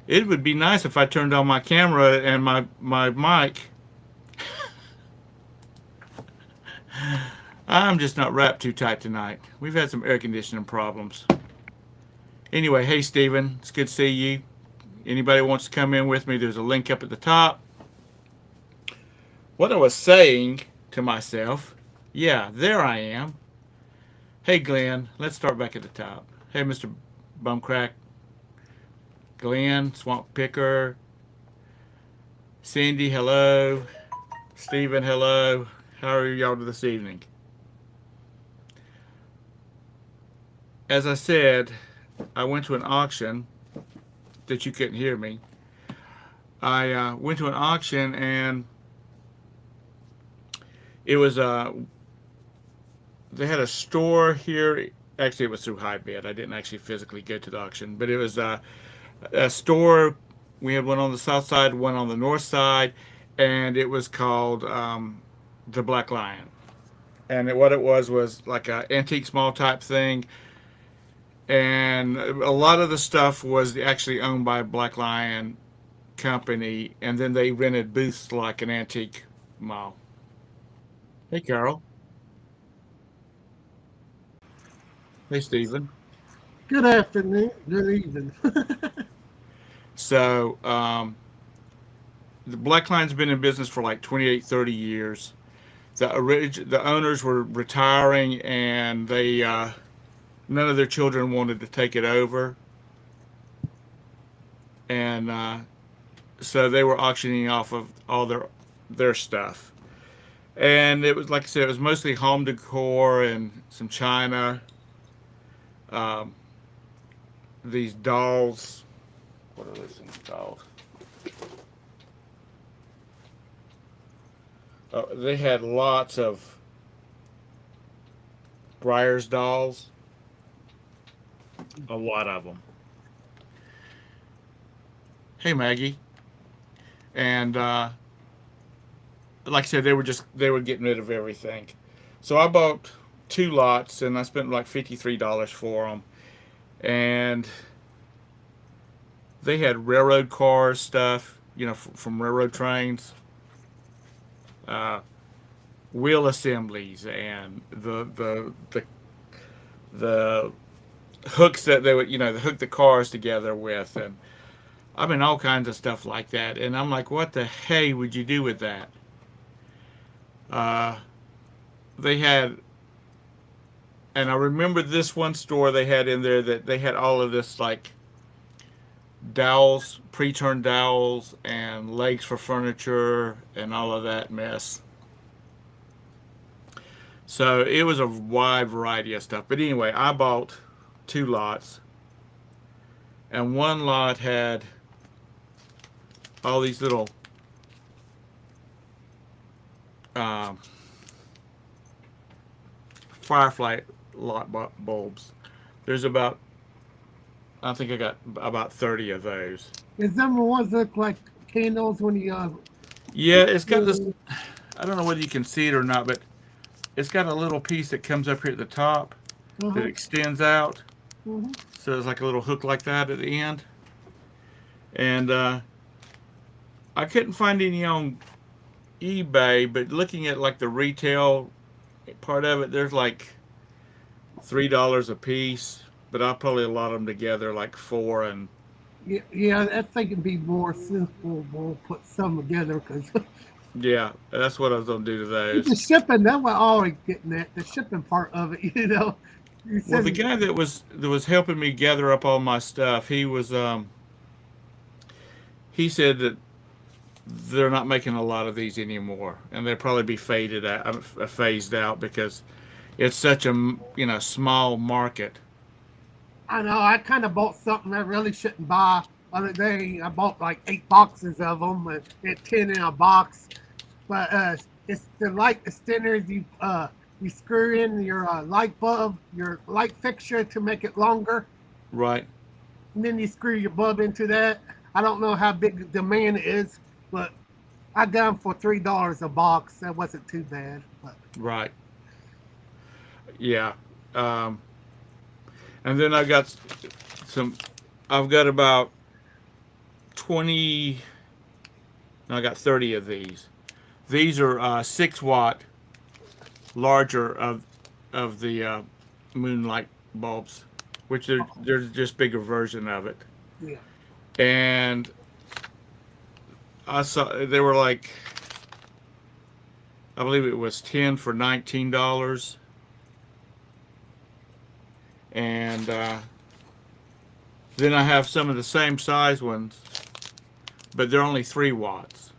It would be nice if I turned on my camera and my mic. I'm just not wrapped too tight tonight. We've had some air conditioning problems. Anyway, hey Steven, it's good to see you. Anybody wants to come in with me, there's a link up at the top. What I was saying to myself, yeah, there I am. Hey Glenn, let's start back at the top. Hey Mr. Bumcrack, Glenn, Swamp Picker, Cindy, hello. Steven, hello. How are y'all this evening? As I said, I went to an auction that you couldn't hear me. I went to an auction and it was they had a store here. Actually, it was through High Bid. I didn't actually physically go to the auction, but it was a store. We had one on the south side, one on the north side, and it was called the Black Lion. And what it was like a antique small type thing, and a lot of the stuff was actually owned by Black Lion company, and then they rented booths like an antique mall. Hey, Carol. Hey, Stephen. Good afternoon, good evening. So, the Black Lion's been in business for like 28, 30 years. The owners were retiring, and they none of their children wanted to take it over, and so they were auctioning off of all their stuff. And it was like I said, it was mostly home decor and some china. Um, these dolls. What are those things called? They had lots of Briar's dolls, a lot of them. Hey Maggie, and like I said, they were getting rid of everything. So I bought two lots, and I spent like $53 for them. And they had railroad cars stuff, from railroad trains, uh, wheel assemblies, and the hooks that they would hook the cars together with, and I mean all kinds of stuff like that. And I'm like, what the hey would you do with that? Uh, they had, and I remember this one store they had in there that they had all of this like dowels, pre-turned dowels, and legs for furniture, and all of that mess. So it was a wide variety of stuff. But anyway, I bought two lots, and one lot had all these little um, firefly light bulbs. There's about, I think I got about 30 of those. Is them the ones that look like candles when you Yeah, it's got this. uh, I don't know whether you can see it or not, but it's got a little piece that comes up here at the top that uh-huh, extends out. uh-huh. So it's like a little hook like that at the end. And I couldn't find any on eBay, but looking at like the retail part of it, there's like $3 a piece. But I'll probably lot them together like four, and Yeah, I think it'd be more simple. We'll put some together because yeah, that's what I was gonna do to the those. shipping, that was always getting at the shipping part of it, You Well, the said, guy that was helping me gather up all my stuff, he said that they're not making a lot of these anymore, and they'll probably be phased out because it's such a small market. I know, I kind of bought something I really shouldn't buy. Other day, I bought like 8 boxes of them, and it 10 in a box. But it's the light extenders you screw in your light bulb, your light fixture to make it longer, Right. and then you screw your bulb into that. I don't know how big the demand is, but I got them for $3 a box. That wasn't too bad. But Right. Yeah. Um, and then I got some. I've got about 20. No, I got 30 of these. These are 6 watt, larger of the moonlight bulbs, which they're just bigger version of it. Yeah. And I saw they were like, I believe it was 10 for $19, and then I have some of the same size ones, but they're only 3 watts,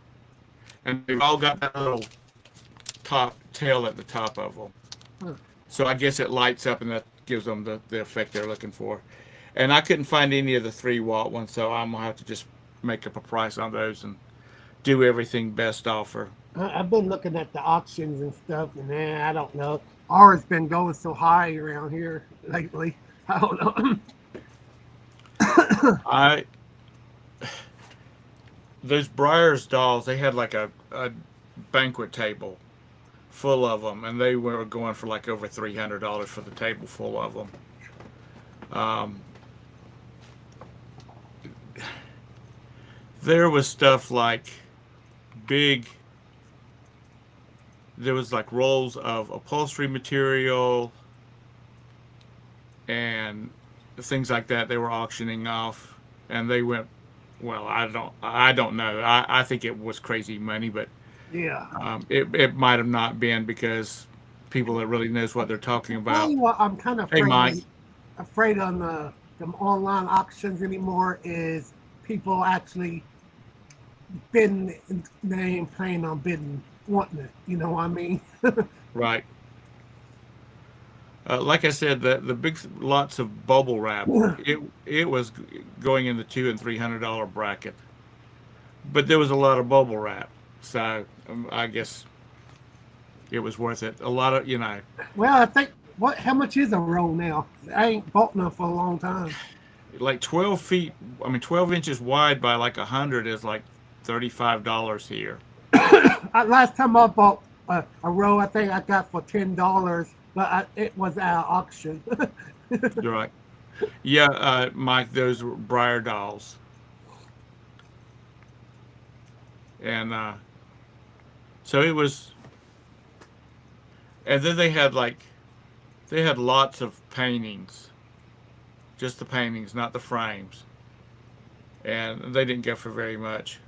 and they've all got that little top tail at the top of them. Huh. So I guess it lights up, and that gives them the effect they're looking for. And I couldn't find any of the 3 watt ones, so I'm gonna have to just make up a price on those and do everything best offer. I've been looking at the auctions and stuff, and I don't know. Ours been going so high around here lately. I don't know. I Those Briars dolls, they had like a banquet table full of them, and they were going for like over $300 for the table full of them. Um, there was stuff like big. There was like rolls of upholstery material and things like that. They were auctioning off, and they went. Well, I don't know. I think it was crazy money, but Yeah. it might have not been because people that really knows what they're talking Tell about. you what, I'm kind of Hey, Mike. afraid on the online auctions anymore is people actually bidding. They ain't planning on bidding, wanting it. You know what I mean? Right. Like I said, the big lots of bubble wrap. It was going in the $200 and $300 bracket, but there was a lot of bubble wrap, so I guess it was worth it. A lot of Well, I think what? How much is a roll now? I ain't bought none for a long time. like 12 feet. I mean, 12 inches wide by like 100 is like $35 here. Last time I bought a roll, I think I got for $10, but it was at an auction. You're right. Yeah, Mike, those were Briar dolls, and so it was. And then they had lots of paintings, just the paintings, not the frames, and they didn't go for very much.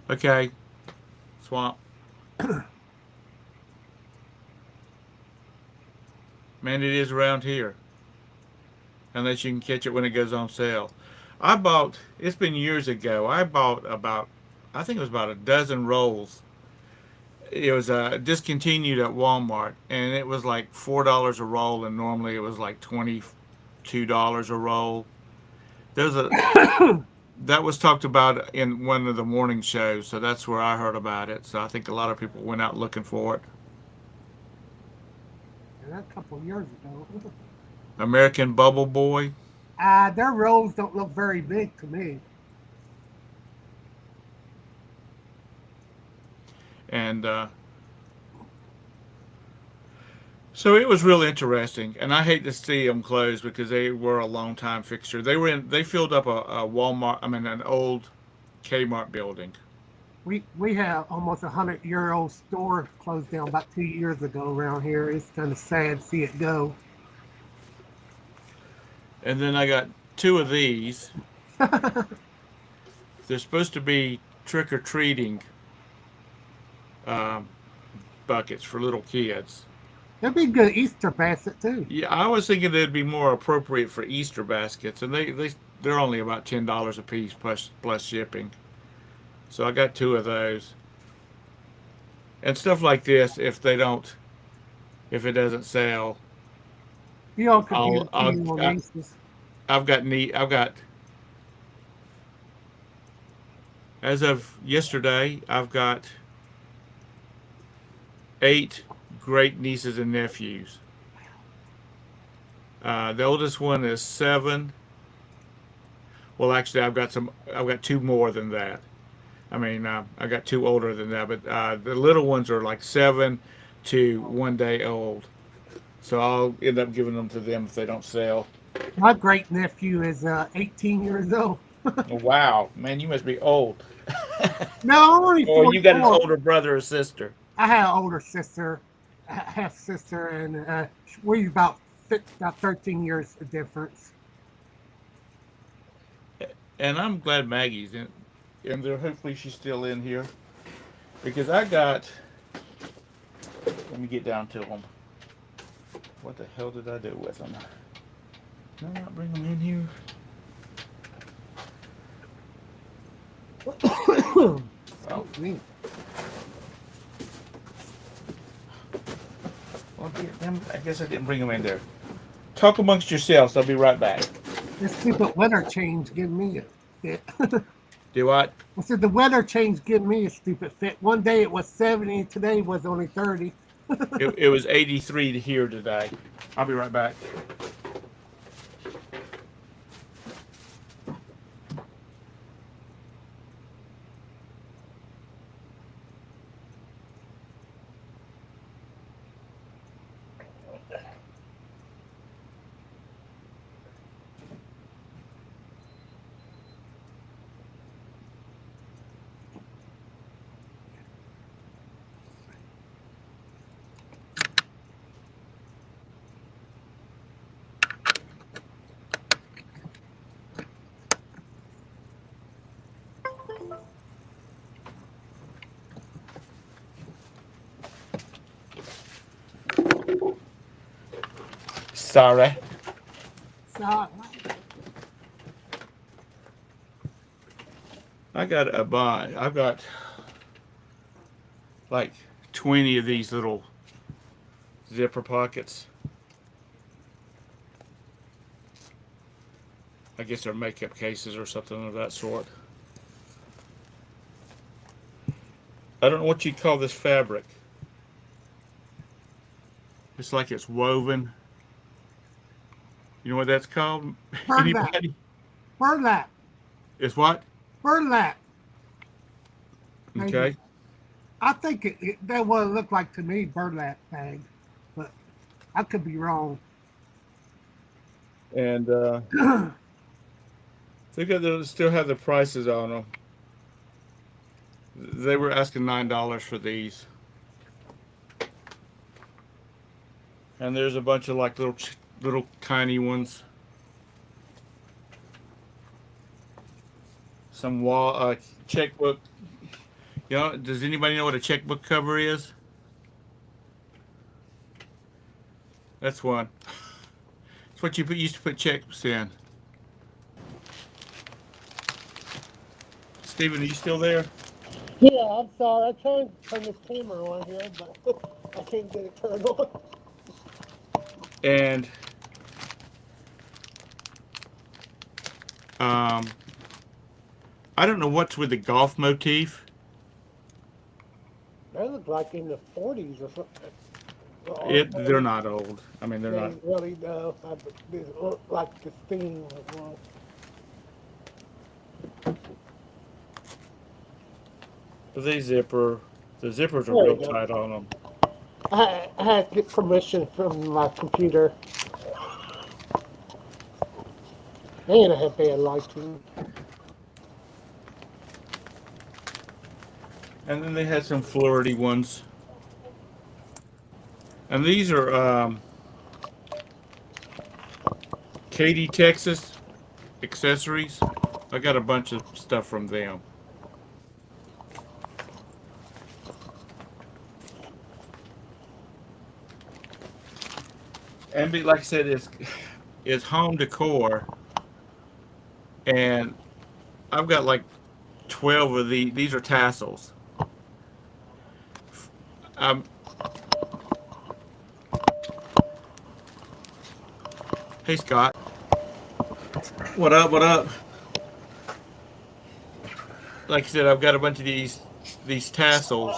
Okay, Swamp. Man, it is around here, unless you can catch it when it goes on sale. It's been years ago, I bought about, I think it was about a dozen rolls. It was discontinued at Walmart, and it was like $4 a roll, and normally it was like $22 a roll. There's a That was talked about in one of the morning shows, so that's where I heard about it. So I think a lot of people went out looking for it. And that's a couple of years ago. American Bubble Boy, Their rolls don't look very big to me. and so it was real interesting. And I hate to see them close because they were a long time fixture. They filled up a Walmart, I mean an old Kmart building. We have almost a 100-year-old store closed down about 2 years ago around here. It's kind of sad to see it go. And then I got two of these. They're supposed to be trick or treating um, buckets for little kids. It'd be a good Easter basket too. Yeah, I was thinking they'd be more appropriate for Easter baskets, and they're only about $10 a piece plus shipping. So I got two of those. And stuff like this, if it doesn't sell, You all could get I'll, a I'll, few more I, Macy's. I've got, as of yesterday, I've got 8 great nieces and nephews. The oldest one is 7. Well, actually, I've got 2 more than that. I mean, I got 2 older than that, but the little ones are like 7 to 1 day old. So I'll end up giving them to them if they don't sell. My great nephew is 18 years old. Oh, wow, man, you must be old. No, I'm only Or you got an 44. older brother or sister. I had an older sister, half sister, and we about 13 years of difference. And I'm glad Maggie's in there. Hopefully she's still in here because I got. Let me get down to them. What the hell did I do with them? Did I not bring them in here? Oh, Excuse me. well, I guess I didn't bring them in there. Talk amongst yourselves. I'll be right back. This stupid weather change give me a fit. Do what? I said the weather change give me a stupid fit. One day it was 70, today was only 30. It was 83 to here today. I'll be right back. Sorry. So I got a bunch. I've got like 20 of these little zipper pockets. I guess they're makeup cases or something of that sort. I don't know what you'd call this fabric. It's like it's woven. You know what that's called? burlap, Anybody? burlap, It's what? burlap. Maybe Okay. I think that what it looked like to me, burlap bag, but I could be wrong. And they still have the prices on them. They were asking $9 for these, and there's a bunch of like little tiny ones. Some wall checkbook. You know, does anybody know what a checkbook cover is? That's one. It's what used to put checks in. Steven, are you still there? Yeah, I'm sorry. I tried to turn this camera on here, but I can't get it turned on. And um, I don't know what's with the golf motif. They look like in the 40s or something. They're not old. I mean, they're not. They really do. They look like the theme as well. But the zippers are There real you go. tight on them. I had to get permission from my computer. And I had bad lighting. And then they had some flirty ones. And these are Katy, Texas accessories. I got a bunch of stuff from them. And like I said, it's home decor, and I've got like 12 of these. These are tassels. Um, hey Scott, What up? What up? like I said, I've got a bunch of these tassels,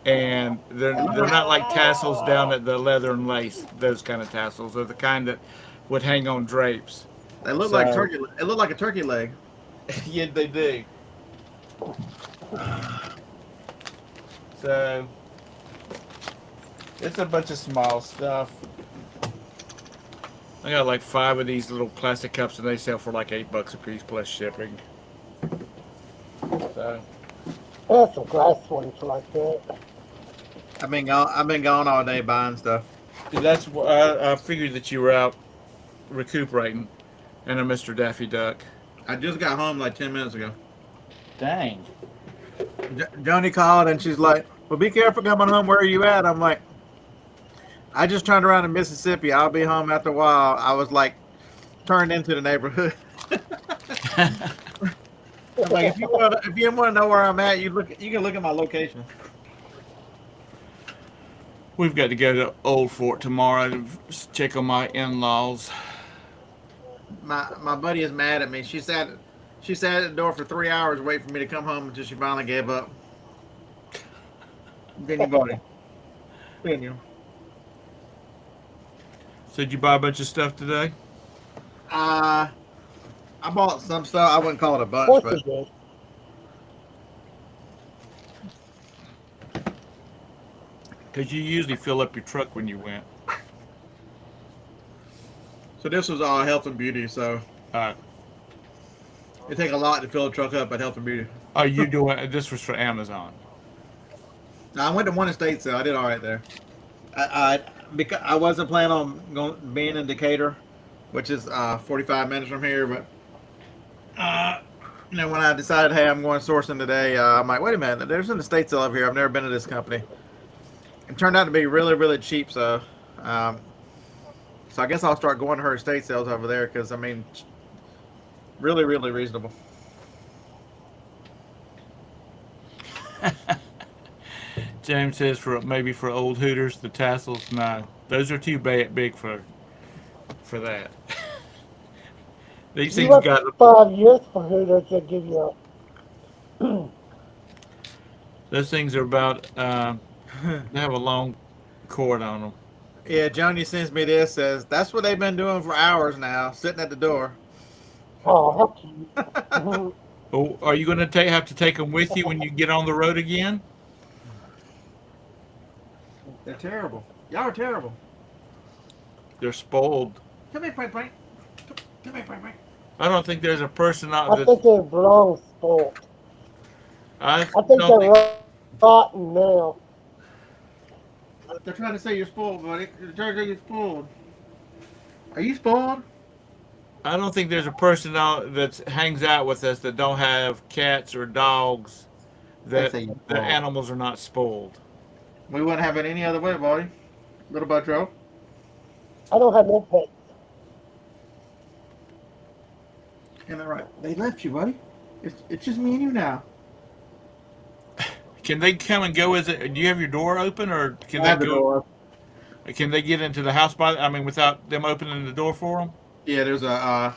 and they're not like tassels down at the leather and lace. Those kind of tassels. They're the kind that would hang on drapes. They look like So turkey. It looked like a turkey leg. yeah, they do. So it's a bunch of small stuff. I got like 5 of these little plastic cups, and they sell for like $8 a piece plus shipping. So I have some glass ones like that. I've been gone all day buying stuff. that's I figured that you were out recuperating, and a Mr. Daffy Duck. I just got home like 10 minutes ago. Dang. Joni called and she's like, "Well, be careful coming home. Where are you at?" I'm like, "I just turned around in Mississippi. I'll be home after a while." I was like, turned into the neighborhood. I'm like, if you want to know where I'm at, you can look at my location. We've got to go to Old Fort tomorrow to check on my in-laws. My buddy is mad at me. She sat at the door for 3 hours waiting for me to come home until she finally gave up. Then you bought it. Then you. So did you buy a bunch of stuff today? I bought some stuff. I wouldn't call it a Of bunch, course but it did. Because you usually fill up your truck when you went. so this was all health and beauty. So Uh, it take a lot to fill a truck up at health and beauty. are you doing? This was for Amazon. Now, I went to one estate sale. I did all right there. Because I wasn't planning on being in Decatur, which is 45 minutes from here. But when I decided, hey, I'm going sourcing today, I'm like, wait a minute, there's an estate sale over here. I've never been to this company. It turned out to be really, really cheap. So I guess I'll start going to her estate sales over there because really, really reasonable. James says maybe for old Hooters the tassels. No, those are too big for that. These You things went got 5 years for Hooters, they give you those things are about. They have a long cord on them. Yeah, Joni sends me this, says that's what they've been doing for hours now, sitting at the door. oh, how cute. Oh, are you going to have to take them with you when you get on the road again? They're terrible. Y'all are terrible. They're spoiled. Come here, Frank. Come here, Frank. I don't think there's a person out I that think they're blown spoiled. I I think don't think. they're rotten now. They're trying to say you're spoiled, buddy. They're trying to say you're spoiled. Are you spoiled? I don't think there's a person out that hangs out with us that don't have cats or dogs They that say you're the spoiled. animals are not spoiled. We wouldn't have it any other way, buddy. Little Butro. I don't have no pets. And they're right. They left you, buddy. It's just me and you now. Can they come and go? Do you have your door open, or can I they have the go? door. Can they get into the house without them opening the door for them? Yeah, there's a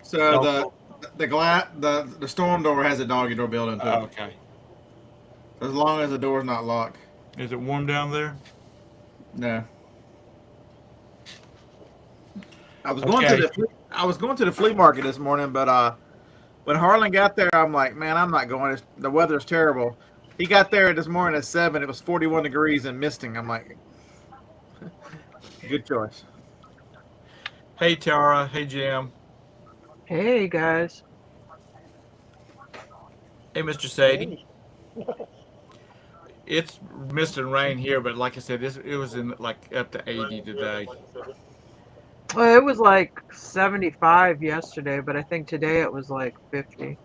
so Oh, the glass the storm door has a doggy door built into it. okay. As long as the door's not locked. Is it warm down there? No. I was Okay. going to the flea market this morning, but when Harlan got there, I'm like, man, I'm not going. The weather's terrible. He got there this morning at 7. It was 41 degrees and misting. I'm like, good choice. Hey Tara. Hey Jim. Hey guys. Hey Mr. Sadie. Hey. It's mist and rain here, but like I said, it was in like up to 80 today. Well, it was like 75 yesterday, but I think today it was like 50.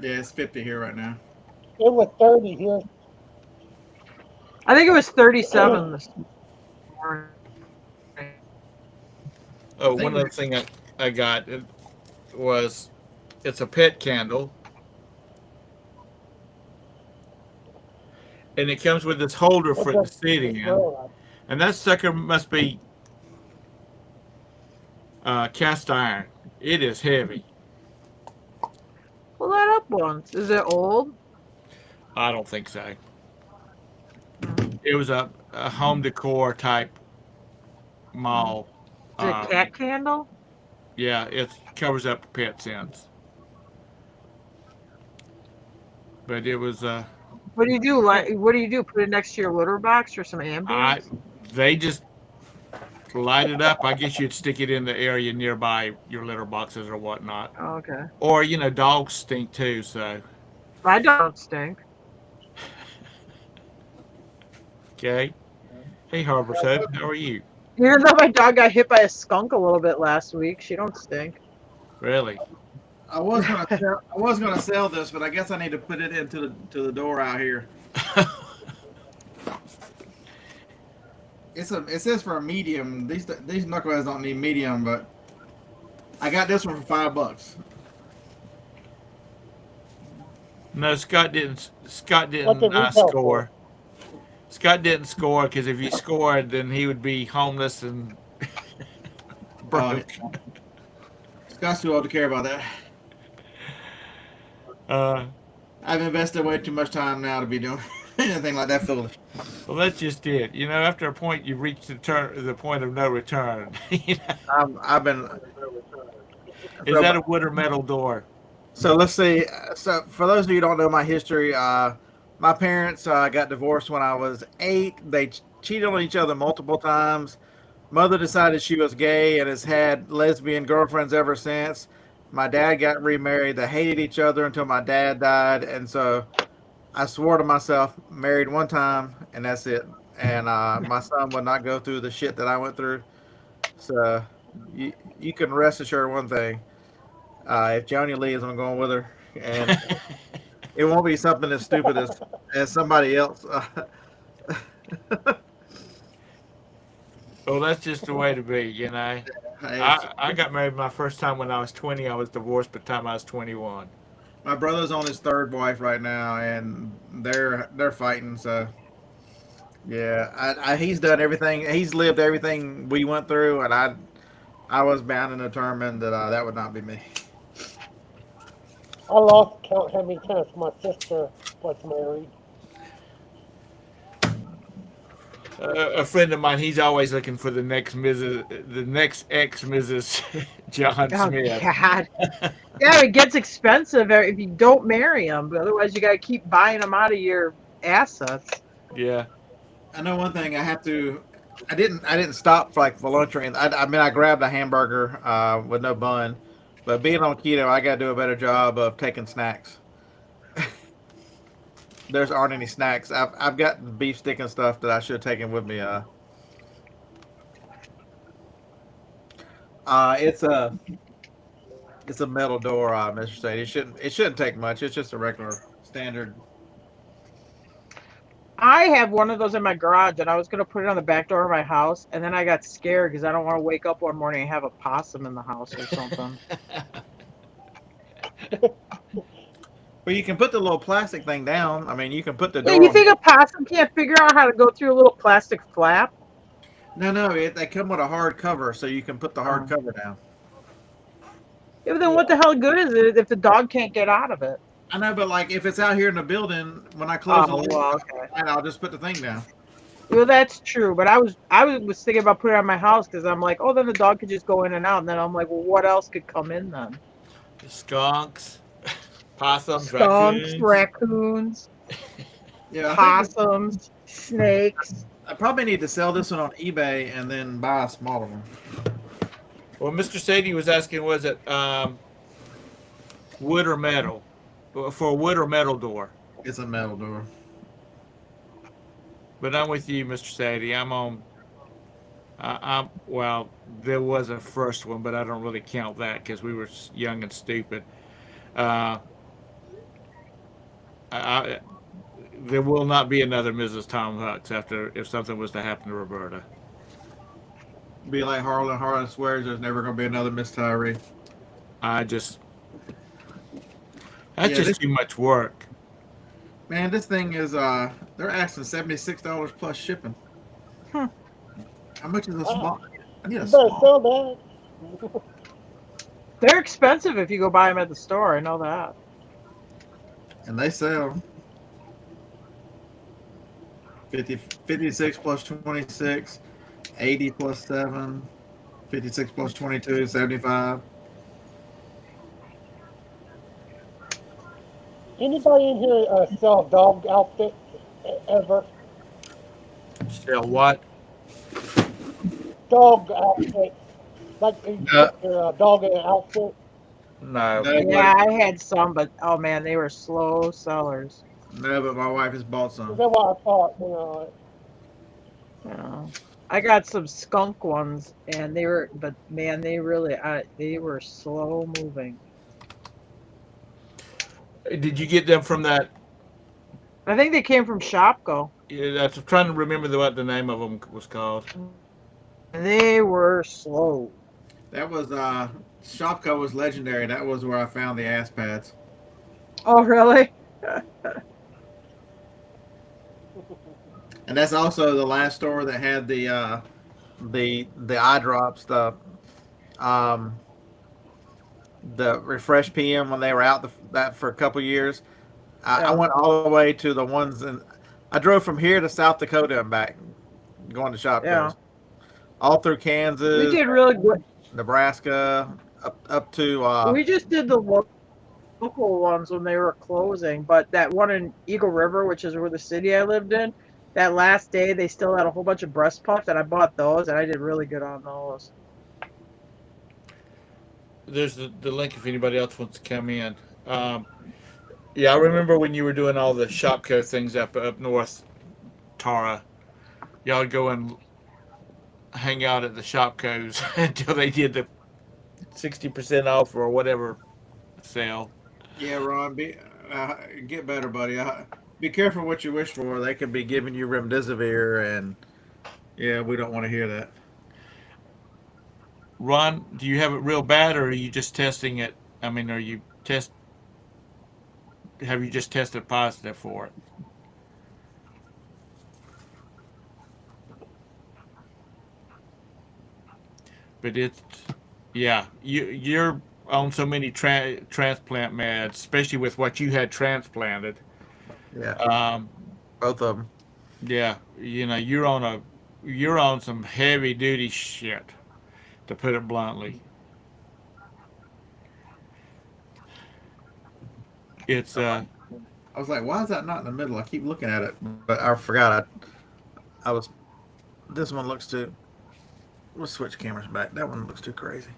Yeah, it's 50 here right now. It was 30 here. I think it was 37 this morning. Oh, one other thing I got it's a pet candle, and it comes with this holder for the sitting in, and that sucker must be cast iron. It is heavy. Pull that up once. Is it old? I don't think so. It was a home decor type mall. Is it a cat candle? Yeah, it covers up pet scents. But it was What do you do? What do you do? Put it next to your litter box or some ambience? they just light it up. I guess you'd stick it in the area nearby your litter boxes or whatnot. Oh, okay. Or, dogs stink too, so. My don't stink. Okay. Hey, Harbor Soap, how are you? Even though my dog got hit by a skunk a little bit last week, she don't stink. Really? I was gonna sell this, but I guess I need to put it into the door out here. It says for a medium. These knuckleheads don't need medium, but I got this one for $5. No, Scott didn't. Scott What didn't did retail score. Scott didn't score because if he scored, then he would be homeless and broke. Scott's too old to care about that. I've invested way too much time now to be doing anything like that foolish. Well, that's just it. After a point, you've reached the point of no return. I've been. Is that a wood or metal door? So let's see. So for those of you who don't know my history, my parents got divorced when I was 8. They cheated on each other multiple times. Mother decided she was gay and has had lesbian girlfriends ever since. My dad got remarried. They hated each other until my dad died, and so I swore to myself, married one time, and that's it. And my son would not go through the shit that I went through. So you can rest assured one thing: if Joni leaves, I'm going with her, and it won't be something as stupid as somebody else. Well, that's just the way to be. I got married my first time when I was 20. I was divorced by the time I was 21. My brother's on his third wife right now, and they're fighting. So, yeah, he's done everything. He's lived everything we went through, and I was bound and determined that that would not be me. I lost count how many times my sister was married. A friend of mine, he's always looking for the next ex-Mrs. John Oh, Smith. God. Yeah, it gets expensive if you don't marry them, but otherwise you got to keep buying them out of your assets. Yeah. I know one thing. I didn't stop for lunch or anything. I grabbed a hamburger with no bun, but being on keto, I got to do a better job of taking snacks. There's aren't any snacks. I've got beef stick and stuff that I should have taken with me. It's a metal door, Mr. Sadie. It shouldn't take much. It's just a regular standard. I have one of those in my garage, and I was going to put it on the back door of my house, and then I got scared because I don't want to wake up one morning and have a possum in the house or something. Well, you can put the little plastic thing down. I mean, you can put the Yeah, door. you think a possum can't figure out how to go through a little plastic flap? No. They come with a hard cover, so you can put the hard cover down. Yeah, but then what the hell good is it if the dog can't get out of it? I know, but if it's out here in the building, when I close the lid, okay. I'll just put the thing down. Well, that's true, but I was thinking about putting it on my house because I'm like, oh, then the dog could just go in and out, and then I'm like, well, what else could come in then? Skunks, possums, Skunks, raccoons, Yeah, possums, snakes. I probably need to sell this one on eBay and then buy a smaller one. Well, Mr. Sadie was asking, was it wood or metal? For a wood or metal door? It's a metal door. But I'm with you, Mr. Sadie. Well, there was a first one, but I don't really count that because we were young and stupid. There will not be another Mrs. Tom Hucks if something was to happen to Roberta. Be like Harlan. Harlan swears there's never going to be another Miss Tyree. That's just too much work. Man, this thing is they're asking $76 plus shipping. How much is a small? I need a You better small. sell that. They're expensive if you go buy them at the store. I know that. And they sell 56 plus 26, 80 plus 7, 56 plus 22, 75. Anybody in here sell dog outfits ever? Still what? dog outfits. Like you No, get your dog in an outfit. No. no, Yeah, I had some, but oh man, they were slow sellers. no, but my wife has bought Is some. that what I thought? Yeah. I got some skunk ones, and they were, but man, they were slow moving. Did you get them from that? I think they came from Shopko. Yeah, I'm trying to remember what the name of them was called. They were slow. That was Shopko was legendary. That was where I found the ass pads. Oh, really? And that's also the last store that had the eye drops, um the Refresh PM when they were out that for a couple years. I Yeah. went all the way to the ones in. I drove from here to South Dakota and back, going to Yeah. Shopko's, all through We Kansas, did really good. Nebraska, up to We just did the local ones when they were closing, but that one in Eagle River, which is where the city I lived in, that last day they still had a whole bunch of breast puffs, and I bought those, and I did really good on those. There's the link if anybody else wants to come in. Um, yeah, I remember when you were doing all the Shopco things up north, Tara. Y'all would go and hang out at the Shopcos until they did the 60% off or whatever sale. yeah, Ron. Get better, buddy. Be careful what you wish for. They could be giving you remdesivir, and yeah, we don't want to hear that. Ron, do you have it real bad, or are you just testing it? I mean, are you test? Have you just tested positive for it? But it's, yeah, you're on so many transplant meds, especially with what you had transplanted. Yeah, Um, both of them. yeah, you're on some heavy duty shit, to put it bluntly. It's I was like, why is that not in the middle? I keep looking at it, but I forgot. I was. This one looks too. We'll switch cameras back. That one looks too crazy.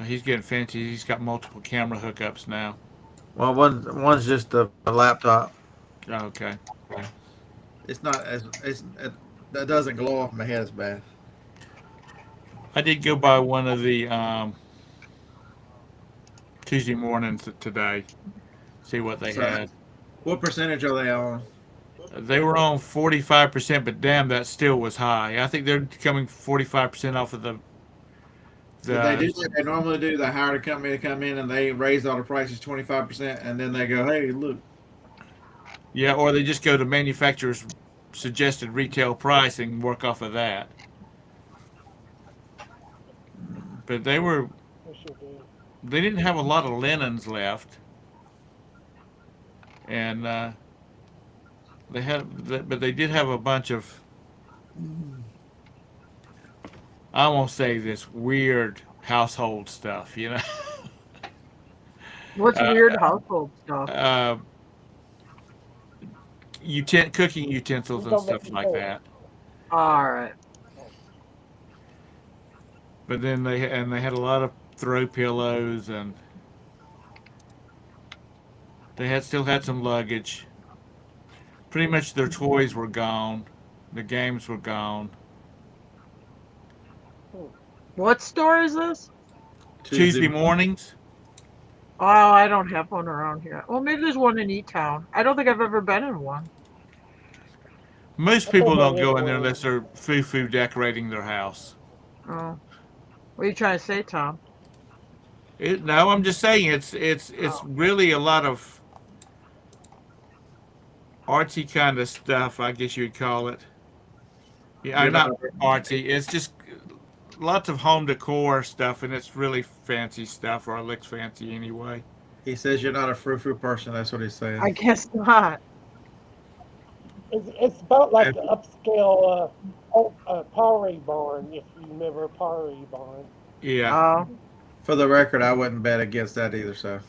he's getting fancy. He's got multiple camera hookups now. Well, one's just a laptop. Okay. It's not as that doesn't glow off my head as bad. I did go by one of the Tuesday mornings today, see what they So, had. what percentage are they on? They were on 45%, but damn, that still was high. I think they're coming 45% off of Did they do the like they normally do? They hired a company to come in and they raise all the prices 25%, and then they go, "Hey, look." yeah, or they just go to manufacturer's suggested retail price and work off of that. But They sure do. they didn't have a lot of linens left, and but they did have a bunch of, I won't say this, weird household stuff, you know. What's uh, weird household stuff? uh, cooking utensils Please and don't make stuff me like say that. All right. But then they had a lot of throw pillows, and they still had some luggage. Pretty much their toys were gone. The games were gone. What store is this? Tuesday mornings. Oh, I don't have one around here. Well, maybe there's one in E-Town. I don't think I've ever been in one. Most I people thought don't there go is in there one. unless they're foo decorating their house. Oh, what are you trying to say, Tom? No, I'm just saying it's Oh, really a lot of artsy kind of stuff, I guess you'd call it. Yeah, You're not. not artsy. It's just lots of home decor stuff, and it's really fancy stuff, or it looks fancy anyway. He says you're not a frou-frou person. That's what he's saying. I guess not. It's about like And the upscale Pottery Barn, if you remember Pottery Barn. Yeah. Oh, for the record, I wouldn't bet against that either. So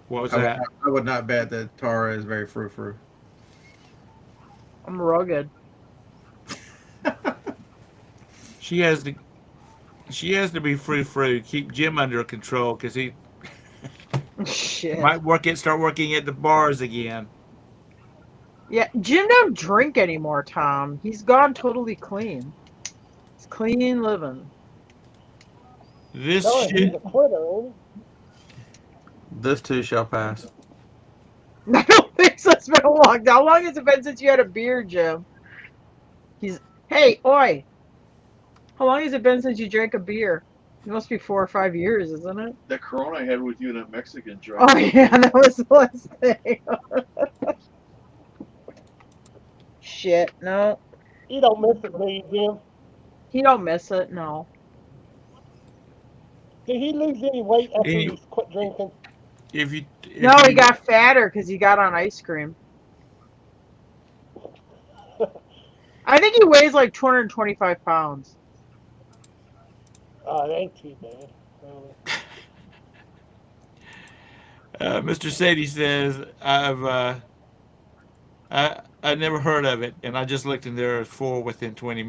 What was that? I would not bet that Tara is very frou-frou. I'm rugged. She has to. She has to be frou. Keep Jim under control because he Shit. might start working at the bars again. Yeah, Jim don't drink anymore, Tom. He's gone totally clean. It's clean living. This No, he's shit. a quitter, ain't This too shall pass. I don't think so. It's been a long time. How long has it been since you had a beer, Jim? Hey, oi! How long has it been since you drank a beer? It must be 4 or 5 years, isn't it? That Corona I had with you in that Mexican joint. Oh yeah, that was the last thing. Shit, no, he? You don't miss it, do you, Jim? he don't miss it. No, Did he lose any weight after Any, he's quit drinking? no, if he you got fatter because he got on ice cream. I think he weighs like 225 pounds. Oh, it ain't too bad. Really. Mr. Sadie says I never heard of it, and I just looked, and there are 4 within 20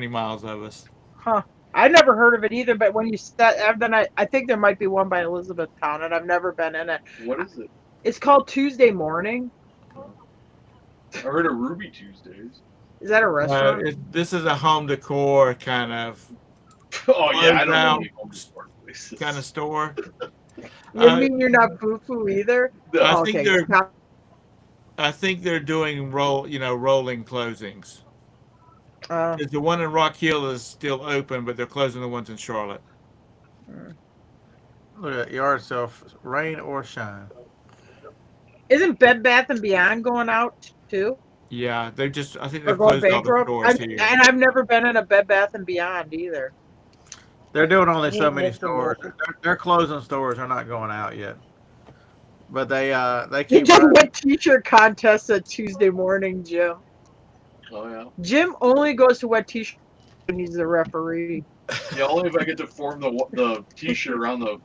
miles of us. Huh. I never heard of it either, but when you said, then I think there might be one by Elizabethtown, and I've never been in it. What is it? It's called Tuesday Morning. I heard of Ruby Tuesdays. Is that a restaurant? This is a home decor kind of Oh yeah, I don't know Out. any home sport places. kind of store. You mean you're not foo-foo either? No, I Oh, think okay. they're Now- I think they're doing rolling closings. Uh, 'Cause the one in Rock Hill is still open, but they're closing the ones in Charlotte. Look at that yard sale, rain or shine. isn't Bed Bath and Beyond going out too? Yeah, I think Or they've going closed all the bankrupt? stores here. And I've never been in a Bed Bath and Beyond either. They're doing only You so ain't many missing stores. nothing. They're closing stores. They're not going out yet. But they They keep did running. wet t-shirt contests at Tuesday Morning, Jim. Oh yeah. Jim only goes to wet t-shirt when he's the referee. Yeah, only if I get to form the t-shirt around the,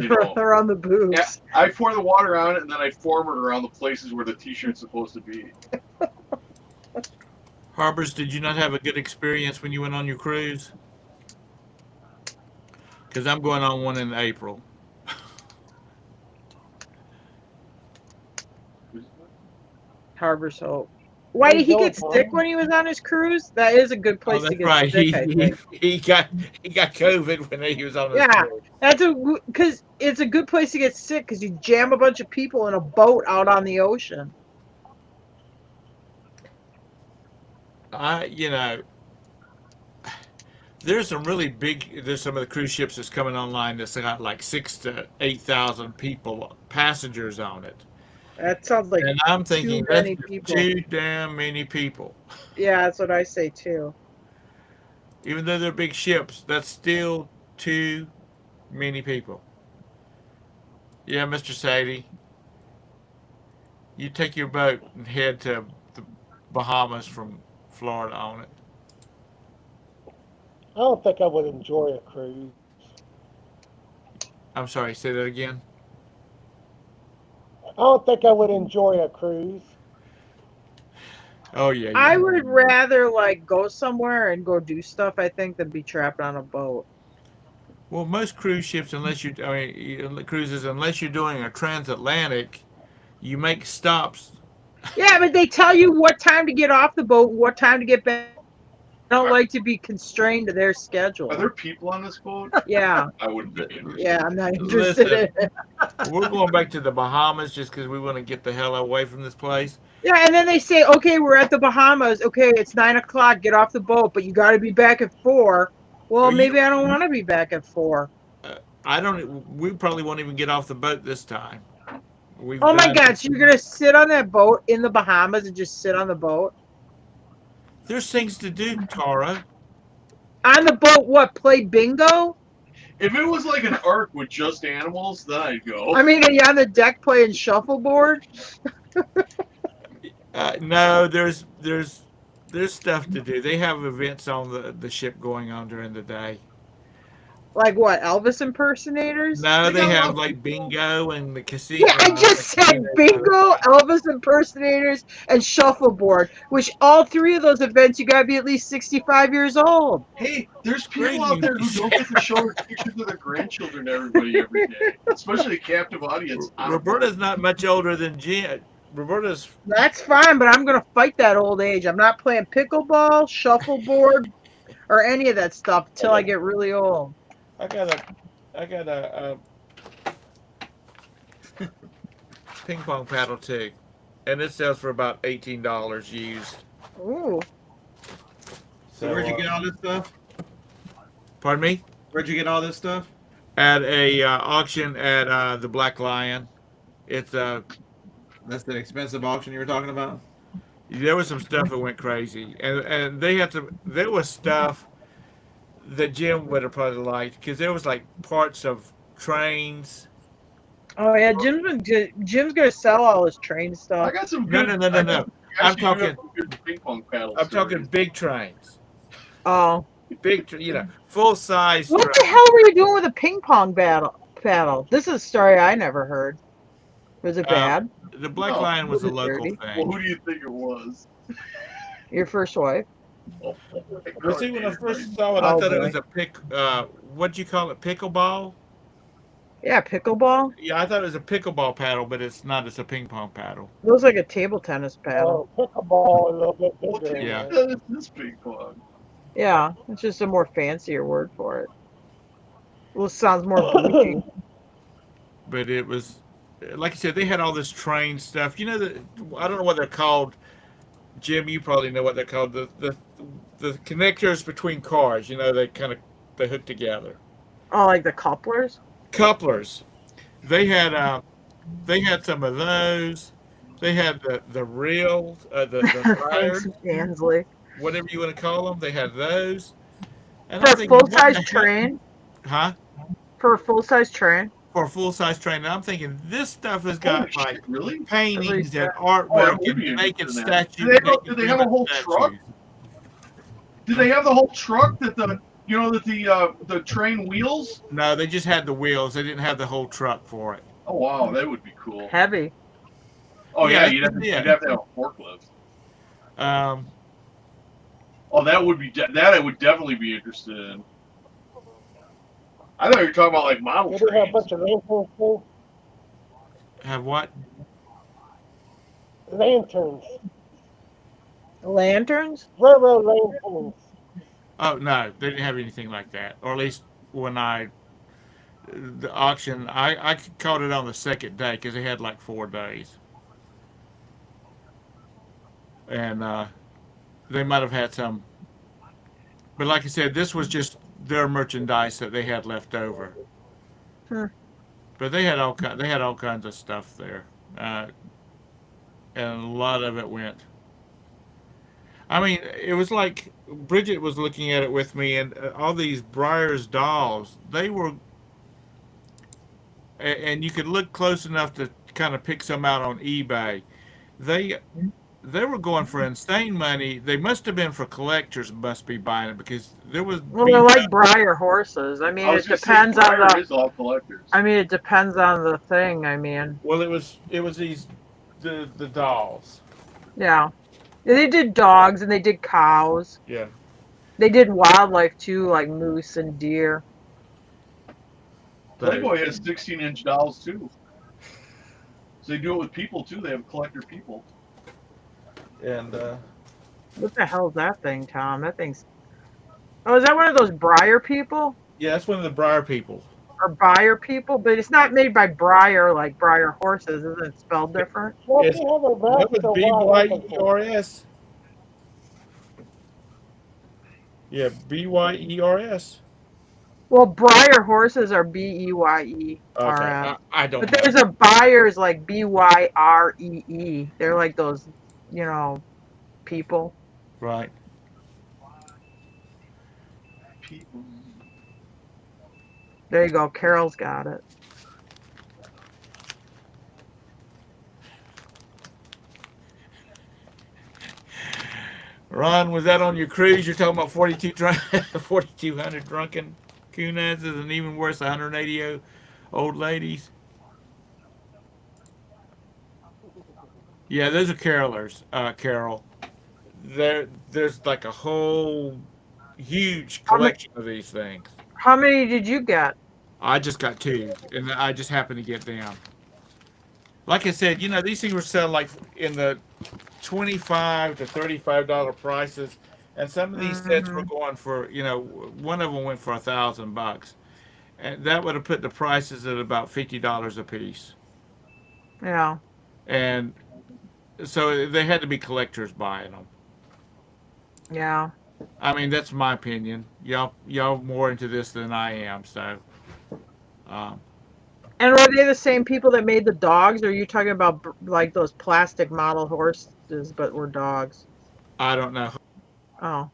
you know. Around the boobs. Yeah, I pour the water on it and then I form it around the places where the t-shirt's supposed to be. Harbors, did you not have a good experience when you went on your cruise? Because I'm going on one in April. Harbor's Hope. Why did he get sick when he was on his cruise? That is a good Oh, place to that's get right. sick, I think. He got COVID when he was on his Yeah. cruise. That's because it's a good place to get sick because you jam a bunch of people in a boat out on the ocean. There's some really big. There's some of the cruise ships that's coming online that's got like 6,000 to 8,000 passengers on it, That sounds like and I'm too thinking that's many just people. too damn many people. Yeah, that's what I say too. Even though they're big ships, that's still too many people. Yeah, Mr. Sadie, you take your boat and head to the Bahamas from Florida on it. I don't think I would enjoy a cruise. I'm sorry, say that again. I don't think I would enjoy a cruise. Oh yeah, I yeah. would rather like go somewhere and go do stuff, I think, than be trapped on a boat. Well, most cruise ships, cruises, unless you're doing a transatlantic, you make stops. Yeah, but they tell you what time to get off the boat, what time to get back. I don't like to be constrained to their schedule. Are there people on this boat? Yeah, I wouldn't be interested. yeah, I'm not interested in it. We're going back to the Bahamas just because we want to get the hell away from this place. Yeah, and then they say, okay, we're at the Bahamas. Okay, it's 9 o'clock. Get off the boat, but you got to be back at 4. Well, maybe I don't want to be back at 4. We probably won't even get off the boat this time. Oh my God! So you're gonna sit on that boat in the Bahamas and just sit on the boat? There's things to do, Tara. On the boat, what? Play bingo? If it was like an ark with just animals, then I'd go. I mean, are you on the deck playing shuffleboard? No, there's stuff to do. They have events on the ship going on during the day. Like what? Elvis impersonators? No, They they got have lots like bingo and the casino. Yeah, I just said bingo, Elvis impersonators, and shuffleboard. Which all three of those events, you gotta be at least 65 years old. Hey, there's Screw people out you, there who don't get to show pictures of their grandchildren to everybody every day, especially a captive audience. I don't get Roberta's it. not much older than Jim. Roberta's. That's fine, but I'm gonna fight that old age. I'm not playing pickleball, shuffleboard, or any of that stuff until I get really old. I got a ping pong paddle too, and it sells for about $18 used. Ooh. So where'd you get all this stuff? Pardon me? Where'd you get all this stuff? At a auction at the Black Lion. It's That's the expensive auction you were talking about. there was some stuff that went crazy, and they had to. There was stuff that Jim would have probably liked because there was like parts of trains. Oh yeah, Jim's gonna sell all his train I stuff. got some No, good. no, no, no, no. I'm Actually, you have talking. some good ping pong paddle. I'm stories. talking big trains. Oh, Full size what train. the hell were you doing with a ping pong paddle? This is a story I never heard. Was it bad? The Black No. Lion was a Was it local dirty? Well, thing. who do you think it was? Your first wife? Oh, Well, see, when I first saw it, I Oh, thought it boy. was a what'd you call it? Pickleball? Yeah, pickleball. Yeah, I thought it was a pickleball paddle, but it's not. It's a ping pong paddle. Looks like a table tennis paddle. Oh, pickleball a little bit What bigger. the Yeah. hell is this ping pong? Yeah, it's just a more fancier word for it. Well, it sounds more bougie. But it was, like I said, they had all this train stuff. You know, I don't know what they're called. Jim, you probably know what they're called. The connectors between cars. You know, they hook together. Oh, like the couplers? Couplers. They had some of those. They had the reels, the Thanks, tires, Ansley. whatever you want to call them. They had those. And For I'm a thinking, what full-size the hell- train? Huh? For a full-size train? For a full size train. And I'm thinking this stuff has got Holy like shit, really? paintings and Oh, I artwork would be and naked interested in that. statues. Do they have a whole truck? Did they have the whole truck that the train wheels? No, they just had the wheels. They didn't have the whole truck for it. Oh wow, that would be cool. Heavy. Oh Yeah, yeah, you'd have to have a forklift. Um, Oh, that would be that I would definitely be interested in. I thought you were talking about like model Did they have a trains. bunch of lanterns too? have what? Lanterns. Lanterns? Railroad lanterns. Oh no, they didn't have anything like that. Or at least when the auction, I caught it on the second day because they had like 4 days, and they might have had some. But like I said, this was just their merchandise that they had left over. Hmm. But they had all kinds of stuff there, and a lot of it went. I mean, it was like Bridget was looking at it with me, and all these Briar's dolls. They were, and you could look close enough to kind of pick some out on eBay. They they were going for insane money. They must have been for collectors. Must be buying it because there was. Well, they're like Briar horses. I mean, I was it gonna say, depends on Briar the. is all collectors. I mean, it depends on the thing. I mean, Well, it was the dolls. yeah. They did dogs and they did cows. Yeah. They did wildlife too, like moose and deer. Playboy has 16-inch dolls too. So they do it with people too. They have collector people. And What the hell is that thing, Tom? That thing's. Oh, is that one of those Briar people? yeah, that's one of the Briar people. Or Buyer people? But it's not made by Briar like Briar horses. Isn't it spelled different? Well, It's- they have a That was vest so wide open for it. BYERS. Yeah, BYERS. Well, Briar horses are BEYERS. Okay, I don't But know. there's a Buyers like BYREE. They're like those, people. Right. People. There you go. Carol's got it. Ron, was that on your cruise? You're talking about 42 4,200 drunken coonasses, and even worse, 180-old ladies. Yeah, those are carolers, Carol. There's like a whole huge How many, collection of these things. how many did you get? I just got two, and I just happened to get them. Like I said, these things were selling like in the 25 to $35 prices, and some of these sets were Hmm. going for, one of them went for $1,000, and that would have put the prices at about $50 a piece. Yeah. And so they had to be collectors buying them. Yeah. I mean, that's my opinion. Y'all more into this than I am, so um, And were they the same people that made the dogs, or are you talking about like those plastic model horses, but were dogs? I don't know. Oh,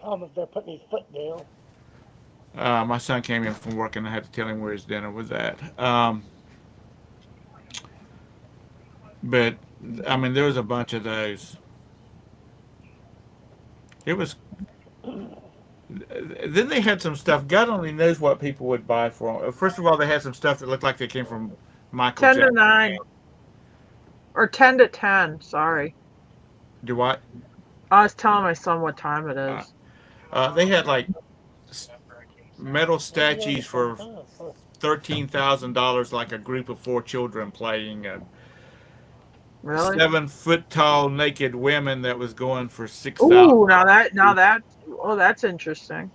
Tom up there putting his foot down. My son came in from work, and I had to tell him where his dinner was at. But I mean, there was a bunch of those. It was. Then they had some stuff. God only knows what people would buy for 'em. First of all, they had some stuff that looked like they came from Michael 10 to 9 Jackson. or 10 to 10. Sorry, Do what? I was telling my son what time it Uh, is. they had like metal Well, you're on the statues same for time. Huh? $13,000, like a group of four children playing, and Really? 7 foot tall naked women that was going for Ooh, $6,000. oh, that's interesting.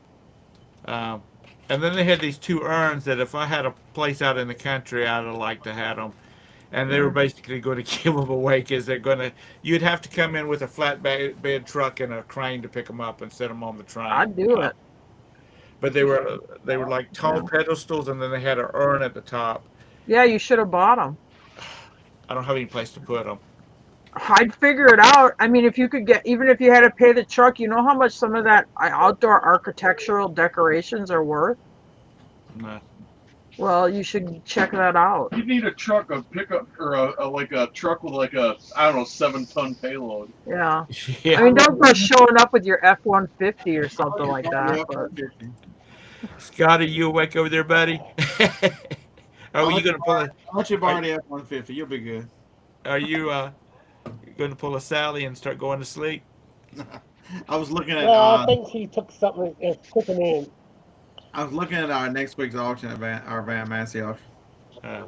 Um, and then they had these two urns that if I had a place out in the country, I'd have liked to have them. And they were Mm, basically going to give them away because you'd have to come in with a flatbed truck and a crane to pick them up and set them on the train. I'd do it. But they were like tall Yeah, pedestals, and then they had an urn at the top. yeah, you should have bought them. I don't have any place to put them. I'd figure it out. I mean, if you could get, even if you had to pay the truck, you know how much some of that outdoor architectural decorations are worth? No. Well, you should check that out. You need a truck, a pickup, or like a truck with like a, I don't know, 7-ton payload. Yeah. I Yeah. mean, don't go showing up with your F-150 or Oh, something you like call me that, up but on 50. Scott, are you awake over there, buddy? Oh, I'll you let you gonna pull borrow, a? I'll let you Are, borrow the F-150. You'll be good. are you gonna pull a Sally and start going to sleep? I was looking at No, I think he took something and cooking in. our next week's auction at our Van Massey auction. Uh,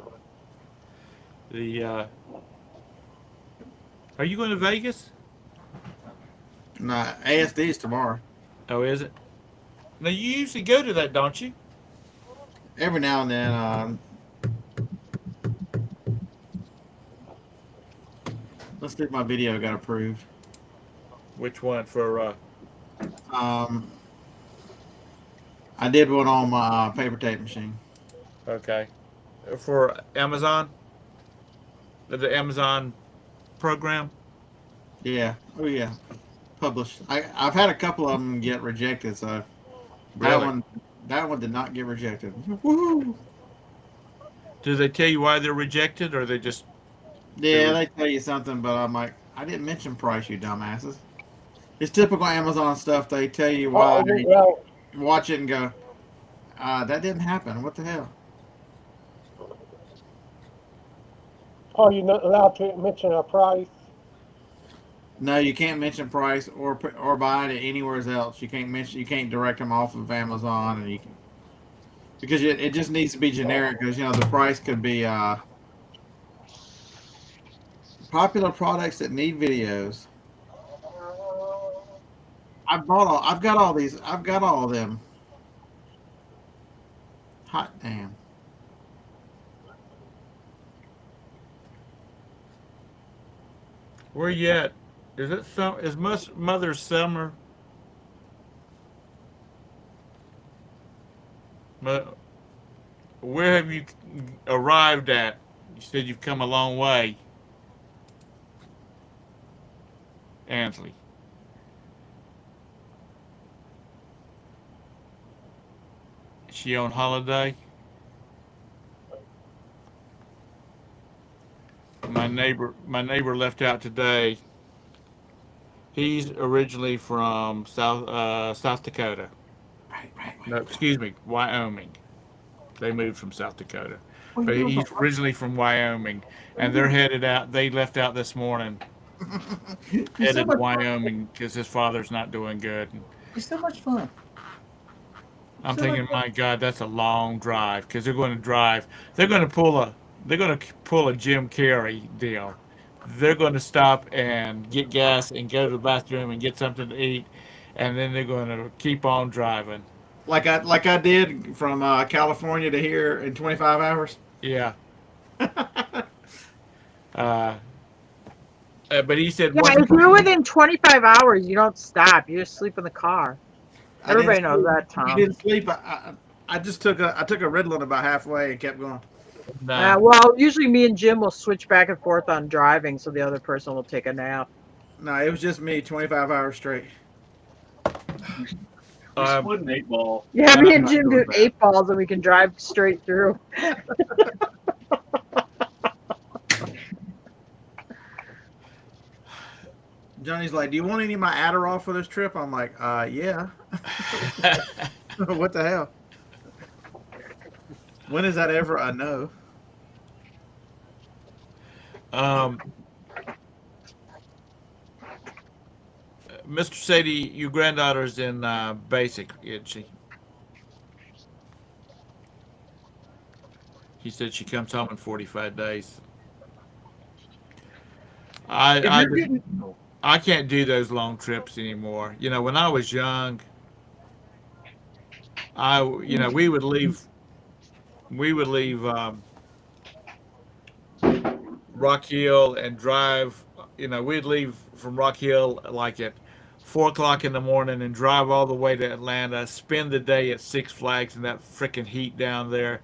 the Are you going to Vegas? No, ASD's tomorrow. Oh, is it? Now you usually go to that, don't you? Every now and then, let's see if my video got approved. Which one for? Um, I did one on my paper tape machine. Okay, for Amazon, the Amazon program. Yeah. Oh yeah. Published. I've had a couple of them get rejected, so that Really? one that one did not get rejected. Woo! Do they tell you why they're rejected, or they Yeah, were? they tell you something, but I'm like, I didn't mention price, you dumbasses. It's typical Amazon stuff. They tell you why. Well, You watch it and go, that didn't happen. What the hell? are you not allowed to mention a price? No, you can't mention price or buy it anywhere else. You can't direct them off of Amazon, and because it just needs to be generic because the price could be popular products that need videos. I've got all these. I've got all of them. Hot damn. Where you at? Is it some? Is Mother's Summer? Mo- Where have you arrived at? You said you've come a long way, Ansley. Is she on holiday? My my neighbor left out today. He's originally from South Dakota. No, excuse me, Wyoming. They moved from South Dakota, but he's originally from Wyoming, and they're headed out. They left out this morning, It's so headed to much fun. Wyoming because his father's not doing good. And It's so much fun. I'm So much thinking, fun. my God, that's a long drive because they're going to drive. They're going to pull a. They're going to pull a Jim Carrey deal. They're going to stop and get gas and go to the bathroom and get something to eat, and then they're going to keep on driving. Like I did from California to here in 25 hours. Yeah. Uh, but he said Yeah, one. if you're within 25 hours, you don't stop. You just sleep in the car. I didn't Everybody knows sleep. that, I Tom. didn't sleep. I just took a Ritalin about halfway and kept going. Nah. Well, usually me and Jim will switch back and forth on driving, so the other person will take a nap. No, it was just me, 25 hours straight. We Um, split an 8 ball. Yeah, I'm me and not Jim doing do that. 8 balls and we can drive straight through. Johnny's like, "Do you want any of my Adderall for this trip?" I'm like, yeah. What the hell? When is that ever a no? um, Mr. Sadie, your granddaughter's in basic, isn't she? He said she comes home in 45 days. I If I you're just, getting, I can't do those long trips anymore. When I was young, we would leave Rock Hill and drive. We'd leave from Rock Hill like at 4 o'clock in the morning and drive all the way to Atlanta. Spend the day at Six Flags in that freaking heat down there.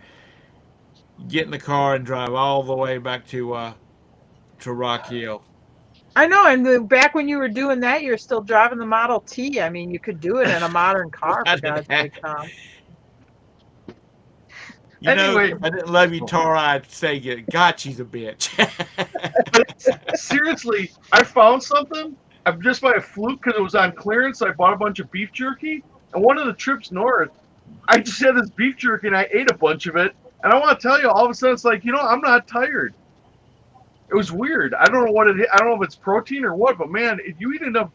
Get in the car and drive all the way back to Rock Hill. I know, and back when you were doing that, you were still driving the Model T. I mean, you could do it in a modern car, I for didn't God's have, sake, Tom. anyway, if I didn't love you, Tara, I'd say, God, she's a bitch. seriously, I found something. I'm just by a fluke because it was on clearance. I bought a bunch of beef jerky, and one of the trips north, I just had this beef jerky and I ate a bunch of it. And I want to tell you, all of a sudden, it's like, I'm not tired. It was weird. I don't know what it is. I don't know if it's protein or what, but man, if you eat enough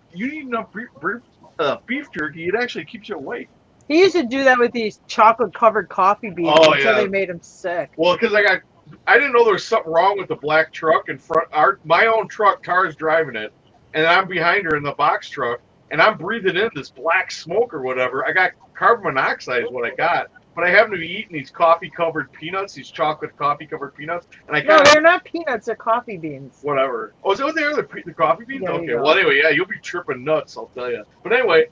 beef jerky, it actually keeps you awake. He used to do that with these chocolate-covered coffee beans Oh until yeah. they made him sick. Well, because I didn't know there was something wrong with the black truck in front. My own truck, Tara's driving it, and I'm behind her in the box truck, and I'm breathing in this black smoke or whatever. I got carbon monoxide is what I got, but I happen to be eating these coffee-covered peanuts, these chocolate coffee-covered peanuts, and I No, got they're not peanuts, they're coffee beans. whatever. Oh, is that what they are? The coffee beans? There you Okay. go. Well, anyway, yeah, you'll be tripping nuts, I'll tell you. But anyway,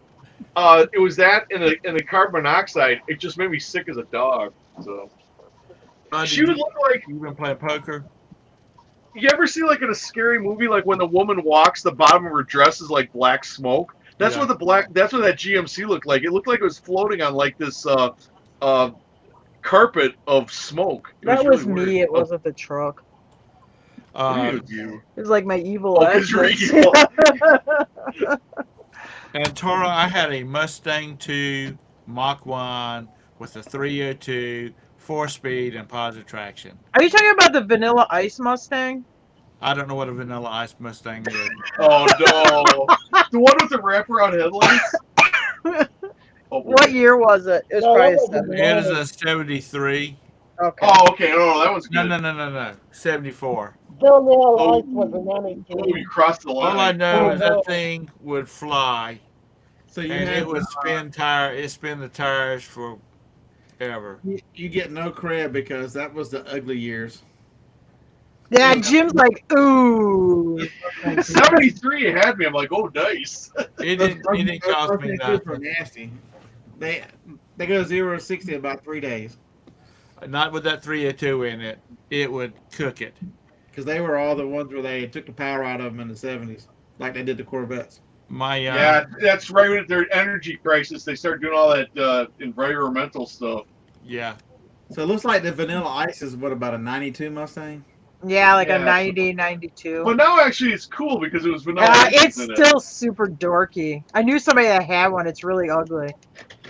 it was that and the carbon monoxide. It just made me sick as a dog. So she would look like. You been playing poker? You ever see like in a scary movie, like when the woman walks, the bottom of her dress is like black smoke. That's Yeah. That's what that GMC looked like. It looked like it was floating on like this carpet of smoke. That was really me, weird. it wasn't the truck. You. It was like my evil Oh, 'cause you're ex. evil. And Tara, I had a Mustang 2 Mach 1 with a 302, 4-speed, and positive traction. Are you talking about the Vanilla Ice Mustang? I don't know what a Vanilla Ice Mustang is. Oh no, the one with the wraparound headlights. Oh, What year was it? It was No, probably that wasn't 70. It is a 73. Okay. Oh, okay. No, that was No, good. no. 74. Vanilla Oh. Ice was a 92. Oh, you crossed the line. All I know Oh, is no. that thing would fly, So you and had it would spin the tires forever. you get no credit because that was the ugly years. Yeah, Jim's like, ooh. 73 had me. I'm like, oh, nice. It didn't cost me Those were nothing. nasty. They go 0 to 60 in about 3 days Not with that 302 in it. It would cook it. because they were all the ones where they took the power out of them in the 70s, like they did the Corvettes. My Yeah, that's right. With their energy crisis, they started doing all that environmental stuff. yeah. So it looks like the Vanilla Ice is what, about a 92 Mustang? Yeah, like Yeah, a 90, 92. But now actually it's cool because it was vanilla. Ice It's in it. still super dorky. I knew somebody that had one. It's really ugly.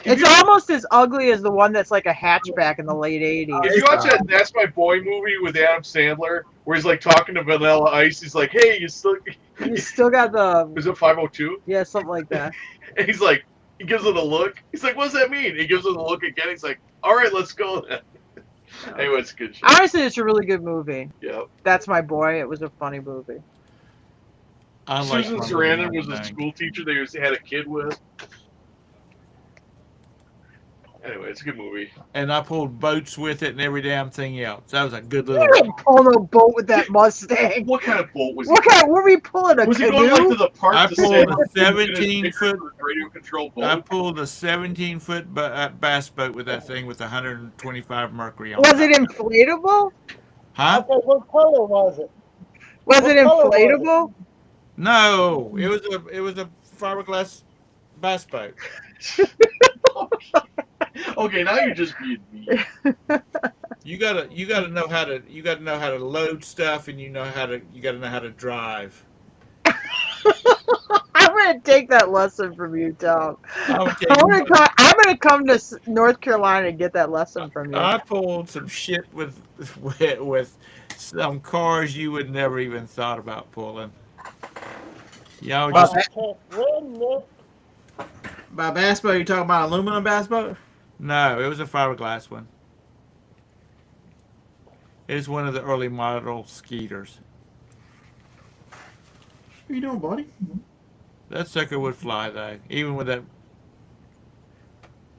If It's you- almost as ugly as the one that's like a hatchback in the late 80s. If you watch that That's My Boy movie with Adam Sandler, where he's like talking to Vanilla Ice, he's like, "Hey, you still You still got the is it 502?" yeah, something like that. And he's like, he gives it a look. He's like, "What does that mean?" He gives it a look again. He's like, "All right, let's go then." Anyway, it's a good show. Honestly, it's a really good movie. Yep. That's My Boy. It was a funny movie. I like Susan Rumble Sarandon was Number a 9. school teacher they had a kid with. Anyway, it's a good movie. And I pulled boats with it and every damn thing else. That was a good You little. didn't pull no boat with that Mustang. What kind of boat was What he? kind? Were we pulling a Was he canoe? going like to the park I to pulled sail a in his 17-foot radio control boat? I pulled a 17-foot bass boat with that thing with 125 mercury on Was it. it inflatable? Huh? Okay, what color was it? Was What it color was it? inflatable? No, it was a fiberglass bass boat. Okay, now you're just being mean. You gotta know how to load stuff, and you gotta know how to drive. I'm gonna take that lesson from you, Tom. I'm gonna tell you what, I'm gonna come to North Carolina and get that lesson from you. I pulled some shit with some cars you would never even thought about pulling. Y'all Well, just Okay, redneck. By bass boat, you talking about aluminum bass boat? no, it was a fiberglass one. It's one of the early model skeeters. What you doing, buddy? That sucker would fly though, even with that.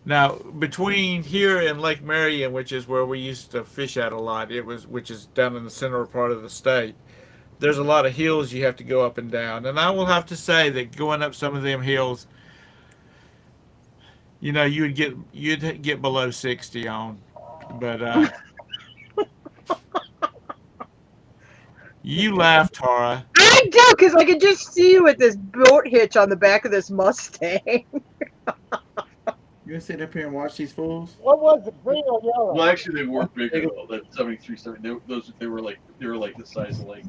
Now between here and Lake Marion, which is where we used to fish at a lot, which is down in the center part of the state. There's a lot of hills you have to go up and down, and I will have to say that going up some of them hills, you know, you'd get below 60 on, but you laugh, Tara. I do, because I can just see you with this boat hitch on the back of this Mustang. You gonna sit up here and watch these fools? What was it, green or yellow? Well, actually, they were bigger though. That 73, 70, they were like the size of like.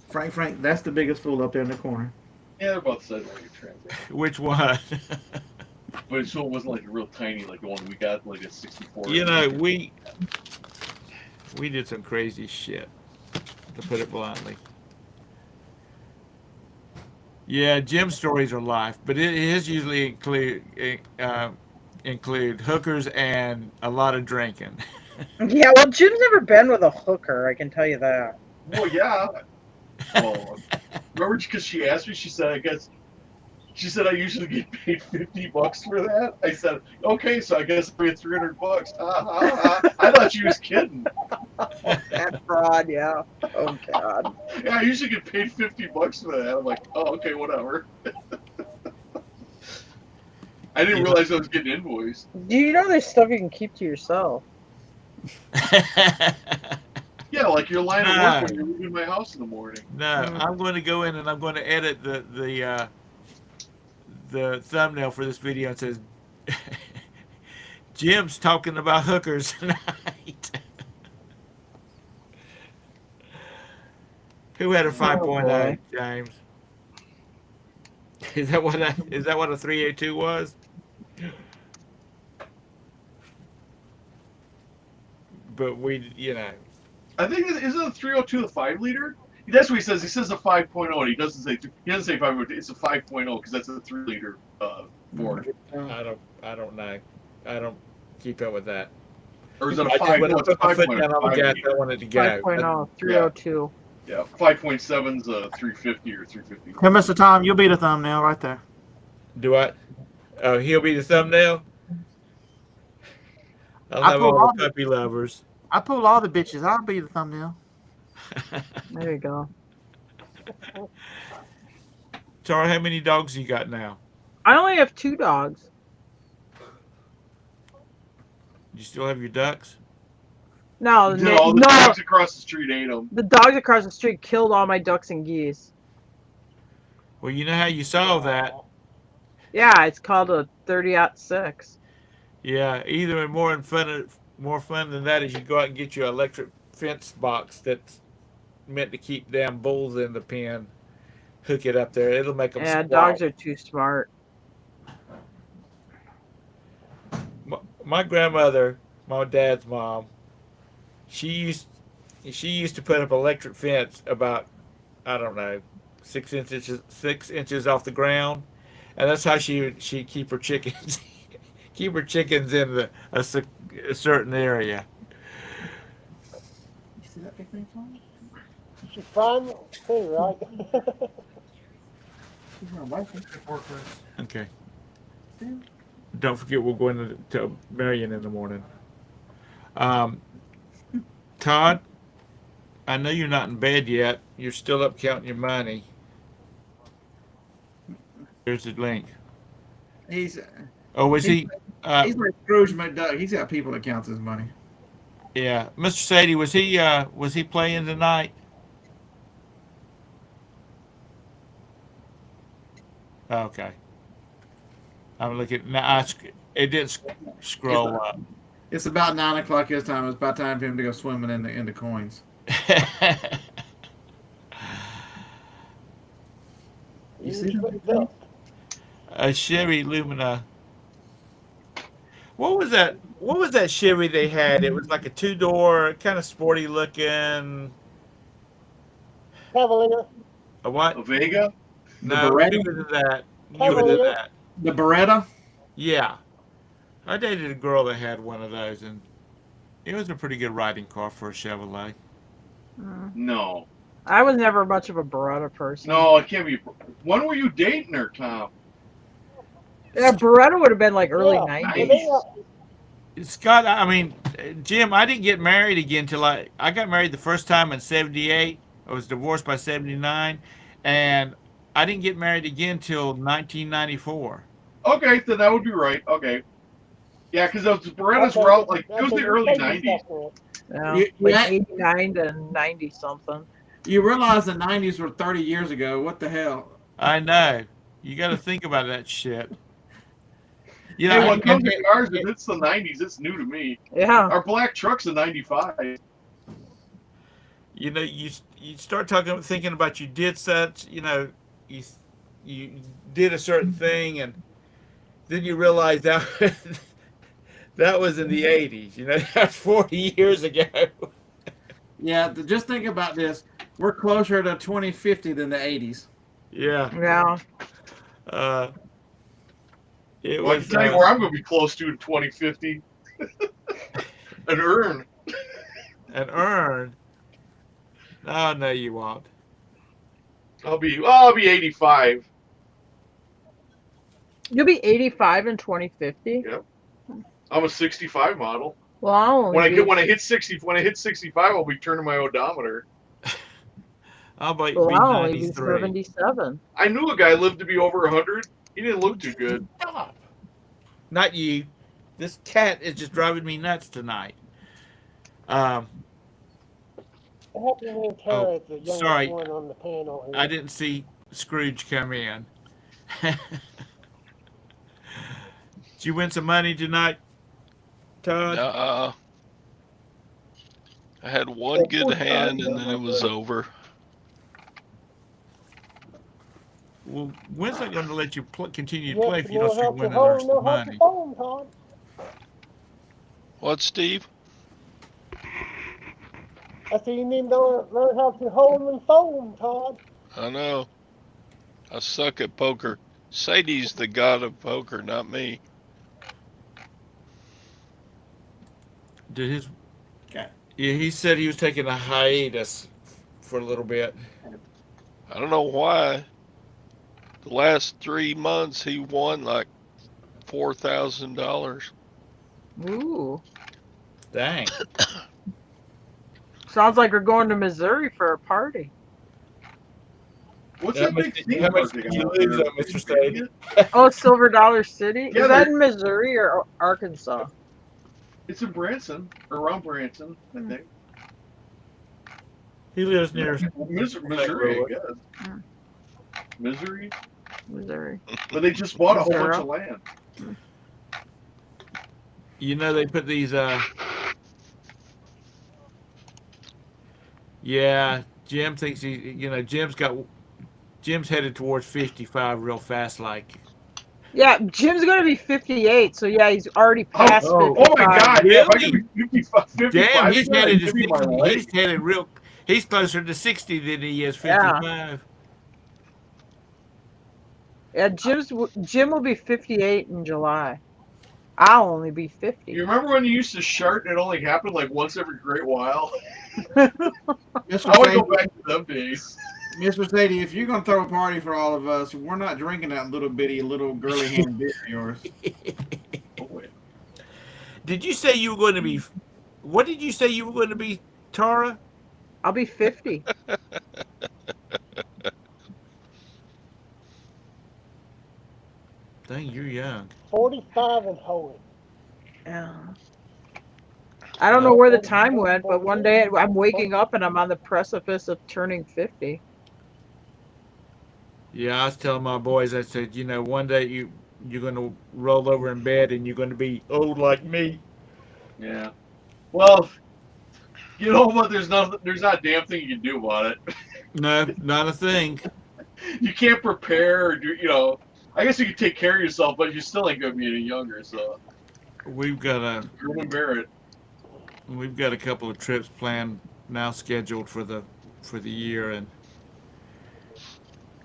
Frank, that's the biggest fool up there in the corner. Yeah, they're about the size of like a Transit. Which one? But it still wasn't like real tiny like the one we got, like a 64. You know, we did some crazy shit, to put it bluntly. Yeah, Jim's stories are life, but his usually include hookers and a lot of drinking. Yeah, well, Jim's never been with a hooker, I can tell you that. Well, yeah. Well, remember, because she asked me, she said, I usually get paid $50 for that. I said, okay, so I guess I get $300. I thought she was kidding. That fraud, yeah. Oh, God. Yeah, I usually get paid $50 for that. I'm like, oh, okay, whatever. I didn't realize I was getting invoiced. Do you know there's stuff you can keep to yourself? Yeah, like your line of work when you're leaving my house in the morning. No, I'm going to go in and I'm going to edit the thumbnail for this video. It says Jim's talking about hookers tonight. Who had a 5.0, James? Is that what a 382 was? But we, you know. I think isn't a 302 the 5-liter? That's what he says. He says a 5.0. And he doesn't say 5.0. It's a 5.0 because that's a 3-liter Ford. I don't know. I don't keep up with that. Or is it a I 5? just No, went it's a to put my foot 5.0. down on the gas. I wanted to go. 5.0, 302. Yeah, 5.7's a 350 or 350. Hey, Mr. Tom, you'll be the thumbnail right there. Do I? Oh, he'll be the thumbnail. I'll I have pulled all all the puppy lovers. I pull all the bitches. I'll be the thumbnail. There you go. Tara, how many dogs you got now? I only have 2 dogs. You still have your ducks? No, Did all the dogs across the street ate them. the dogs across the street killed all my ducks and geese. Well, you know how you solve that. Yeah, it's called a 30-06. Yeah, either more fun than that is you go out and get your electric fence box that's meant to keep damn bulls in the pen. Hook it up there. It'll make them Yeah, squawk. dogs are too smart. My grandmother, my dad's mom, she used she used to put up electric fence about, I don't know, 6 inches off the ground, and that's how she keep her chickens keep her chickens in a certain area. You see that big thing flying? She's fine too, right? She's not wiping. Okay. Don't forget we're going to Marion in the morning. Um, Todd, I know you're not in bed yet. You're still up counting your money. Here's the link. He's Oh, was he's, he? Uh, he's like Scrooge McDuck. He's got people that counts his money. yeah, Mr. Sadie, was he playing tonight? Okay. I'm looking now. It didn't scroll up. It's about 9 o'clock his time. It's about time for him to go swimming in the coins. You see that? A Chevy Lumina. What was that? What was that Chevy they had? It was like a two-door, kind of sporty looking. Cavalier. A what? A Vega? The No, Beretta? newer than that. Newer Cavalier. than that. The Beretta? Yeah, I dated a girl that had one of those, and it was a pretty good riding car for a Chevrolet. No. I was never much of a Beretta person. No, it can't be. When were you dating her, Tom? Yeah, Beretta would have been like early Yeah. 90s. Scott, I mean, Jim, I didn't get married again till I got married the first time in '78. I was divorced by '79, and I didn't get married again till 1994. Okay, then that would be right. Okay. Yeah, because those Berettas were out like, it was the early 90s. Yeah, You- like you- 89 to 90 something. You realize the 90s were 30 years ago. What the hell? I know. You got to think about that shit. You Hey, know, when it comes to cars, if it's the 90s, it's new to me. Yeah. Our black truck's a 95. you know, you start thinking about you did such, you did a certain thing, and then you realize that that was in the '80s. You know, that's 40 years ago. Yeah, just think about this. We're closer to 2050 than the 80s. Yeah. Yeah. It Well, I was. can tell you where I'm going to be close to in 2050. An urn. An urn. Oh no, you won't. I'll be 85. You'll be 85 in 2050. Yep. I'm a 65 model. Well, I'll only When I hit 65, I'll be turning my odometer. I'll be I'll only be 93. 77. I knew a guy lived to be over 100. He didn't look too good. Stop. Not you. This cat is just driving me nuts tonight. I hope you mean Tara is the youngest sorry. one on the panel here. I didn't see Scrooge come in. Did you win some money tonight, Todd? I had one good hand and then it was over. Well, when's that going to let you continue to Yes, play if you don't know start how to winning hold, the know how money? to phone, Todd. What, Steve? I said you need to learn how to hold and phone, Todd. I know. I suck at poker. Sadie's the god of poker, not me. Did his? Okay. Yeah, he said he was taking a hiatus for a little bit. I don't know why. The last 3 months he won like $4,000. Ooh. Dang. Sounds like we're going to Missouri for a party. What's How that much big did- thing how much they did got you out lose there? on Mr. Sadie? Oh, Silver Dollar City? Yeah, Is that they're- in Missouri or Arkansas? It's in Branson, around Branson, I think. He lives near. Missouri, I guess. Missouri? Missouri. But they just bought a whole bunch Missouri. of land. You know they put these. Yeah, Jim thinks Jim's headed towards 55 real fast. Like, Yeah, Jim's gonna be 58, so yeah, he's already past Oh, 55. oh my God! Yeah, if I really? could be 55 Damn, he's again, headed I'd to give you my 60. life. He's headed real. He's closer to 60 than he is Yeah. 55. Yeah, Jim will be 58 in July. I'll only be 50. You remember when you used to shart and it only happened like once every great while? Mr. I want to Sadie, go back to them days. Mr. Sadie, if you're gonna throw a party for all of us, we're not drinking that little bitty, little girly hand beer of yours. Oh, wait. Did you say you were going to be? What did you say you were going to be, Tara? I'll be 50. Dang, you're young. 45 and holy. Yeah. I don't know where the time went, but one day I'm waking up and I'm on the precipice of turning 50. Yeah, I was telling my boys. I said, one day you're going to roll over in bed and you're going to be old like me. Yeah. Well, you know what? There's not a damn thing you can do about it. No, not a thing. You can't prepare or do. I guess you can take care of yourself, but you still ain't gonna be any younger. So We've got you're gonna bear it. a couple of trips planned now scheduled for the year, and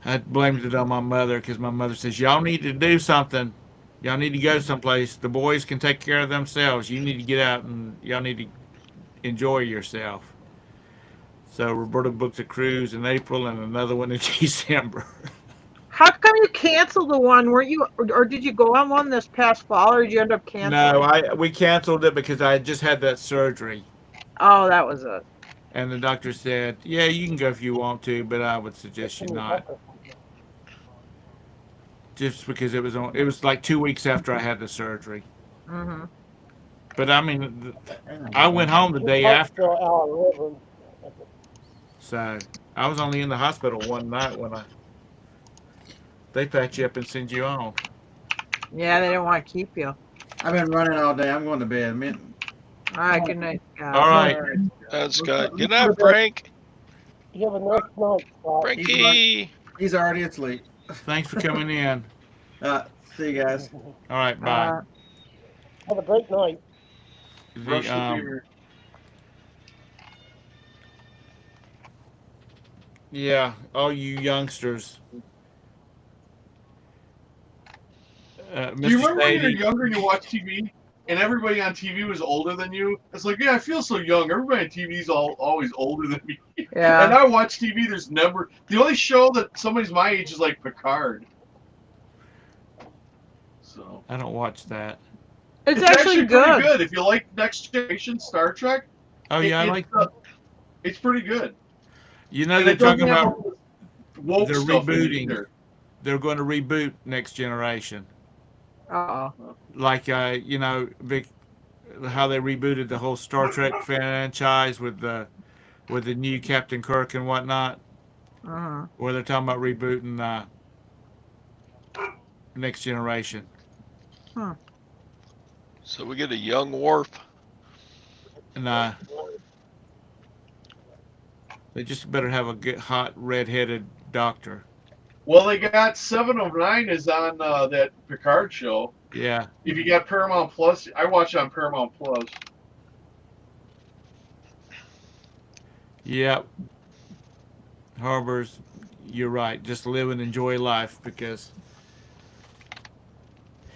I blamed it on my mother because my mother says y'all need to do something. Y'all need to go someplace. The boys can take care of themselves. You need to get out and y'all need to enjoy yourself. So Roberta booked a cruise in April and another one in December. How come you canceled the one? Weren't you, or did you go on one this past fall, or did you end up canceling? No, we canceled it because I had just had that surgery, Oh, that was it. and the doctor said, "Yeah, you can go if you want to, but I would suggest you not." Just because it was like 2 weeks after I had the surgery. Hmm. But I mean, I went home the day after, so I was only in the hospital one night when they patch you up and send you on. Yeah, they didn't want to keep you. I've been running all day. I'm going to bed. All right, good night, guys. All right. That's good. Good night, Frank. You have a nice night, Scott. Frankie. He's already asleep. Thanks for coming in. See you guys. All right, bye. Have a great night. Brush The, the beer. yeah, all you youngsters. Do you Mr. remember when you were Sadie, younger and you watched TV and everybody on TV was older than you? It's like, yeah, I feel so young. Everybody on TV is always older than me. And Yeah. I watch TV. There's never the only show that somebody's my age is like Picard. So I don't watch that. It's actually pretty good. good if you like Next Generation Star Trek. Oh yeah, I like. It's pretty good. They're And it doesn't talking have about all this woke they're stuff in it rebooting. either. They're going to reboot Next Generation. Uh-oh. Like Vic, how they rebooted the whole Star Trek franchise with the new Captain Kirk and whatnot. Uh-huh. Where they're talking about rebooting Next Generation. So we get a young Worf. And they just better have a good, hot, red-headed doctor. Well, they got 7 of 9 is on that Picard show. Yeah. If you got Paramount Plus, I watch it on Paramount Plus. Yeah. Harbors, you're right. Just live and enjoy life because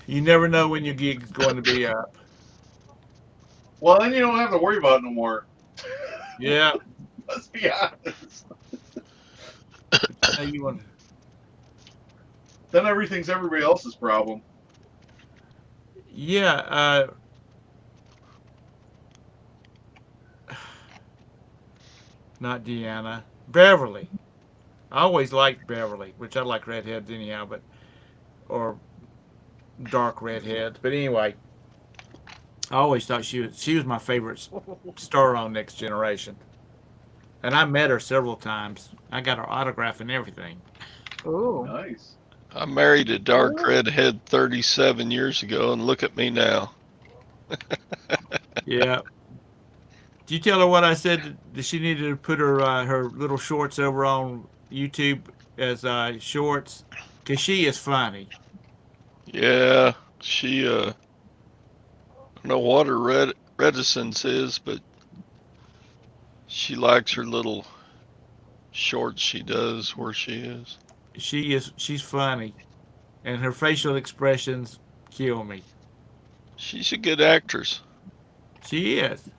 you never know when your gig's going to be up. Well, then you don't have to worry about it no more. Yeah. Let's be honest. Then everything's everybody else's problem. Yeah. Not Deanna. Beverly. I always liked Beverly, which I like redheads anyhow, or dark redheads. But anyway, I always thought she was my favorite star on Next Generation. And I met her several times. I got her autograph and everything. Ooh. Nice. I married a dark redhead 37 years ago, and look at me now. Yeah. Did you tell her what I said? That she needed to put her little shorts over on YouTube as shorts? Because she is funny. Yeah, she I don't know what her reticence is, but she likes her little shorts she does where she is. She's funny. And her facial expressions kill me. She's a good actress. She is.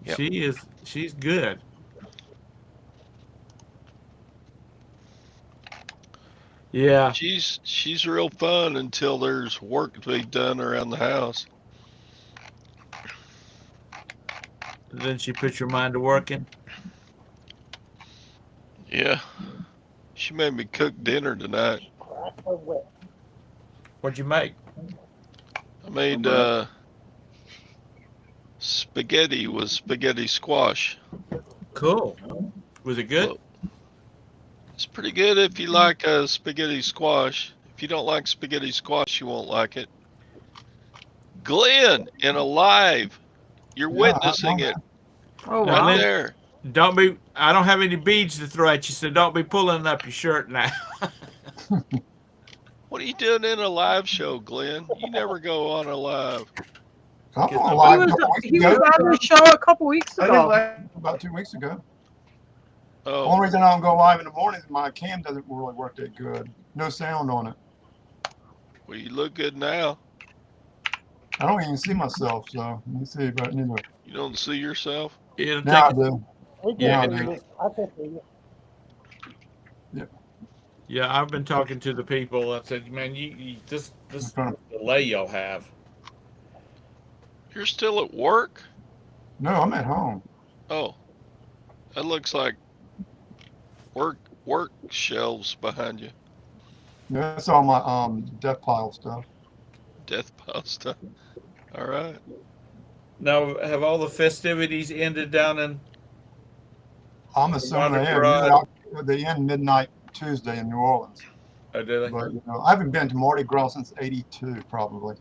Yep. She's good. Yeah. She's real fun until there's work to be done around the house. Then she puts your mind to working. Yeah. She made me cook dinner tonight. Crack her whip. What'd you make? I made spaghetti with spaghetti squash. Cool. Was it good? Well, it's pretty good if you like spaghetti squash. If you don't like spaghetti squash, you won't like it. Glenn in a live. You're Yeah, witnessing it Oh Now, right wow. Lynn, there. don't be. I don't have any beads to throw at you, so don't be pulling up your shirt now. What are you doing in a live show, Glenn? You never go on a live. I'm on He He live was a couple weeks he was ago, on the show a couple weeks I think ago. about 2 weeks ago. Oh, Only reason I don't go live in the morning is my cam doesn't really work that good. No sound on it. well, you look good now. I don't even see myself, so let me see. But anyway, You don't see yourself? It'll now take. I do. We can Yeah. Now I see do. you. I can see you. Yeah, I've been talking to the people. I said, man, you this Okay. delay y'all have. You're still at work? No, I'm at home. Oh, that looks like work shelves behind you. Yeah, that's all my death pile stuff. Death pile stuff. All right. Now, have all the festivities ended down in I'm the assuming Mardi they have. Gras? Usually they end midnight Tuesday in New Orleans. Oh, did they? But I haven't been to Mardi Gras since '82, probably.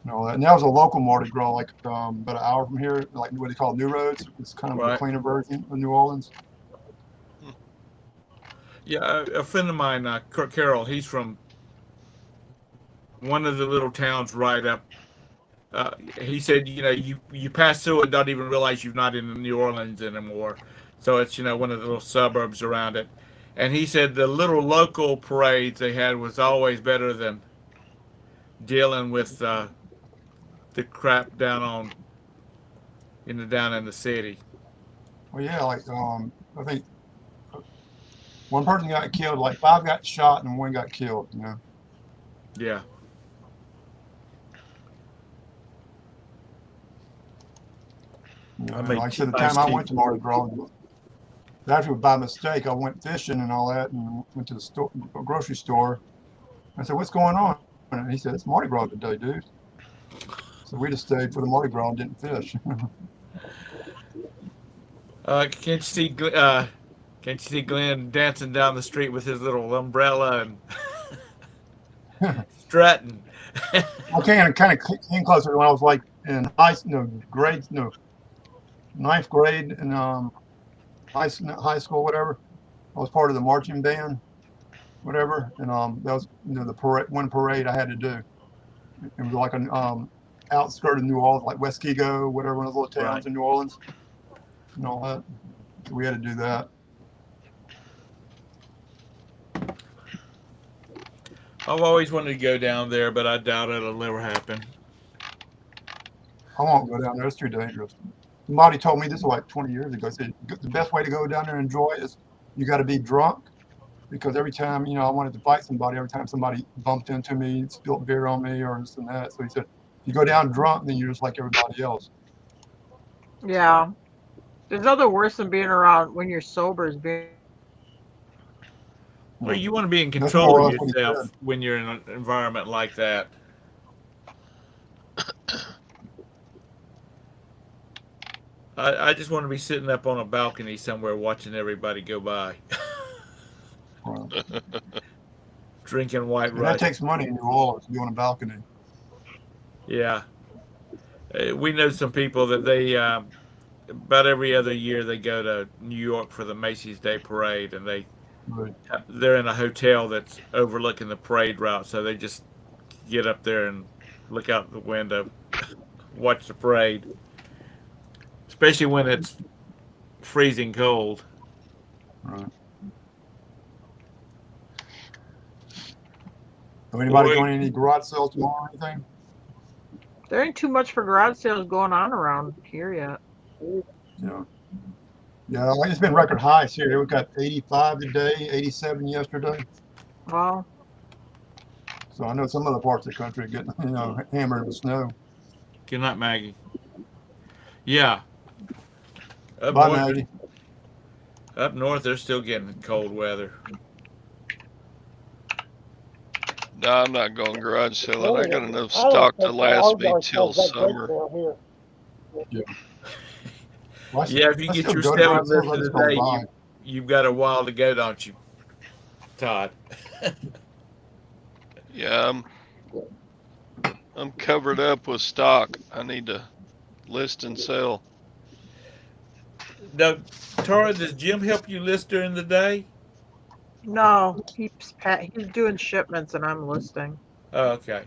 No, and that was a local Mardi Gras, like about an hour from here, like what they call New Roads. It's kind of a Right. cleaner version of New Orleans. Yeah, a friend of mine, Carol, he's from one of the little towns right up. He said, you pass through and don't even realize you're not in New Orleans anymore. So it's, one of the little suburbs around it. And he said the little local parades they had was always better than dealing with the crap down in the city. Well, yeah, like I think one person got killed, like 5 got shot and 1 got killed. Yeah. I made Like I said, the nice time I went to tea. Mardi Gras, actually by mistake, I went fishing and all that, and went to the store, grocery store. I said, "What's going on?" And he said, "It's Mardi Gras today, dude." So we just stayed for the Mardi Gras and didn't fish. Can't you see Glenn dancing down the street with his little umbrella and strutting? I kind of came closer when I was like in grade, ninth grade in high school, whatever. I was part of the marching band, whatever, and that was the parade I had to do. It was like an outskirt of New Orleans, like Westego, whatever, one of those little towns Right. in New Orleans, and all that. So we had to do that. I've always wanted to go down there, but I doubt it'll ever happen. I won't go down there. It's too dangerous. Somebody told me this was like 20 years ago. Said the best way to go down there and enjoy it is you got to be drunk, because every time I wanted to fight somebody, every time somebody bumped into me, spilled beer on me, or this and that. So he said, if you go down drunk, then you're just like everybody else. Yeah. There's nothing worse than being around when you're sober is being. Well, you want to be in That's control more or of less what he yourself said. when you're in an environment like that. I just want to be sitting up on a balcony somewhere watching everybody go by, drinking White And that Russian. takes money in New Orleans to be on a balcony. Yeah. We know some people that they about every other year they go to New York for the Macy's Day Parade, and Right. they're in a hotel that's overlooking the parade route, so they just get up there and look out the window, watch the parade, especially when it's freezing cold. Right. So anybody Boy, going to any garage sales tomorrow or anything? There ain't too much for garage sales going on around here yet. Yeah. Yeah, like, it's been record highs here. We got 85 today, 87 yesterday. Well, So I know some other parts of the country are getting, hammered with snow. good night, Maggie. Yeah, up Bye, north, Maggie. up north they're still getting cold weather. No, I'm not going garage selling. I got enough I don't stock to think our last me yard till smells that great summer. down here. Yeah. Well, Yeah, if you I get still your go to seven garage sales. I listed just don't today, buy. you've got a while to go, don't you, Todd? Yeah, I'm covered up with stock. I need to list and sell. Now, Tara, does Jim help you list during the day? no, he's doing shipments and I'm listing. Oh, okay.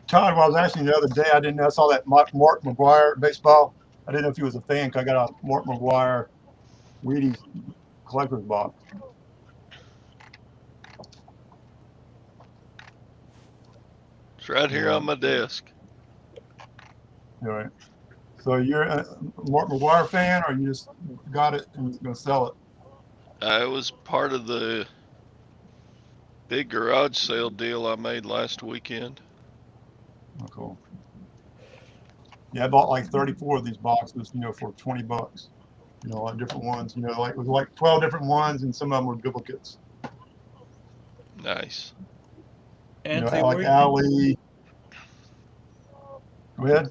Todd, well, I was asking the other day, I didn't know, I saw that Mark McGuire baseball. I didn't know if he was a fan because I got a Mark McGuire Wheaties collector's box. It's right here on my desk. All right. So you're a Mark McGuire fan, or you just got it and you're going to sell it? It was part of the big garage sale deal I made last weekend. Oh, cool. Yeah, I bought like 34 of these boxes, for $20. Like different ones, like it was like 12 different ones, and some of them were duplicates. Nice. Anthony, Like Ali. Go ahead.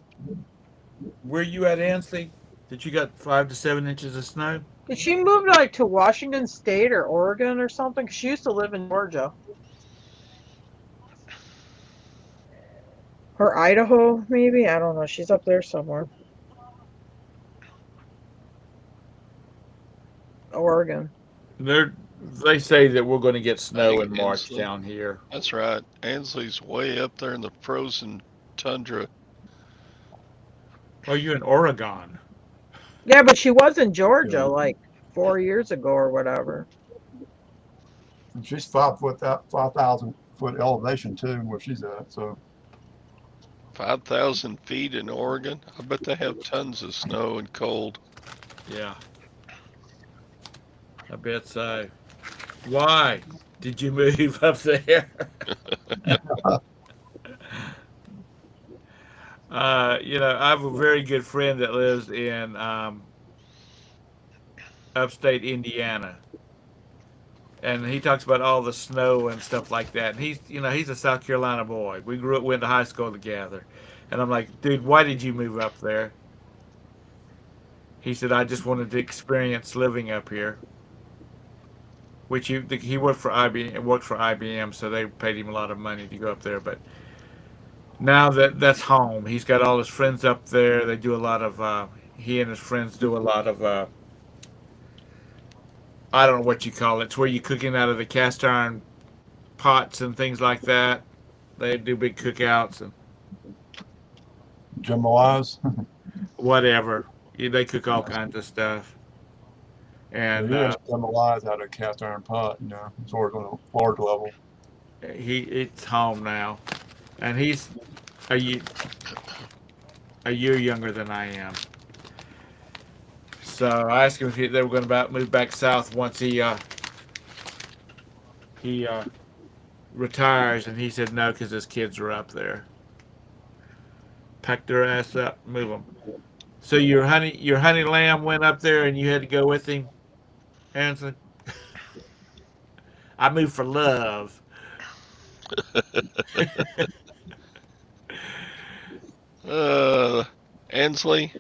where you at, Anthony? That you got 5 to 7 inches of snow? Did she move like to Washington State or Oregon or something? 'Cause she used to live in Georgia. Or Idaho, maybe? I don't know. She's up there somewhere. Oregon. They say that we're going to get I snow think in March Ansley. down here. That's right. Ansley's way up there in the frozen tundra. Oh, you're in Oregon. Yeah, but she was in Georgia Yeah. like 4 years ago or whatever. And she's 5,000 foot elevation too, where she's at. So 5,000 feet in Oregon. I bet they have tons of snow and cold. Yeah. I bet so. Why did you move up there? I have a very good friend that lives in upstate Indiana, and he talks about all the snow and stuff like that. And he's a South Carolina boy. We went to high school together, and I'm like, dude, why did you move up there? He said, I just wanted to experience living up here. Which he worked for IBM, so they paid him a lot of money to go up there. But now that's home. He's got all his friends up there. They do a lot of. He and his friends do a lot of. I don't know what you call it. It's where you cooking out of the cast iron pots and things like that. They do big cookouts and jambalaya. whatever. They cook all kinds of stuff. And Yeah, jambalaya out of a cast iron pot. Sort of on a large level. it's home now, and he's a year younger than I am. So I asked him if they were going to move back south once he retires, and he said no because his kids are up there. Pack their ass up, move them. So your honey lamb went up there, and you had to go with him, Hanson. I moved for love. Ansley,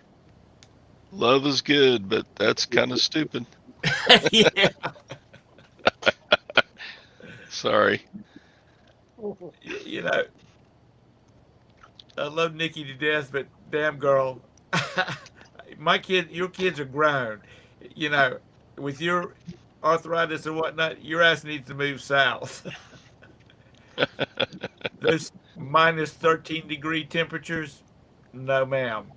love is good, but that's kind of stupid. Yeah. Sorry. You know, I love Nikki to death, but damn girl, your kids are grown. You know, with your arthritis and whatnot, your ass needs to move south. Those -13-degree temperatures, no ma'am.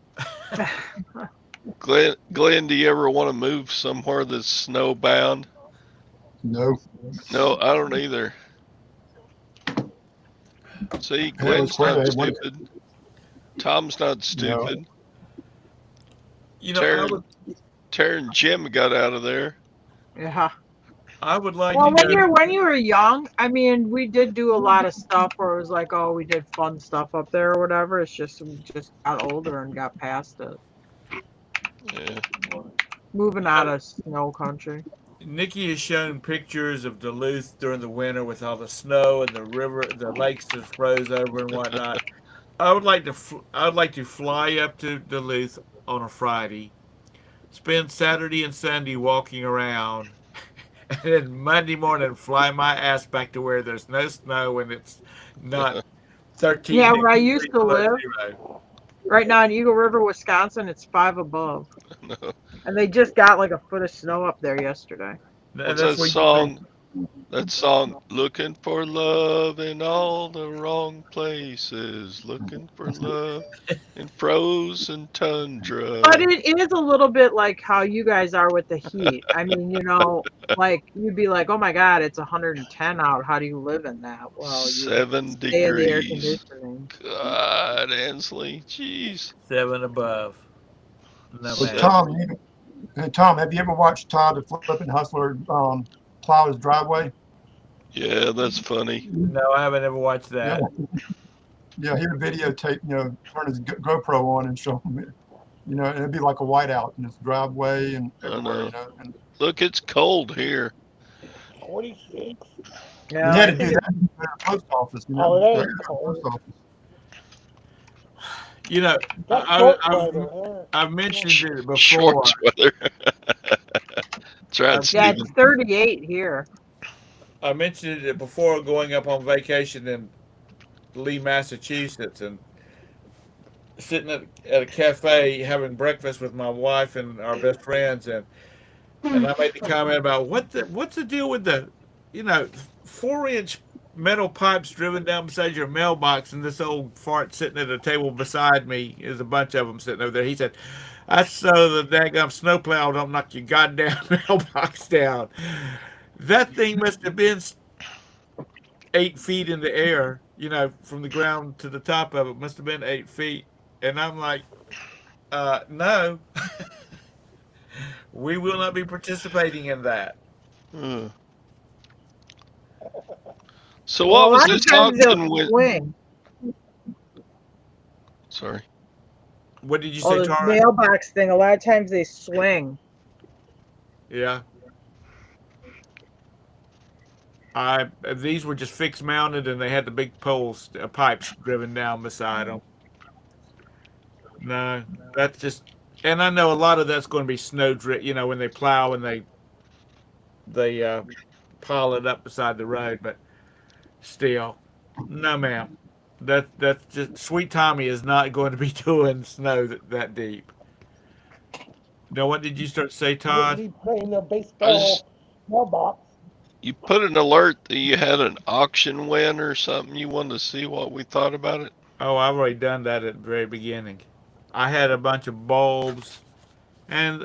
Glenn, do you ever want to move somewhere that's snowbound? No, No, I don't either. See, and it was Glenn's crazy. not I went, stupid. Tom's not no, stupid. You know, Tara and Jim got out of there. Yeah. I would like Well, to go. when you were young, I mean, we did do a lot of stuff where it was like, oh, we did fun stuff up there or whatever. It's just we just got older and got past it. Yeah. Moving out of snow country. Nikki has shown pictures of Duluth during the winter with all the snow and the river, the lakes just froze over and whatnot. I would like to fly up to Duluth on a Friday, spend Saturday and Sunday walking around, and then Monday morning fly my ass back to where there's no snow and it's not 13 Yeah, where I degrees used to below live, zero. right now in Eagle River, Wisconsin, it's 5 above. No. And they just got like a foot of snow up there yesterday. And What's that's that where you think, song? That song, looking for love in all the wrong places, looking for love in frozen tundra. But it is a little bit like how you guys are with the heat. I mean, like you'd be like, oh my God, it's 110 out. How do you live in that? Well, you 7 stay in the air degrees. conditioning. God, Ansley, jeez. 7 above. No but man. Tom, have you ever watched Todd the Flippin' Hustler plow his driveway? Yeah, that's funny. No, I haven't ever watched Yeah, that. yeah, he would videotape, turn his GoPro on and show him, and it'd be like a whiteout in his driveway and I everywhere, know. and Look, it's cold here. 46. Yeah, he had I to do think that in the post office, Oh, it the ain't cold. post office. You know, That's I, short I, weather, I've, huh? I've mentioned it before. Shorts weather. That's right, I've, yeah, Stephen. it's 38 here. I mentioned it before going up on vacation in Lee, Massachusetts, and sitting at a cafe having breakfast with my wife and our best friends, and I made the comment about what's the deal with the, you know, 4-inch metal pipes driven down beside your mailbox, and this old fart sitting at a table beside me. There's a bunch of them sitting over there. He said, "That's so the daggum snowplow don't knock your goddamn mailbox down." That thing must have been 8 feet in the air, from the ground to the top of it. Must have been 8 feet. And I'm like, no, we will not be participating in that. Hmm. So Well, what a was lot this of times auction they'll with? swing. Sorry. What did you Oh, say, the Tara? mailbox thing, a lot of times they swing. Yeah. These were just fixed mounted, and they had the big poles, pipes driven down beside them. No, that's just, and I know a lot of that's going to be snow drift. When they plow and they pile it up beside the road, but still, no, ma'am. That's just Sweet Tommy is not going to be doing snow that deep. Now, what did you start to say, Wouldn't Todd? be playing a I just baseball mailbox. You put an alert that you had an auction win or something. You wanted to see what we thought about it. Oh, I've already done that at the very beginning. I had a bunch of bulbs, and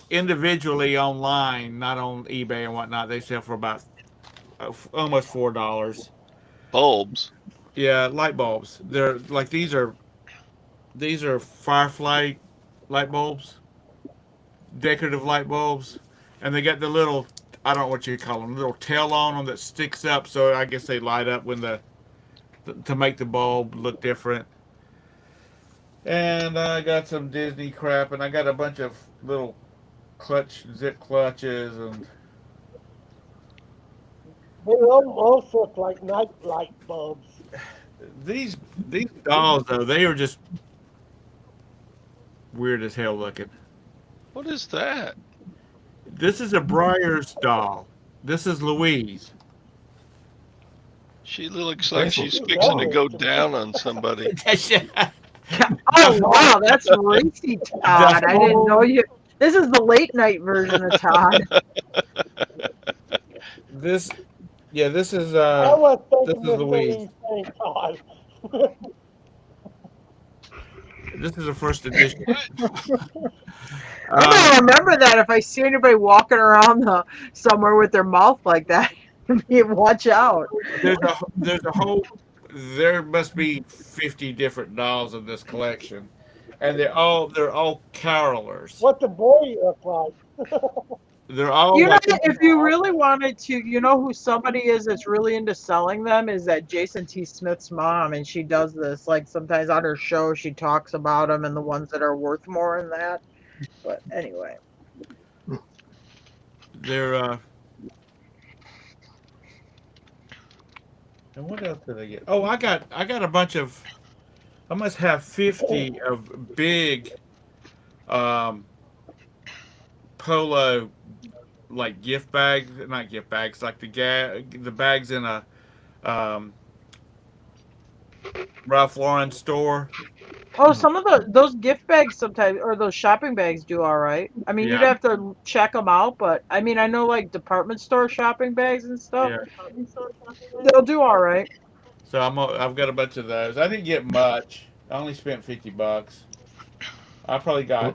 individually online, not on eBay and whatnot, they sell for about almost $4. Bulbs. Yeah, light bulbs. They're like these are Firefly light bulbs, decorative light bulbs, and they got the little, I don't know what you call them, little tail on them that sticks up. So I guess they light up when to make the bulb look different. And I got some Disney crap, and I got a bunch of little zip clutches, and They almost look like night light bulbs. these these dolls though, they are just weird as hell looking. What is that? This is a Briar's doll. This is Louise. She looks like Faithful. she's fixing to go down on somebody. Oh wow, that's racy Todd. I didn't know you. This is the late night version of Todd. This, yeah, this is I was this thinking is this Louise. very same time. This is the first edition. I'm gonna remember that if I see anybody walking around somewhere with their mouth like that. Watch out. There's a whole there must be 50 different dolls in this collection, and they're all carolers. What the boy look like? They're all You know, like if you really wanted to, you know who somebody is that's really into selling them is that Jason T. Smith's mom, and she does this like sometimes on her show. She talks about them and the ones that are worth more and that. But anyway, they're and what else did I get? Oh, I got a bunch of I must have 50 of big polo like gift bags, not gift bags, like the bags in a um, Ralph Lauren store. oh, some of those gift bags sometimes or those shopping bags do all right. I mean, you'd Yeah, have to check them out, but I mean, I know like department store shopping bags and stuff, yeah. they'll do all right. So I've got a bunch of those. I didn't get much. I only spent $50. I probably got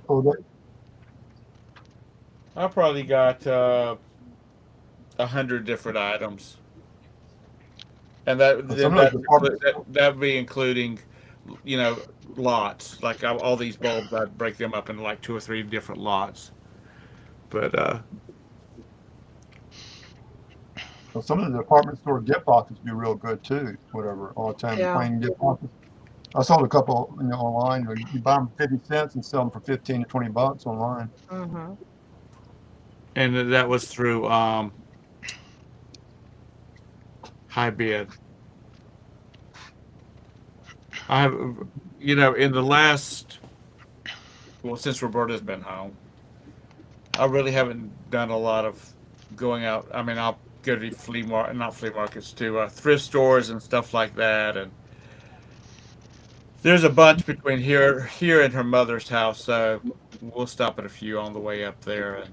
I probably got 100 different items, and that'd be including, you know, lots. Like all these bulbs, I'd break them up into like 2 or 3 different lots. But Well, some of the department store gift boxes do real good too. Whatever, all the time, Yeah. plain gift boxes. I sold a couple, online. You buy them for 50 cents and sell them for 15 to 20 bucks online. Mm-hmm. and that was through high bid. I have, in the last, well, since Roberta's been home, I really haven't done a lot of going out. I mean, I'll go to not flea markets, to thrift stores and stuff like that. And there's a bunch between here and her mother's house, so we'll stop at a few on the way up there and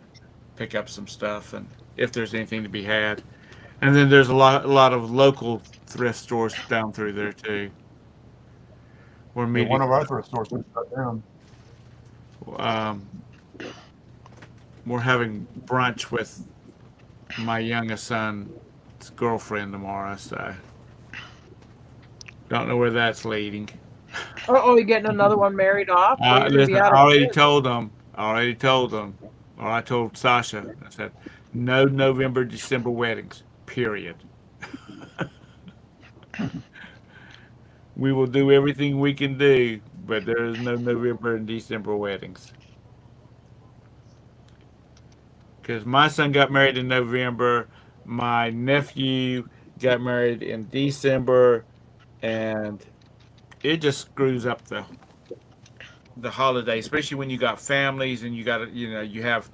pick up some stuff, and if there's anything to be had. And then there's a lot of local thrift stores down through there too. We're Yeah, meeting. one of our thrift stores was shut down. Um, we're having brunch with my youngest son's girlfriend tomorrow, so don't know where that's leading. Oh, you getting another one married off? Or you're gonna Listen, be I out of already kids? told them. Or I told Sasha. I said, no November, December weddings. Period. We will do everything we can do, but there is no November and December weddings. Because my son got married in November, my nephew got married in December, and it just screws up the holiday, especially when you got families and you got to, you have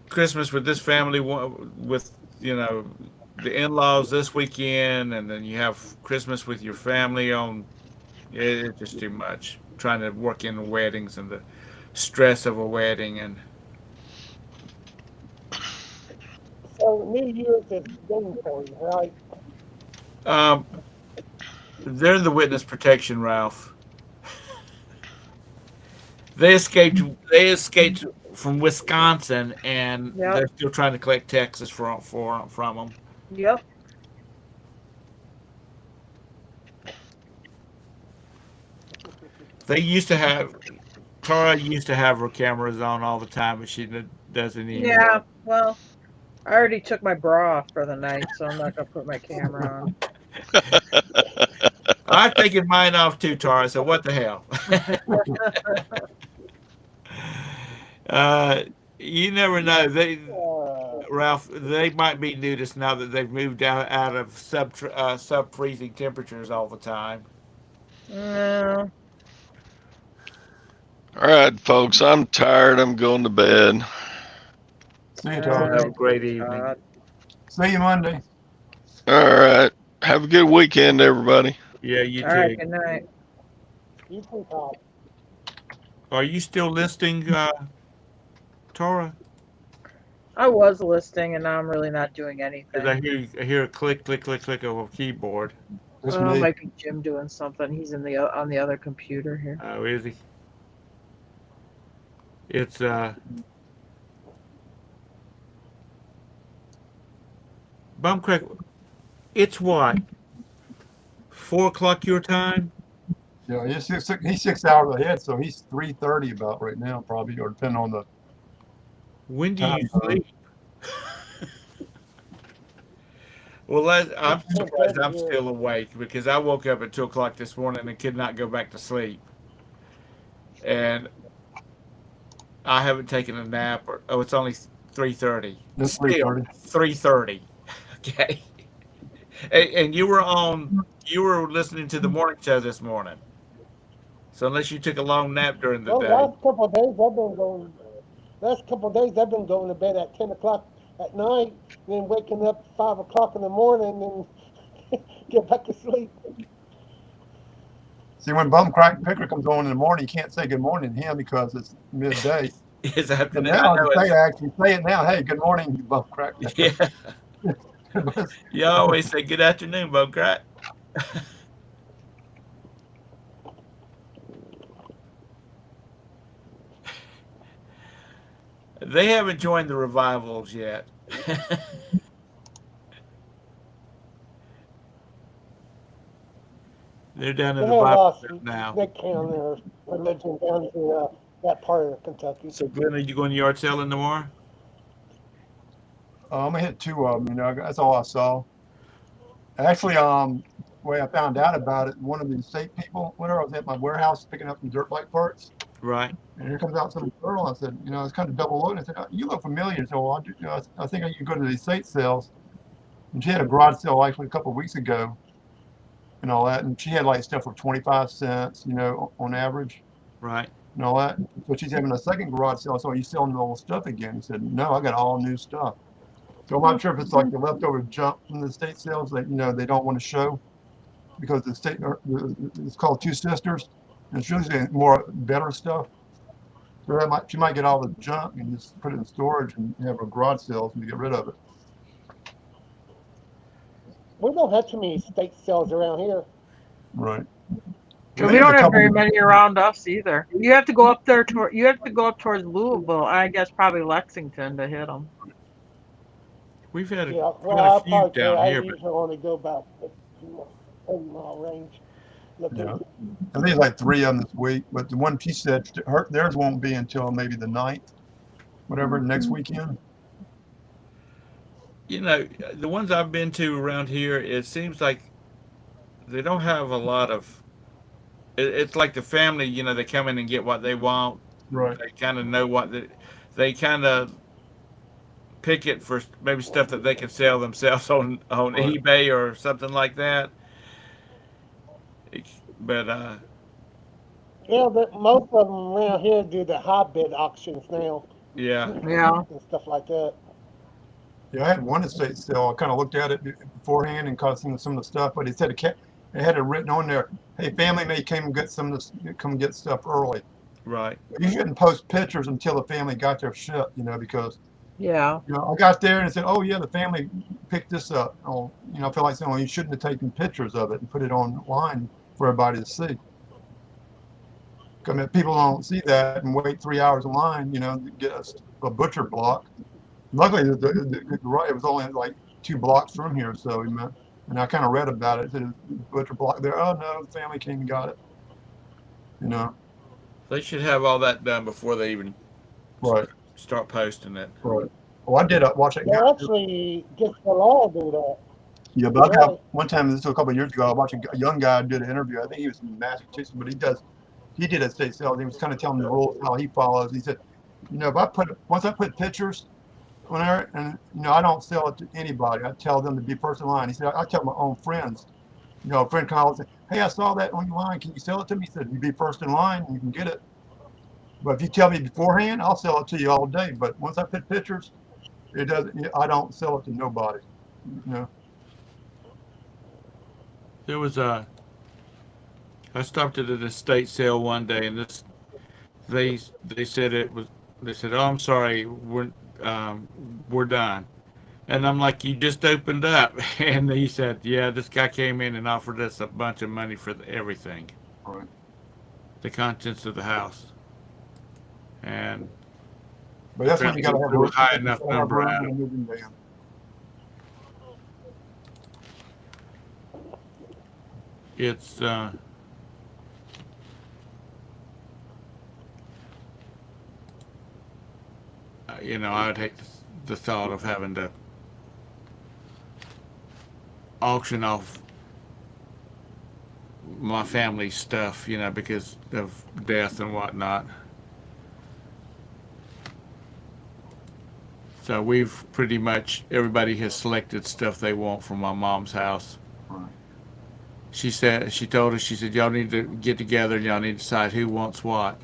Christmas with this family, with, the in-laws this weekend, and then you have Christmas with your family on. It's just too much trying to work in weddings and the stress of a wedding. And So New Year's is done for you, right? um, they're the witness protection, Ralph. They escaped from Wisconsin, and Yep. they're still trying to collect Texas from them. Yep. They used to have Tara used to have her cameras on all the time, but she doesn't anymore. Yeah. Well, I already took my bra off for the night, so I'm not gonna put my camera on. I've taken mine off too, Tara. So what the hell? You never know. Ralph, they might be nudists now that they've moved out of sub freezing temperatures all the time. No. All right, folks, I'm tired. I'm going to bed. See you, Have Todd. a great evening. See you Monday. All right. Have a good weekend, everybody. Yeah, you All right, too. good night. You too, Todd. Are you still listing, Tara? I was listing, and now I'm really not doing Because anything. I hear a click, click, click, click of a keyboard. That's Oh, me. might be Jim doing something. He's in the on the other computer here. Oh, is he? It's Bumcrack. It's what? 4 o'clock your time? Yeah, he's 6 hours ahead, so he's 3:30 about right now, probably, or depending on the When do time you zone. sleep? Well, I'm It's surprised 10:30 I'm here. still awake because I woke up at 2 o'clock this morning and could not go back to sleep. And I haven't taken a nap. Oh, it's only 3:30. It's Still 3:30. 3:30. Okay. And you were on. You were listening to the morning show this morning. So unless you took a long nap during the Well, day, last couple of days I've been going to bed at 10 o'clock at night, then waking up 5 o'clock in the morning and get back to sleep. See, when Bumcrack Picker comes on in the morning, you can't say good morning to him because it's midday. it's But afternoon. I now, know say it's actually say it now. Hey, good morning, Bumcrack Picker. yeah. You always say good afternoon, Bumcrack. They haven't joined the revivals yet. They're down in They the have Bible lost Belt now. Nick County or religion down to that part of Kentucky. So, Glenn, are you going to yard selling tomorrow? I'm gonna hit two of them. That's all I saw. Actually, way I found out about it, one of the estate people, whenever I was at my warehouse picking up some dirt bike parts, Right. and here comes out some girl. I said, it's kind of double loaded. I said, you look familiar. So I think you go to the estate sales, and she had a garage sale actually a couple of weeks ago, and all that, and she had like stuff for 25 cents, on average, Right. and all that. So she's having a second garage sale. So are you selling the old stuff again? He said, no, I got all new stuff. So I'm not sure if it's like the leftover junk from the estate sales that they don't want to show because it's called Two Sisters, and it's usually more better stuff. So she might get all the junk and just put it in storage and have a garage sale to get rid of it. We don't have too many state sales around here. Right. So we don't have very many around us either. You have to go up there you have to go up towards Louisville. I guess probably Lexington to hit them. We've had Yeah, quite well, a I few probably down I here, but usually only go about 30-mile range. Looking. Yeah. I think it's like 3 of them this week, but the one she said theirs won't be until maybe the 9th, whatever, next weekend. the ones I've been to around here, it seems like they don't have a lot of. It's like the family, they come in and get what they want. Right. They kind of know what they kind of pick it for maybe stuff that they can sell themselves on Right. eBay or something like that. But Yeah, but most of them around here do the high bid auctions now yeah, Yeah. and stuff like that. Yeah, I had one estate sale. I kind of looked at it beforehand and caught some of the stuff, but it said it had it written on there. Hey, family may come get come get stuff early. right. You shouldn't post pictures until the family got their shit, because Yeah. I got there and it said, oh yeah, the family picked this up. Oh, I feel like saying, well, you shouldn't have taken pictures of it and put it online for everybody to see. I mean, people don't see that and wait 3 hours in line, to get a butcher block. Luckily, it was only like 2 blocks from here, so and I kind of read about it. It said butcher block there. Oh no, the family came and got it. They should have all that done before they even Right. start posting it. Right. Well, I did watch it. Well, actually, just the law do that. Yeah, but I Right. got one time, this was a couple of years ago, I watched a young guy did an interview. I think he was in Massachusetts, but he did estate sales. He was kind of telling the rules, how he follows. He said, once I put pictures on there, and I don't sell it to anybody. I tell them to be first in line. He said, I tell my own friends. A friend calls and say, hey, I saw that on your line. Can you sell it to me? He said, you be first in line and you can get it. But if you tell me beforehand, I'll sell it to you all day. But once I put pictures, I don't sell it to nobody. There was a. I stopped at an estate sale one day, and this they said it was. They said, "Oh, I'm sorry, um, we're done." And I'm like, "You just opened up," and he said, "Yeah, this guy came in and offered us a bunch of money for everything, Right. the contents of the house." And But that's when you apparently, he gotta have threw a room. high You enough gotta have number room out. in a moving van. It's I would hate the thought of having to auction off my family stuff, because of death and whatnot. So we've pretty much everybody has selected stuff they want from my mom's house. Right. She told us, she said, y'all need to get together and y'all need to decide who wants what.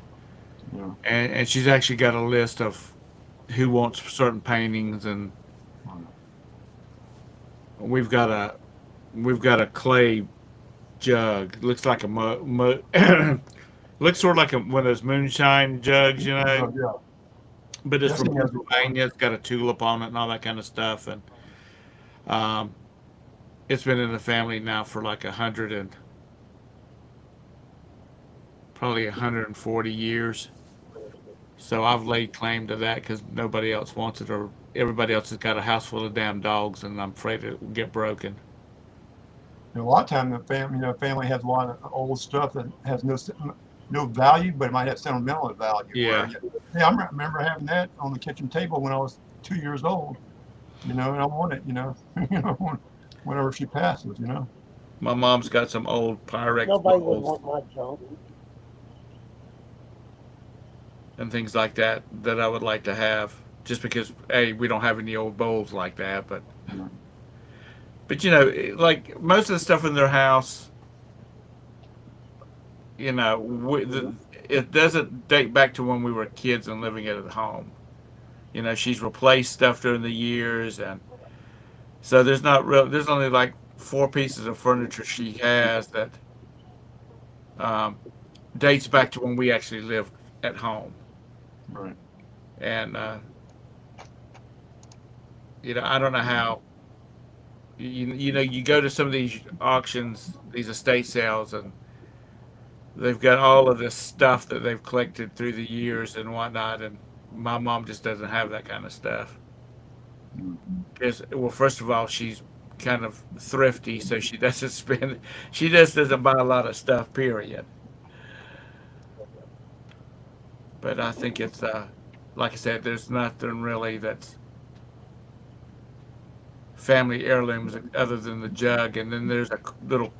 Yeah. And she's actually got a list of who wants certain paintings, and Right. we've got a clay jug. Looks like a looks sort of like one of those moonshine jugs, Yeah. but it's Yes, from he has. Pennsylvania. It's got a tulip on it and all that kind of stuff, and um, it's been in the family now for like probably 140 years. So I've laid claim to that because nobody else wants it, or everybody else has got a house full of damn dogs, and I'm afraid it will get broken. A lot of time the family has a lot of old stuff that has no value, but it might have sentimental value. Where Yeah, yeah, I remember having that on the kitchen table when I was 2 years old. And I want it. Whenever she passes. my mom's got some old Pyrex Nobody would bowls want my junk. and things like that that I would like to have, just because we don't have any old bowls like that, Mhm. but like most of the stuff in their house, it doesn't date back to when we were kids and living at home. She's replaced stuff during the years, and so there's only like four pieces of furniture she has that um, dates back to when we actually lived at home. Right. And I don't know how. You go to some of these auctions, these estate sales, and they've got all of this stuff that they've collected through the years and whatnot, and my mom just doesn't have that kind of stuff. Mhm. Because, well, first of all, she's kind of thrifty, so she doesn't spend. She just doesn't buy a lot of stuff. Period. But I think it's like I said, there's nothing really that's family heirlooms other than the jug, and then there's a little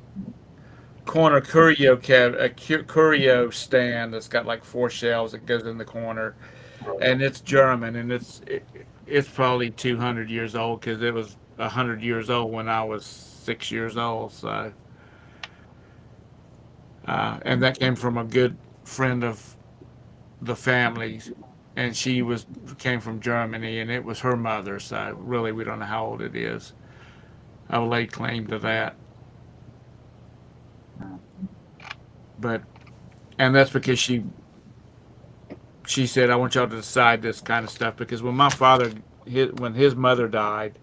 corner curio stand that's got like four shelves that goes in the corner, Right. and it's German, and it's probably 200 years old because it was 100 years old when I was 6 years old. So, and that came from a good friend of the family's, and she came from Germany, and it was her mother. So really, we don't know how old it is. I will lay claim to that, but and that's because she said, I want y'all to decide this kind of stuff because when his mother died,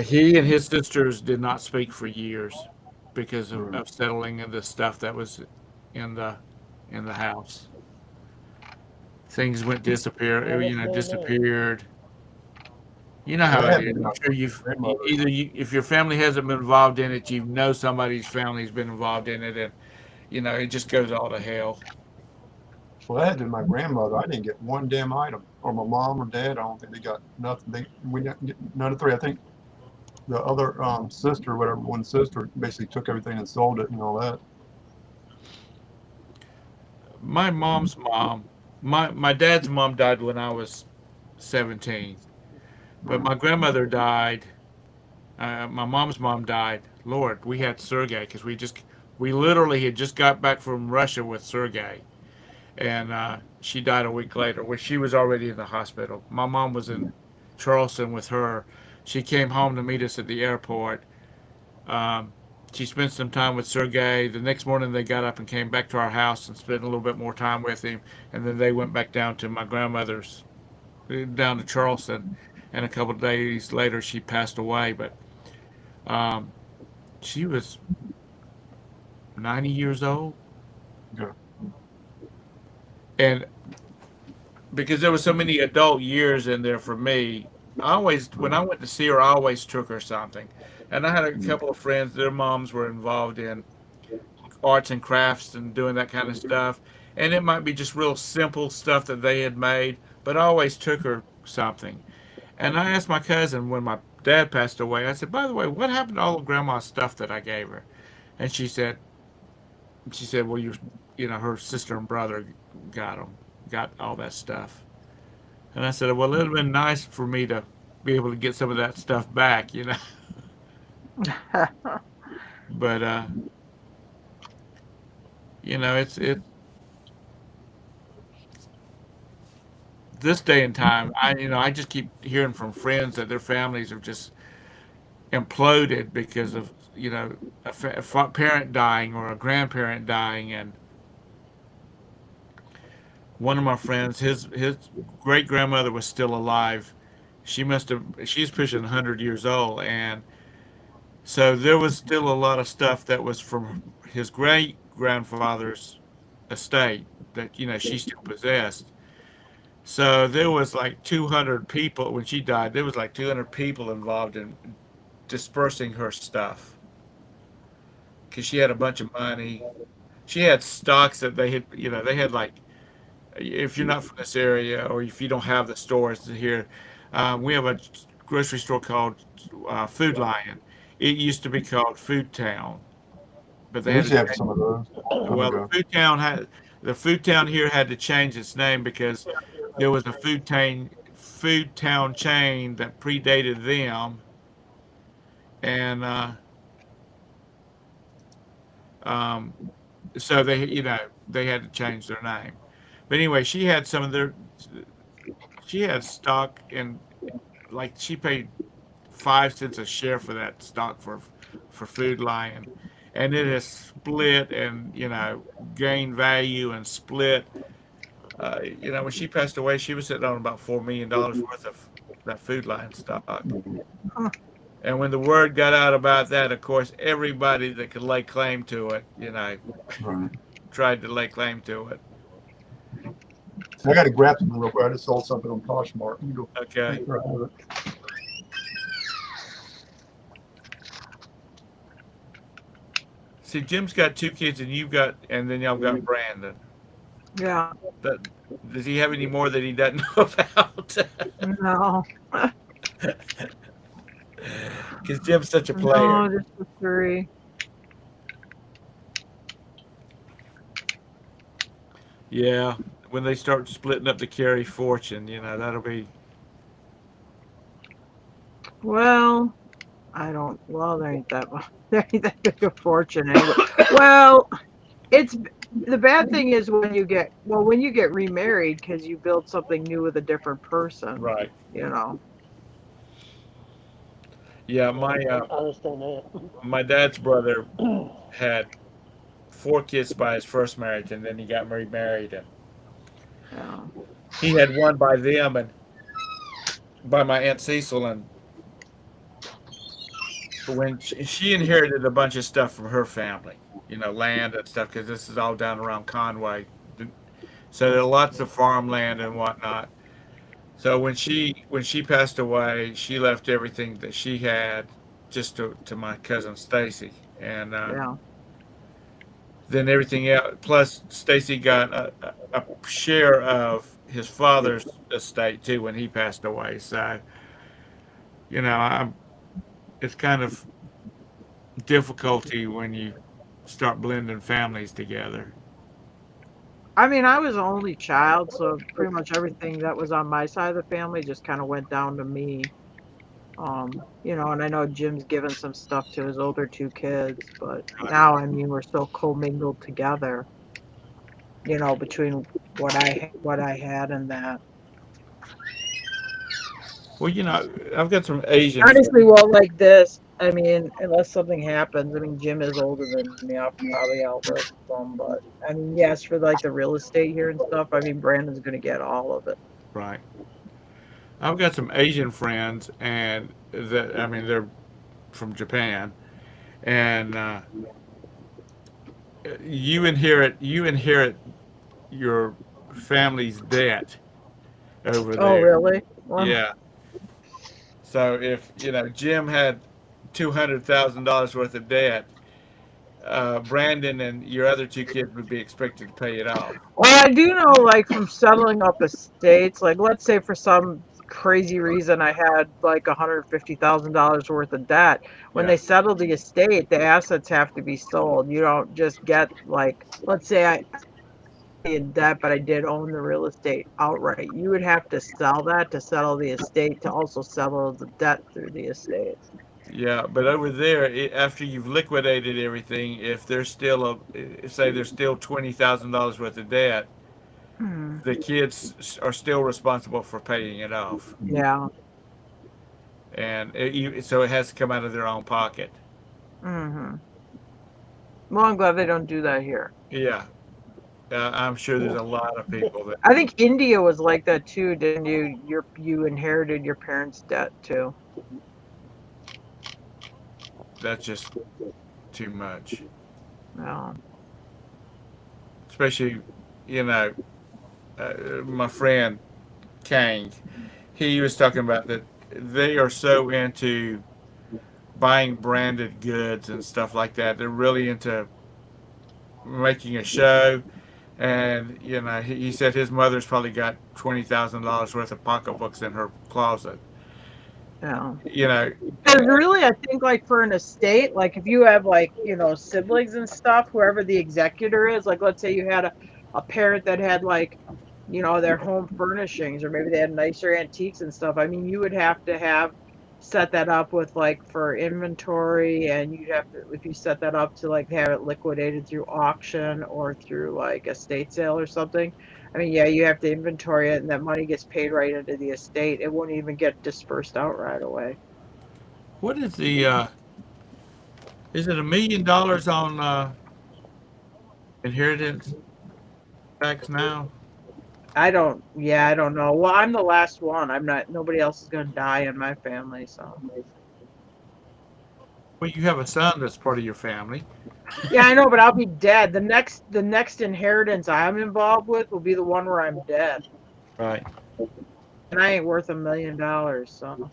he and his sisters did not speak for years because Right. of settling the stuff that was in the house. Things went Let us know now. disappeared. You know how That it had is. been I'm my sure grandmother. if your family hasn't been involved in it, somebody's family's been involved in it, and it just goes all to hell. Well, that had been my grandmother. I didn't get one damn item, or my mom or dad. I don't think they got nothing. We didn't get none of three. I think the other sister, whatever, one sister, basically took everything and sold it and all that. My mom's mom, my dad's mom died when I was 17, but Right. my grandmother died. My mom's mom died. Lord, we had Sergei because we literally had just got back from Russia with Sergei, and she died a week later. Where she was already in the hospital. My mom was in Charleston with her. She came home to meet us at the airport. Um, she spent some time with Sergey. The next morning, they got up and came back to our house and spent a little bit more time with him. And then they went back down to my grandmother's, down to Charleston. And a couple of days later, she passed away. But um, she was 90 years old. Yeah. And because there was so many adult years in there for me, I always, when I went to see her, I always took her something. And I had a couple of friends, their moms were involved in arts and crafts and doing that kind of stuff. And it might be just real simple stuff that they had made, but I always took her something. And I asked my cousin when my dad passed away, I said, by the way, what happened to all of grandma's stuff that I gave her? And she said, well, her sister and brother got them, got all that stuff. And I said, well, it would have been nice for me to be able to get some of that stuff back. But it's this day and time. I just keep hearing from friends that their families have just imploded because of a parent dying or a grandparent dying. And one of my friends, his great grandmother was still alive. She's pushing 100 years old, and so there was still a lot of stuff that was from his great grandfather's estate that she still possessed. So there was like 200 people when she died. There was like 200 people involved in dispersing her stuff because she had a bunch of money. She had stocks that they had like, if you're not from this area or if you don't have the stores here, we have a grocery store called Food Lion. It used to be called Food Town, but they We had used to to have some of those. well, the Food Town here had to change its name because there was a food town chain that predated them, and um, so they had to change their name. But anyway, she had stock in, like, she paid 5 cents a share for that stock for Food Lion, and it has split and gained value and split. When she passed away, she was sitting on about $4 million worth of that Food Lion stock. Huh. And when the word got out about that, of course, everybody that could lay claim to it, Right. tried to lay claim to it. So I got to grab something real quick. I just sold something on Poshmark. You go Okay. make sure I have it. See, Jim's got 2 kids, and then y'all got Brandon. Yeah. That, does he have any more that he doesn't know about? No. Because Jim's such a player. No, just the three. Yeah, when they start splitting up the carry fortune, that'll be. Well, I don't. Well, there ain't that much. There ain't that big a fortune anyway. Well, it's the bad thing is when you get remarried because you build something new with a different person. Right. Yeah, I understand that. my dad's brother had 4 kids by his first marriage, and then he got remarried, and Yeah. he had one by them and by my aunt Cecil, and when she inherited a bunch of stuff from her family, land and stuff, because this is all down around Conway, so there are lots of farmland and whatnot. So when she passed away, she left everything that she had just to my cousin Stacy, and Yeah. then everything else. Plus, Stacy got a share of his father's estate too when he passed away. So it's kind of difficulty when you start blending families together. I mean, I was the only child, so pretty much everything that was on my side of the family just kind of went down to me. And I know Jim's given some stuff to his older 2 kids, but now, I mean, we're still commingled together, between what I had and that. Well, I've got some Asian. Honestly, well, like this, I mean, unless something happens. I mean, Jim is older than me. I'll probably outlive him, but I mean, yes, for like the real estate here and stuff. I mean, Brandon's gonna get all of it. Right. I've got some Asian friends, and I mean, they're from Japan, and you inherit your family's debt over Oh, there. really? Well, Yeah. So if Jim had $200,000 worth of debt, Brandon and your other two kids would be expected to pay it off. well, I do know, like, from settling up estates, like, let's say for some crazy reason I had like $150,000 worth of debt. When Yeah. they settle the estate, the assets have to be sold. You don't just get, like, let's say I in debt, but I did own the real estate outright. You would have to sell that to settle the estate to also settle the debt through the estate. Yeah, but over there, after you've liquidated everything, if there's still say there's still $20,000 worth of debt, Hmm. the kids are still responsible for paying it off, Yeah. and so it has to come out of their own pocket. Hmm. Well, I'm glad they don't do that here. Yeah, I'm sure there's a lot of people that I think India was like that too, didn't you? You inherited your parents' debt too. that's just too much, Yeah. especially you know my friend Kang. He was talking about that they are so into buying branded goods and stuff like that. They're really into making a show. And he said his mother's probably got $20,000 worth of pocketbooks in her closet. Yeah. You know, Because really, I think like for an estate, like if you have like, siblings and stuff, whoever the executor is, like let's say you had a parent that had like, their home furnishings, or maybe they had nicer antiques and stuff. I mean, you would have to have set that up with like for inventory, and you'd have to, if you set that up to like have it liquidated through auction or through like estate sale or something. I mean, yeah, you have to inventory it, and that money gets paid right into the estate. It won't even get dispersed out right away. what is is it $1 million on inheritance tax now? I don't know. Well, I'm the last one. I'm not, nobody else is going to die in my family, so. Well, you have a son that's part of your family. Yeah, I know, but I'll be dead. The next inheritance I'm involved with will be the one where I'm dead. Right. And I ain't worth $1 million, so.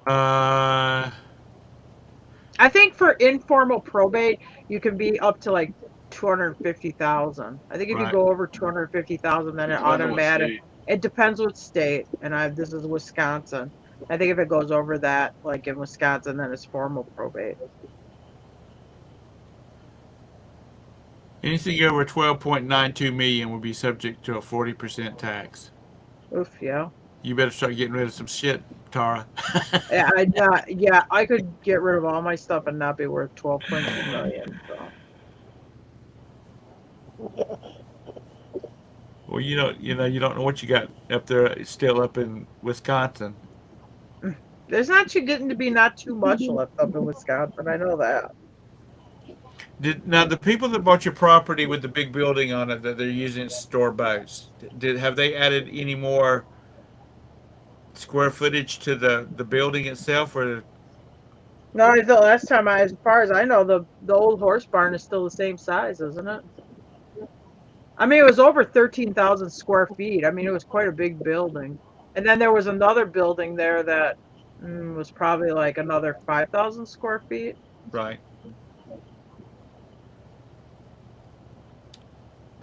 Uh, I think for informal probate, you can be up to like 250,000. I think if you right. go over 250,000, then it Depends on what automatic. state. It depends what state, and this is Wisconsin. I think if it goes over that, like in Wisconsin, then it's formal probate. Anything over 12.92 million will be subject to a 40% tax. Oof, yeah. You better start getting rid of some shit, Tara. Yeah, I could get rid of all my stuff and not be worth 12.2 million. So. Well, you don't know what you got up there, still up in Wisconsin. There's getting to be not too much left up in Wisconsin. I know that. Now the people that bought your property with the big building on it that they're using to store boats, have they added any more square footage to the building itself, or No, the last time as far as I know, the old horse barn is still the same size, isn't it? I mean, it was over 13,000 square feet. I mean, it was quite a big building. And then there was another building there that was probably like another 5,000 square feet. right?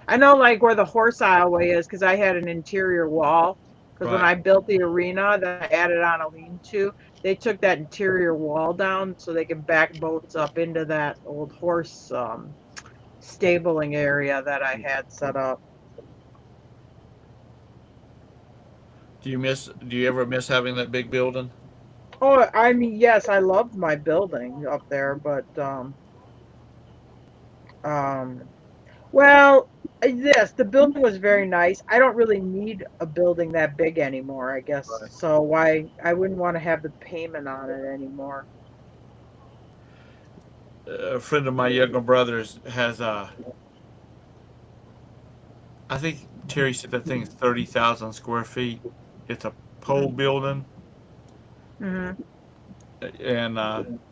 I know like where the horse aisleway is because I had an interior wall. Because when Right. I built the arena that I added on a lean-to, they took that interior wall down so they can back boats up into that old horse stabling area that I had set up. Do you ever miss having that big building? Oh, I mean, yes, I loved my building up there, but well, yes, the building was very nice. I don't really need a building that big anymore, I guess. Right. So I wouldn't want to have the payment on it anymore. a friend of my younger brother's has I think Terry said that thing is 30,000 square feet. It's a pole building, Mm-hmm. and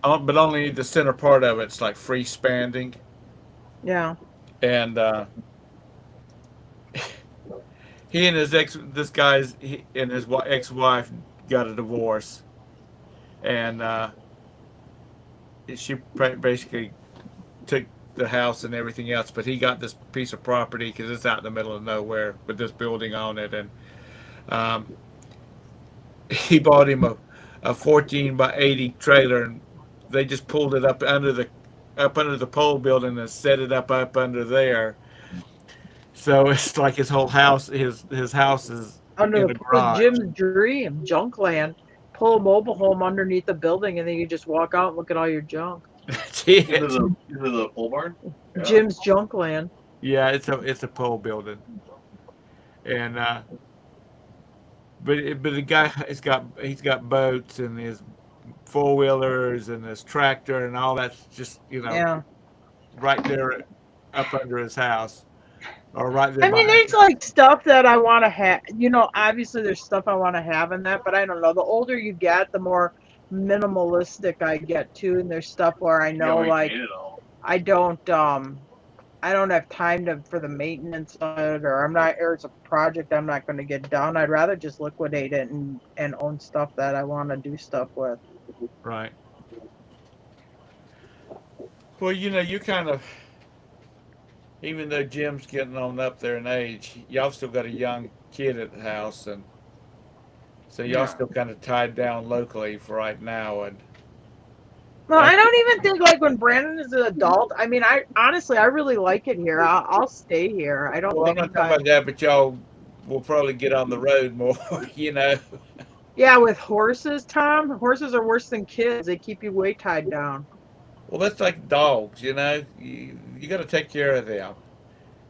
but only the center part of it's like freestanding, Yeah. and he and his this guy's he and his ex-wife got a divorce, and she basically took the house and everything else, but he got this piece of property because it's out in the middle of nowhere with this building on it, and um, he bought him a 14 by 80 trailer, and they just pulled it up under the pole building and set it up under there. So it's like his whole house, his house is Under in the a pool, garage. Jim's dream, junk land. Pull a mobile home underneath the building, and then you just walk out and look at all your junk. That's Into it. the pole barn. Yeah. Jim's junk land. Yeah, it's a pole building, and but the guy he's got boats and his four wheelers and his tractor and all that's just Yeah. right there up under his house or right there I mean, behind. there's like stuff that I want to have. Obviously, there's stuff I want to have in that, but I don't know. The older you get, the more minimalistic I get too. And there's stuff where I You know, already like, made it all. I don't have time for the maintenance of it, or it's a project I'm not going to get done. I'd rather just liquidate it and own stuff that I want to do stuff with. Right. Well, you kind of, even though Jim's getting on up there in age, y'all still got a young kid at the house, and so y'all Yeah. still kind of tied down locally for right now. And No, I, I don't even think like when Brandon is an adult. I mean, I honestly, I really like it here. I'll stay here. I don't well, I'm not think talking about that, but y'all will probably get on the road more, you know. Yeah, with horses, Tom, horses are worse than kids. They keep you way tied down. Well, that's like dogs, you know. You got to take care of them.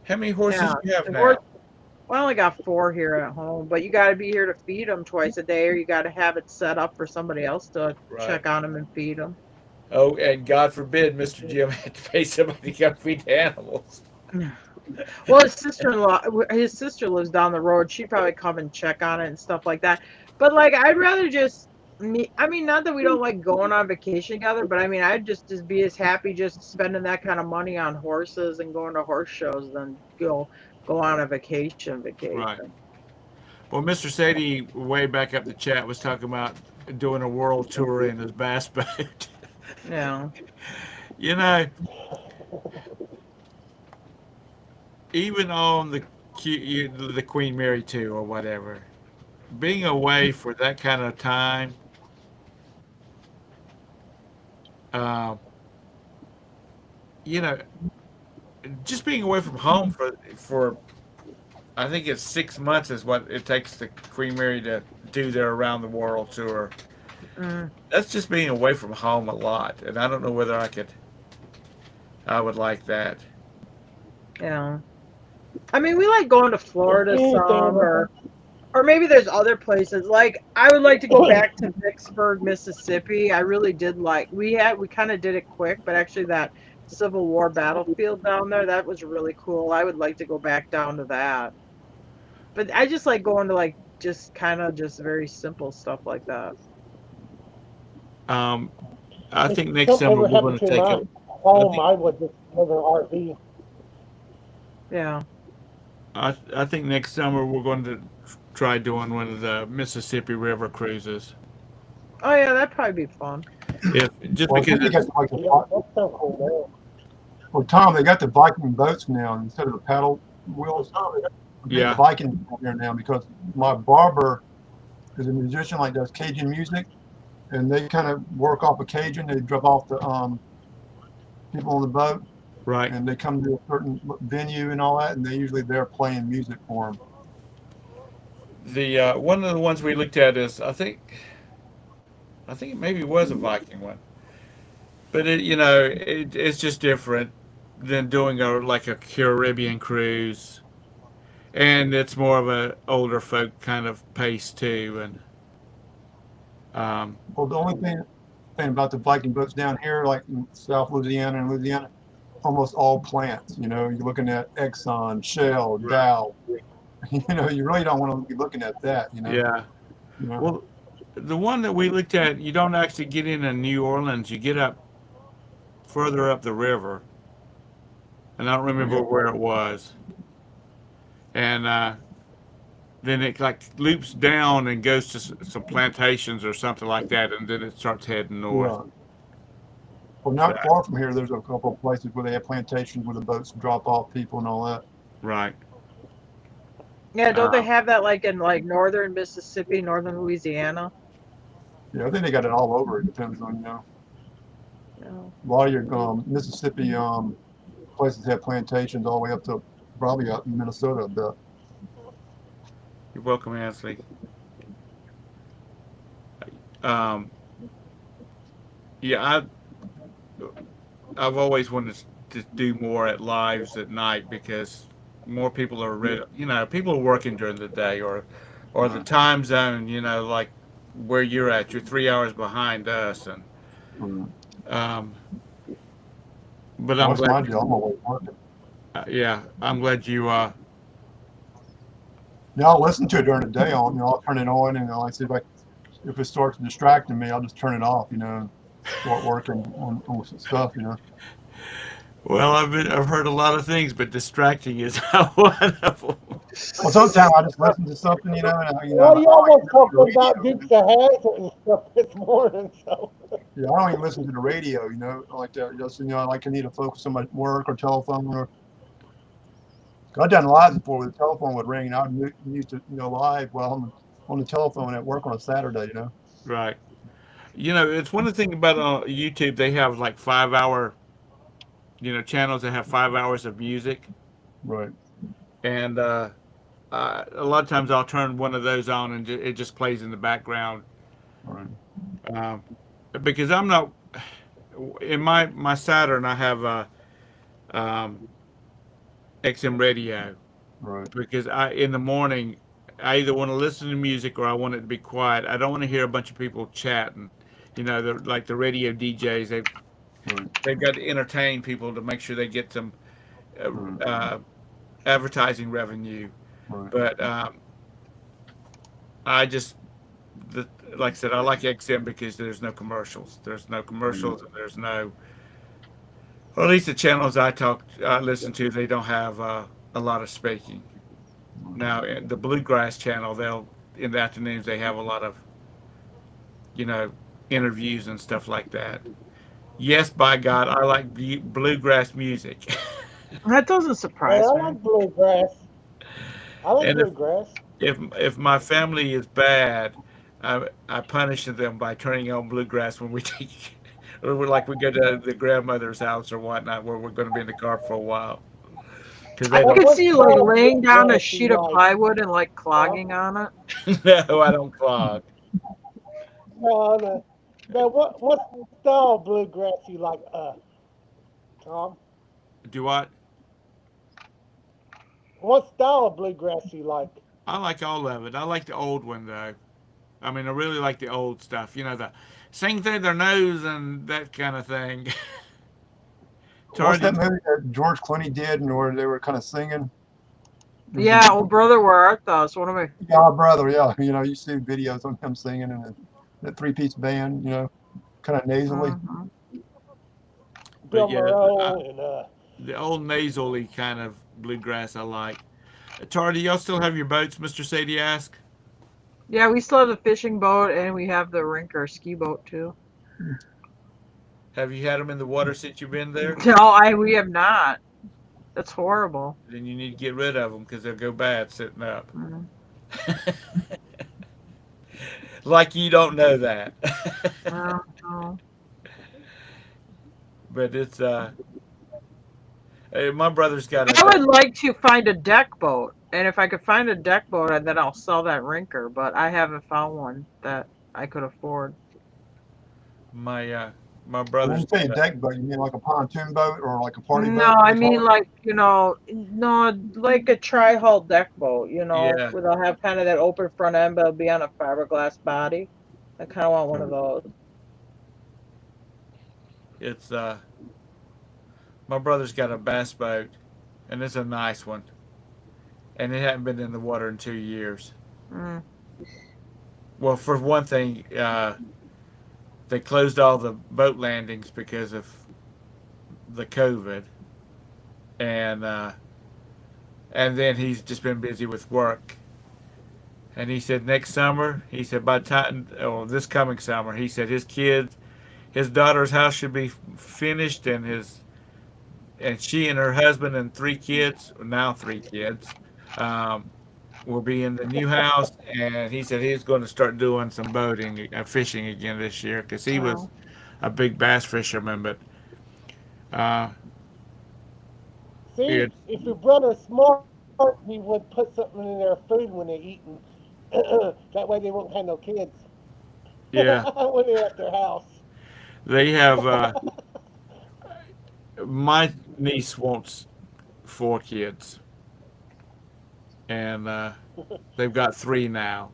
How many horses Yeah, do you have the horse. now? Well, I only got four here at home, but you got to be here to feed them twice a day, or you got to have it set up for somebody else to Right. check on them and feed them. Oh, and God forbid Mr. Jim had to pay somebody to come feed the animals. Well, his sister lives down the road. She'd probably come and check on it and stuff like that. But like, I'd rather just me. I mean, not that we don't like going on vacation together, but I mean, I'd just be as happy just spending that kind of money on horses and going to horse shows than go on a vacation. Right. Vacation. Well, Mr. Sadie, way back up the chat, was talking about doing a world tour in his bass boat. Yeah. you know, even on the Queen Mary 2 or whatever, being away for that kind of time, uh, you know, just being away from home for I think it's 6 months is what it takes the Queen Mary to do their around the world tour. Mm, That's just being away from home a lot, and I don't know whether I would like that. yeah. I mean, we like going to Florida some, or maybe there's other places. Like I would like to go back to Vicksburg, Mississippi. I really did like. We kind of did it quick, but actually that Civil War battlefield down there, that was really cool. I would like to go back down to that. But I just like going to like just kind of just very simple stuff like that. Um, I If think next something summer ever we're going happened to to take my a. home, I would just live in an RV. Yeah. I think next summer we're going to try doing one of the Mississippi River cruises. Oh yeah, that'd probably be fun. If just Well, I because think they got it's like the, Yeah, that sounds cool, well, Tom, they got the Viking boats now instead of the paddle wheels. They got yeah, the Viking there now because my barber is a musician, like does Cajun music, and they kind of work off of Cajun. They drop off the people on the boat, right. and they come to a certain venue and all that, and they usually there playing music for them. The one of the ones we looked at is I think it maybe was a Viking one, but it's just different than doing a Caribbean cruise, and it's more of a older folk kind of pace too, and Well, the only thing thing about the Viking boats down here, like in South Louisiana and Louisiana, almost all plants. You know, you're looking at Exxon, Shell, Right. Dow. You know, you really don't want to be looking at that. Yeah. You know. Well, the one that we looked at, you don't actually get into New Orleans. You get up further up the river, and I don't remember where it was. And then it like loops down and goes to some plantations or something like that, and then it starts heading north. Yeah. Well, So, not far from here, there's a couple of places where they have plantations where the boats drop off people and all that. right. Yeah, don't they Um, have that like in like northern Mississippi, northern Louisiana? Yeah, I think they got it all over. It depends on, No. a lot of your Mississippi places have plantations all the way up to probably up in Minnesota a bit. you're welcome, Ansley. Um, yeah, I've always wanted to do more at lives at night because more people are ready. You know, people are working during the day or the time zone. You know, like where you're at. You're 3 hours behind us, and Mm. um, but Well, I'm that's glad. my deal. I'm always working. Yeah, I'm glad you. Now I'll listen to it during the day. I'll turn it on, and I'll see if it starts distracting me, I'll just turn it off. Start working on some stuff. Well, I've heard a lot of things, but distracting is one of them. Well, sometimes I just listen to something, and Well, you I almost don't talking even listen about to the Dukes of Hazzard and stuff this morning, so. radio. Yeah, I don't even listen to the radio. I like that. Just I like to need to focus on my work or telephone or. I've done lives before where the telephone would ring, and I'd used to live while I'm on the telephone at work on a Saturday. Right. You know, it's one of the things about YouTube. They have like 5 hour, channels that have 5 hours of music, Right. and a lot of times I'll turn one of those on and it just plays in the background Right. um, because I'm not in my Saturn. I have um, XM radio Right. because I in the morning I either want to listen to music or I want it to be quiet. I don't want to hear a bunch of people chatting. Like the radio DJs, Right. they've got to entertain people to make sure they get some uh, Right. uh, advertising revenue. Right. But I just, the, like I said, I like XM because there's no commercials. There's no commercials, and there's no, or at least the channels I listen to, they don't have a lot of speaking. Now, in the Bluegrass channel, in the afternoons, they have a lot of, you know, interviews and stuff like that. Yes, by God, I like bluegrass music. That doesn't Hey, surprise I me. like bluegrass. I like And bluegrass. if my family is bad, I punish them by turning on bluegrass when we take, or we go to the grandmother's house or whatnot, where we're going to be in the car for a while because I they Now, don't. could what see you like style of laying down a bluegrass you sheet of like? plywood and like Huh? clogging on it. No, I don't clog. No, no. Now, what style of bluegrass you like, Tom? Do what? What style of bluegrass you like? I like all of it. I like the old one though. I mean, I really like the old stuff. The sing through their nose and that kind of thing. What's that Target. movie that George Clooney did, and where they were kind of singing? There's a Yeah, oh brother, where art thou? It's one of my. God brother, yeah. You see videos on him singing in that three-piece band. Kind of nasally. Mhm. But Bill yeah, Monroe and the old nasally kind of bluegrass I like. Tar, do y'all still have your boats, Mr. Sadie asked? Yeah, we still have the fishing boat and we have the Rinker ski boat too. Have you had them in the water since you've been there? No, we have not. That's horrible. Then you need to get rid of them because they'll go bad sitting up. Mhm. Like you don't know that. No. But it's hey, my brother's got I a would like to find a deck boat, and if I could find a deck boat, then I'll sell that Rinker. But I haven't found one that I could afford. my my When brother's you say a got deck boat, you mean like a pontoon boat or like a party No, boat? I mean like no, like a tri-hull deck boat. yeah. Where they'll have kind of that open front end, but it'll be on a fiberglass body. I kind of want one of those. It's my brother's got a bass boat, and it's a nice one, and it hadn't been in the water in 2 years. Mm. Well, for one thing, they closed all the boat landings because of the COVID, and uh, and then he's just been busy with work. And he said next summer, he said by the time, or this coming summer, he said his daughter's house should be finished, and she and her husband and 3 kids, now 3 kids, um, will be in the new house. And he said he's going to start doing some boating, fishing again this year because he was Wow. a big bass fisherman. But uh, See, it, if your brother's smart, he would put something in their food when they're eating. That way they won't have no kids yeah, when they're at their house. they have. My niece wants 4 kids, and they've got 3 now.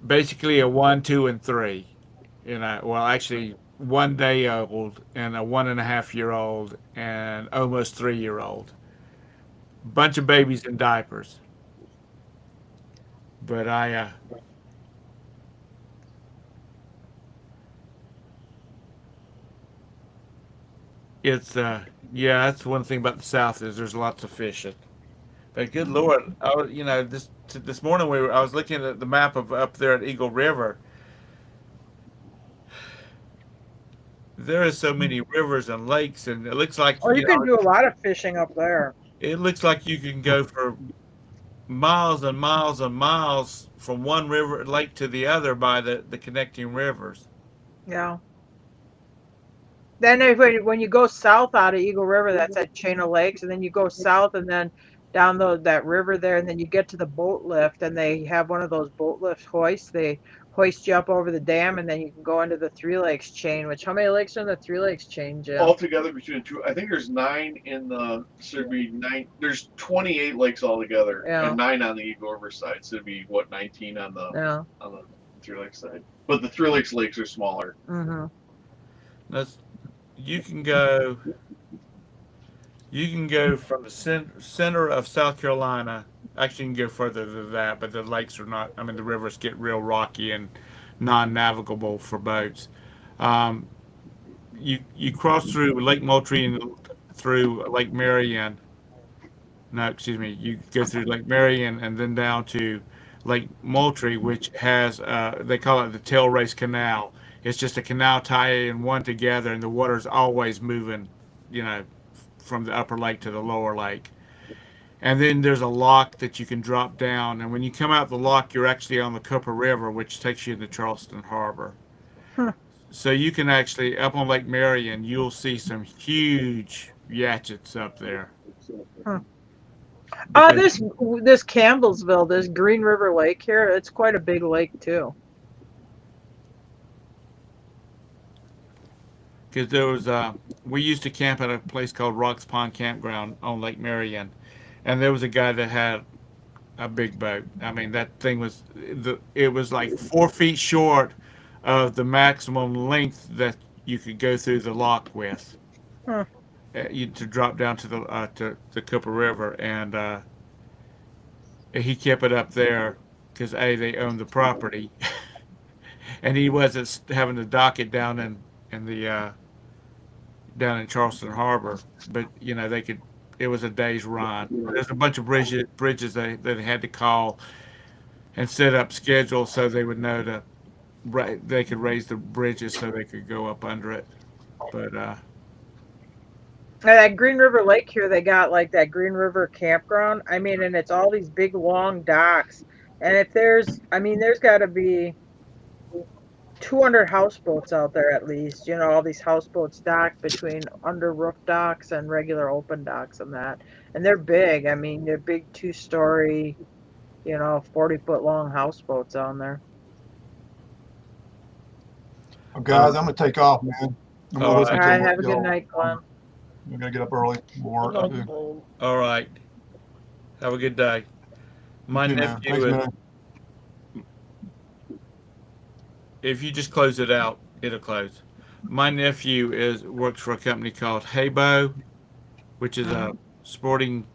Basically, a 1, 2, and 3. Well, actually, 1 day old and a 1.5 year old and almost 3 year old. Bunch of babies in diapers. But it's yeah, that's one thing about the South is there's lots of fishing. But good Lord, this morning I was looking at the map of up there at Eagle River. There are so many rivers and lakes, and it looks like Oh, you can do a lot of fishing up there. you can go for miles and miles and miles from one river lake to the other by the connecting rivers. Yeah. Then when you go south out of Eagle River, that's that chain of lakes, and then you go south and then down that river there, and then you get to the boat lift, and they have one of those boat lift hoists. They hoist you up over the dam, and then you can go into the Three Lakes chain. Which how many lakes are in the Three Lakes chain, Jim? Altogether between the two, I think there's 9 in the. So it'd be 9. There's 28 lakes altogether, Yeah. and 9 on the Eagle River side. So it'd be what 19 Yeah. on the Three Lakes side. But the Three lakes are smaller. Mm-hmm. That's, you can go from the center of South Carolina. Actually, you can go further than that, but the lakes are not. I mean, the rivers get real rocky and non-navigable for boats. Um, you cross through Lake Moultrie and through Lake Marion. No, excuse me. You go through Lake Marion and then down to Lake Moultrie, which has they call it the Tail Race Canal. It's just a canal tying one together, and the water's always moving, you know, from the upper lake to the lower lake. And then there's a lock that you can drop down, and when you come out the lock, you're actually on the Cooper River, which takes you into Charleston Harbor. Huh. So you can actually up on Lake Marion, you'll see some huge yachts up there. Huh. Because This Campbellsville, this Green River Lake here, it's quite a big lake too. there was we used to camp at a place called Rocks Pond Campground on Lake Marion, and there was a guy that had a big boat. I mean, that thing was it was like 4 feet short of the maximum length that you could go through the lock with. Huh. To drop down to the Cooper River, and he kept it up there because they owned the property, and he wasn't having to dock it down in the down in Charleston Harbor. But they could. It was a day's run. There's a bunch of bridges they had to call and set up schedules so they would know they could raise the bridges so they could go up under it. But That Green River Lake here, they got like that Green River campground. I mean, and it's all these big long docks. And there's got to be 200 houseboats out there at least. All these houseboats docked between under roof docks and regular open docks and that. And they're big. I mean, they're big 2-story, 40-foot long houseboats on there. Well, guys, I'm gonna take off, man. I'm All gonna listen right. All to right, what have a good y'all- night, Glenn. I gotta get up early. More Good work night, to do. Glenn. all right, have a good day. My You too, man. nephew Thanks, is. man. If you just close it out, it'll close. my nephew is works for a company called Haybo, which is a sporting.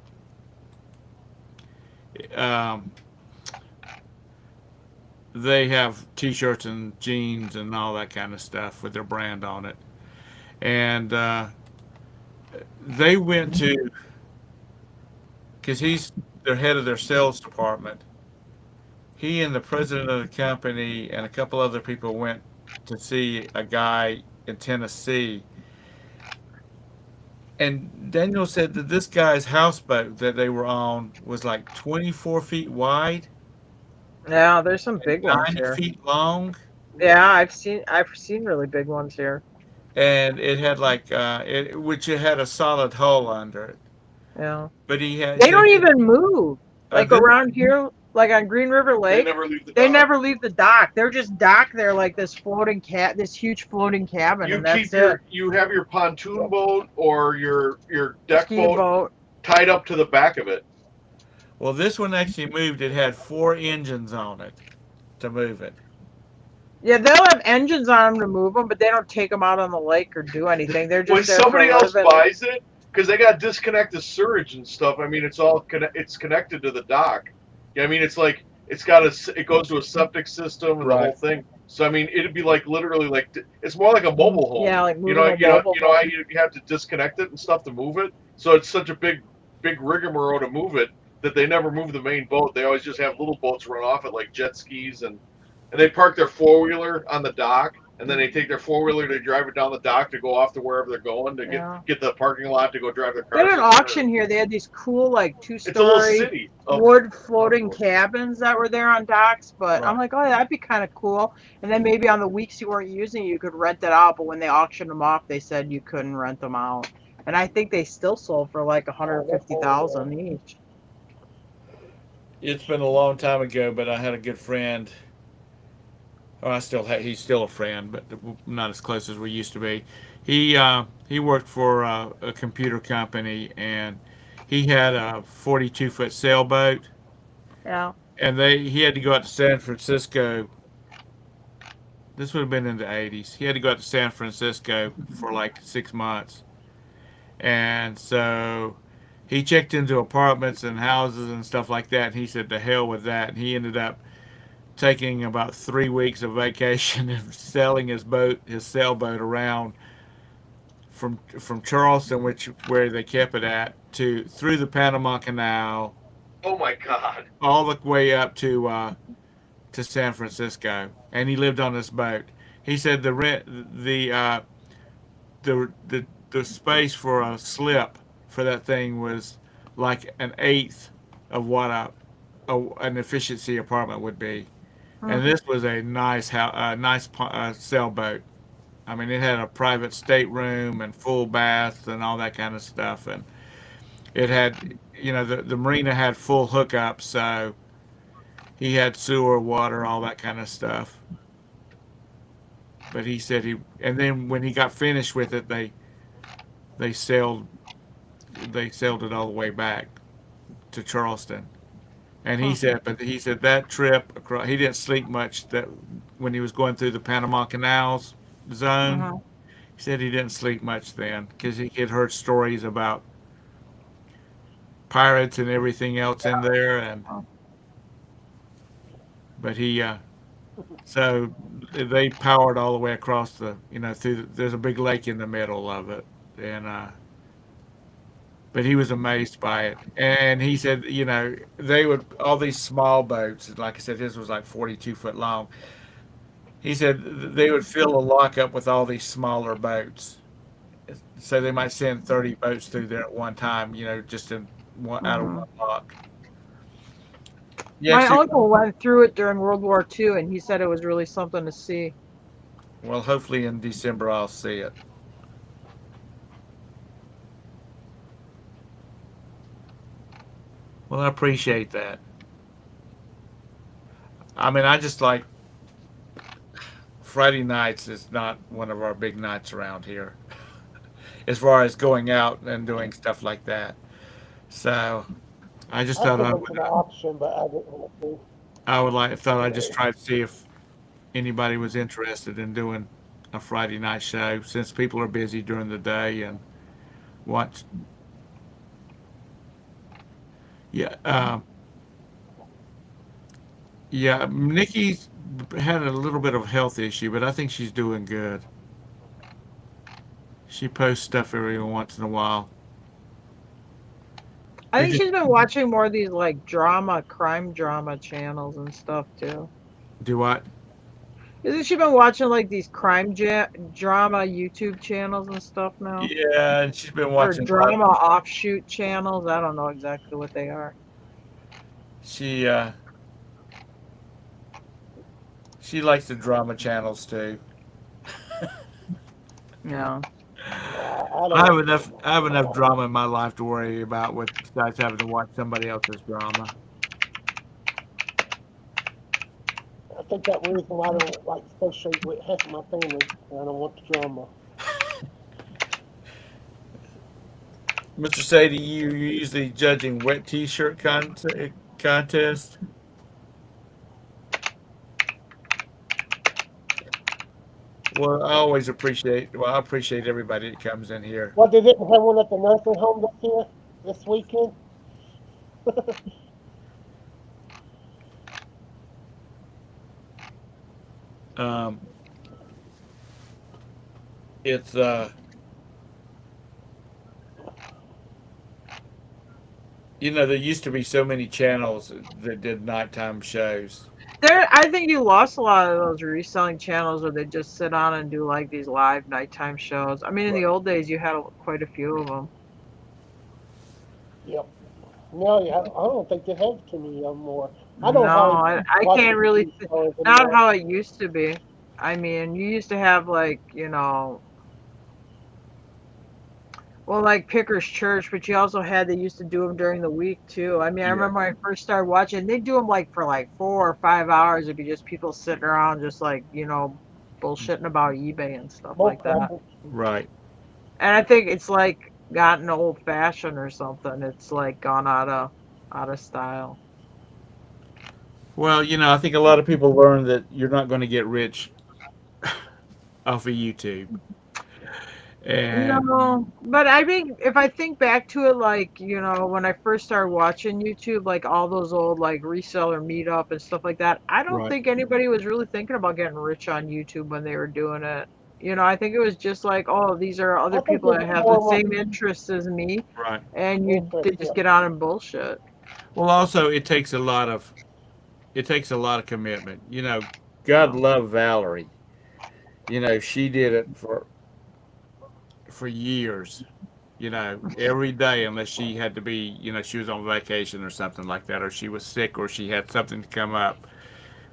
Um, they have T-shirts and jeans and all that kind of stuff with their brand on it, and they went to because he's their head of their sales department. He and the president of the company and a couple other people went to see a guy in Tennessee. And Daniel said that this guy's houseboat that they were on was like 24 feet wide Yeah, there's some and big ones 90 here. feet long. Yeah, I've seen really big ones here. And it had like, which it had a solid hull under it. Yeah. But he They said, don't even move. Like this, around here, like on Green River They Lake, never leave the they dock. never leave the dock. They're just docked there like this huge floating cabin, You and keep that's it. you have your pontoon boat or your deck Ski boat boat. tied up to the back of it. well, this one actually moved. It had 4 engines on it to move it. Yeah, they'll have engines on them to move them, but they don't take them out on the lake or do anything. They're When just there somebody for a else little bit. buys it, because they got disconnected sewage and stuff. I mean, it's all it's connected to the dock. I mean, it's like it goes to a septic system and the whole Right. thing. So I mean, it'd be like literally like it's more like a mobile home. Yeah, like you moving know, a you know, mobile you know how you have to disconnect it and stuff to move it. So it's such a big rigmarole to move it that they never move the main boat. They always just have little boats run off it like jet skis and they park their 4-wheeler on the dock, and then they take their 4-wheeler, they drive it down the dock to go off to wherever they're going to Yeah. get the parking lot to go drive their They had cars. an auction here. They had these cool, like, It's a little two-story city. Of, wood floating cabins that were there on docks. But I'm Right. like, oh, that'd be kind of cool. And then maybe on the weeks you weren't using it, you could rent it out. But when they auctioned them off, they said you couldn't rent them out. And I think they still sold for like 150,000 each. It's been a long time ago, but I had a good friend. Oh, he's still a friend, but not as close as we used to be. He worked for a computer company, and he had a 42-foot sailboat, Yeah. and he had to go out to San Francisco. This would have been in the 80s. He had to go out to San Francisco for like 6 months, and so he checked into apartments and houses and stuff like that. And he said, "To hell with that." And he ended up taking about 3 weeks of vacation and selling his sailboat around from Charleston, where they kept it at, to through the Panama Canal, oh my God! all the way up to San Francisco, and he lived on this boat. He said the rent the space for a slip for that thing was like an eighth of what an efficiency apartment would be. And this was a nice sailboat. I mean, it had a private stateroom and full bath and all that kind of stuff. And it had, the marina had full hookups, so he had sewer, water, all that kind of stuff. But he said and then when he got finished with it, they sailed, they sailed it all the way back to Charleston. And he said that trip across, he didn't sleep much that when he was going through the Panama Canals zone. He said he didn't sleep much then because he had heard stories about pirates and everything else in there. But so they powered all the way across there's a big lake in the middle of it, and but he was amazed by it. And he said, they would, all these small boats, like I said, his was like 42 foot long. He said they would fill a lockup with all these smaller boats. So they might send 30 boats through there at one time, just out of one lock. My uncle went through it during World War II, and he said it was really something to see. Well, hopefully in December I'll see it. Well, I appreciate that. I mean, I just like Friday nights is not one of our big nights around here, as far as going out and doing stuff like that. So I just I thought took them to the auction, but I didn't want to. thought I'd just try to see if anybody was interested in doing a Friday night show since people are busy during the day and watch. Yeah, yeah. Nikki's had a little bit of a health issue, but I think she's doing good. She posts stuff every once in a while. I It think just she's been watching more of these like crime drama channels and stuff too. do what? Isn't she been watching like these drama YouTube channels and stuff now? Yeah, and she's been Or watching a lot. drama offshoot channels? I don't know exactly what they are. She she likes the drama channels too. Yeah. I I have don't. enough. I have enough drama in my life to worry about with besides having to watch somebody else's drama. I think that reason why I don't like associate with half of my family. I don't want the drama. Mr. Sadie, you usually judging wet T-shirt contest. Well, I always appreciate. Well, I appreciate everybody that comes in here. Well, they didn't have one at the nursing home this weekend. Um, it's there used to be so many channels that did nighttime shows. I think you lost a lot of those reselling channels where they just sit on and do like these live nighttime shows. I mean, in the old days, you had quite a few of them. Yep. No, yeah, I don't think they have too many of them more. I No, don't hardly I watch can't the really, TV shows not anymore. how it used to be. I mean, you used to have like, well, like Picker's Church, but you also had, they used to do them during the week too. I mean, I Yeah, remember when I first started watching, they do them like for like 4 or 5 hours. It'd be just people sitting around just like, bullshitting about eBay and stuff Bull like that. crap. right. And I think it's like gotten old fashioned or something. It's like gone out of style. Well, I think a lot of people learn that you're not going to get rich off of YouTube, and No, but I think if I think back to it, like, when I first started watching YouTube, like all those old like reseller meetup and stuff like that, I don't right, think anybody was really thinking about getting rich on YouTube when they were doing it. I think it was just like, oh, these are I other think people it's that have the more same interests as me, right. and they interest. just Yeah. get on and bullshit. Well, also it takes a lot of commitment. God Yeah. love Valerie. She did it for years. Every day unless she had to be, she was on vacation or something like that, or she was sick, or she had something to come up.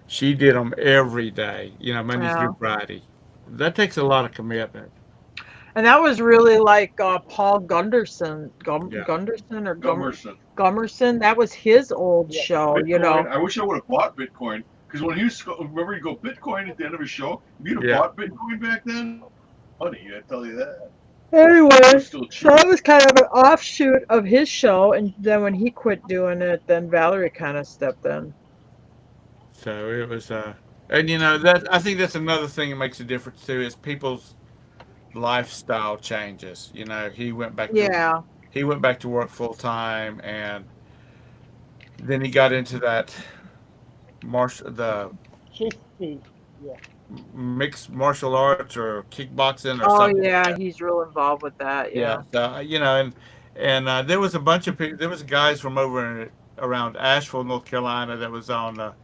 She did them every day. Monday Yeah. through Friday. That takes a lot of commitment. And that was really like Paul Gunderson, Yeah. Gunderson or Gummerson. Gummerson. That was his old Yeah. Bitcoin. I wish I would have bought Bitcoin because when remember you go Bitcoin at the end of his show. If you'd have Yeah. bought Bitcoin back then, money. I tell you that. Anyway, It was still cheap. so that was kind of an offshoot of his show, and then when he quit doing it, then Valerie kind of stepped in. So it was, and that I think that's another thing that makes a difference too is people's lifestyle changes. Yeah, He went back to work full time, and then he got into that the She's Steve. Yeah. mixed martial arts or kickboxing or oh something like yeah, that. he's real involved with that. Yeah. Yeah, So and there was a bunch of people. There was guys from around Asheville, North Carolina, that was on.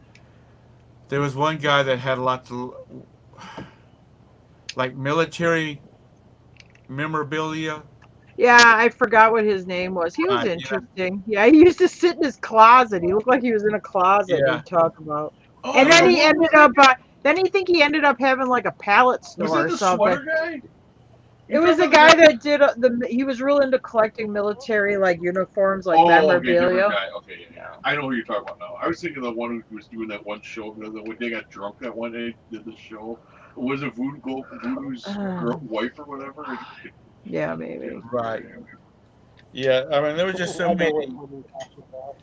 There was one guy that had a lot to like military memorabilia. yeah, I forgot what his name was. He was Yeah, interesting. Yeah, he used to sit in his closet. He looked like he was in a closet, and yeah, he'd talk about. Oh, And you then know he what? ended up. Then he think he ended up having like a pallet Was store that or the something. sweater guy? It You was talking the about guy that did he was real into collecting military like uniforms, like Oh, okay, different memorabilia. guy. Okay, yeah. Yeah. I know who you're talking about now. I was thinking of the one who was doing that one show. When they got drunk that one day, did the show. Was it Voodoo's wife or whatever? Yeah, maybe. right. Yeah, I mean there was just so I know what many, you're talking about.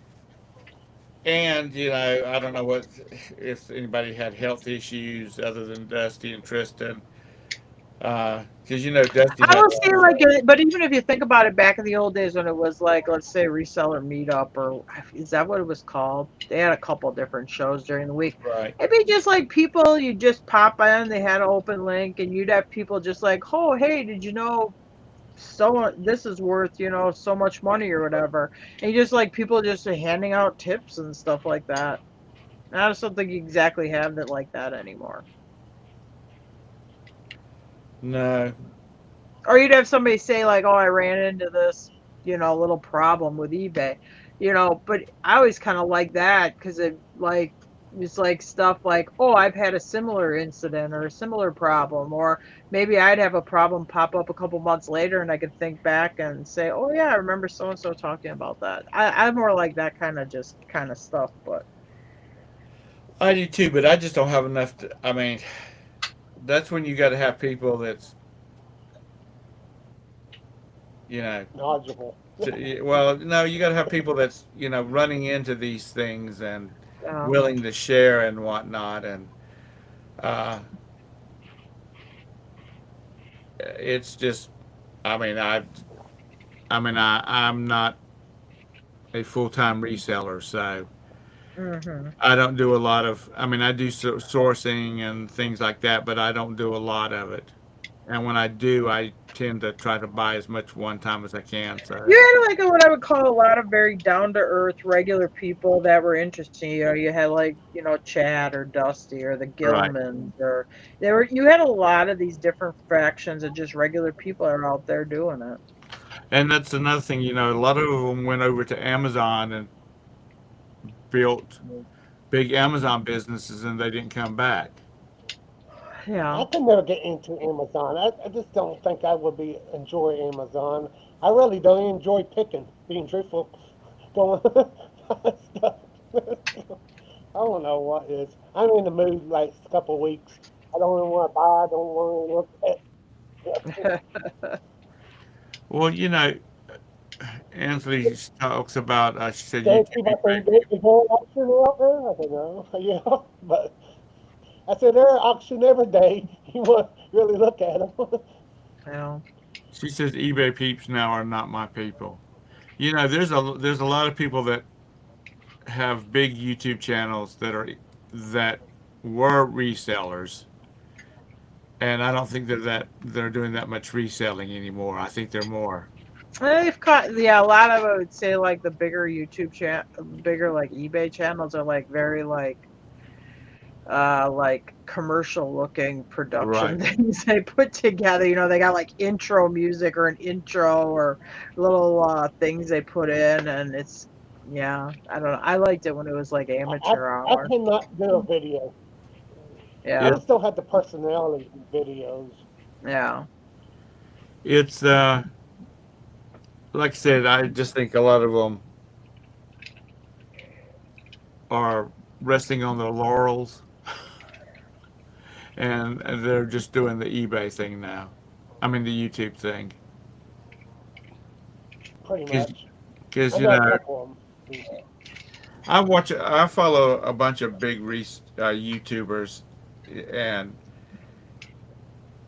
and I don't know what if anybody had health issues other than Dusty and Tristan. Because Dusty I had will a say lot of like, but even if you think about it, back in the old days when it was like, let's say reseller meetup, or is that what it was called? They had a couple different shows during the week. right. It'd be just like people, you just pop in, they had an open link, and you'd have people just like, oh, hey, did you know this is worth, so much money or whatever. And you just like people just handing out tips and stuff like that. And I just don't think you exactly have it like that anymore. No, Or you'd have somebody say like, "Oh, I ran into this, little problem with eBay," But I always kind of like that because it's like stuff like, "Oh, I've had a similar incident or a similar problem," or maybe I'd have a problem pop up a couple months later, and I could think back and say, "Oh yeah, I remember so and so talking about that." I'm more like that kind of stuff, but I do too, but I just don't have enough. I mean, that's when you got to have people that's you know. Knowledgeable. Well, no, you got to have people that's running into these things and um, willing to share and whatnot, and uh, it's just. I mean, I'm not a full time reseller, so hmm I don't do a lot of. I mean, I do sourcing and things like that, but I don't do a lot of it. And when I do, I tend to try to buy as much one time as I can. So You had like what I would call a lot of very down to earth regular people that were interesting. You had like Chad or Dusty or the right, Gilmans, or you had a lot of these different factions of just regular people that are out there doing it. and that's another thing. A lot of them went over to Amazon and built big Amazon businesses, and they didn't come back. I Yeah. could never get into Amazon. I just don't think I would be enjoy Amazon. I really don't enjoy picking, being truthful. Going stuff. I don't know what is. I'm in the mood like a couple of weeks. I don't even want to buy. I don't want to look at. Well, Anthony talks about. She said They YouTube keep on saying, eBay. is there an auction out there? I said, no. Yeah, but I said, they're an auction every day. You want to really look at them. Yeah. She says eBay peeps now are not my people. There's a lot of people that have big YouTube channels that were resellers, and I don't think they're doing that much reselling anymore. I think they're more They've caught, yeah, a lot of I would say like the bigger YouTube bigger like eBay channels are like very like commercial looking production right. things they put together. They got like intro music or an intro or little things they put in, and it's yeah, I don't know. I liked it when it was like I, amateur I hour. cannot do a video. I Yeah, It just don't have the personality for videos. yeah. it's like I said. I just think a lot of them are resting on their laurels, and they're just doing the eBay thing now. I mean the YouTube thing, Pretty because much. because I know a couple of them. I follow a bunch of big YouTubers, and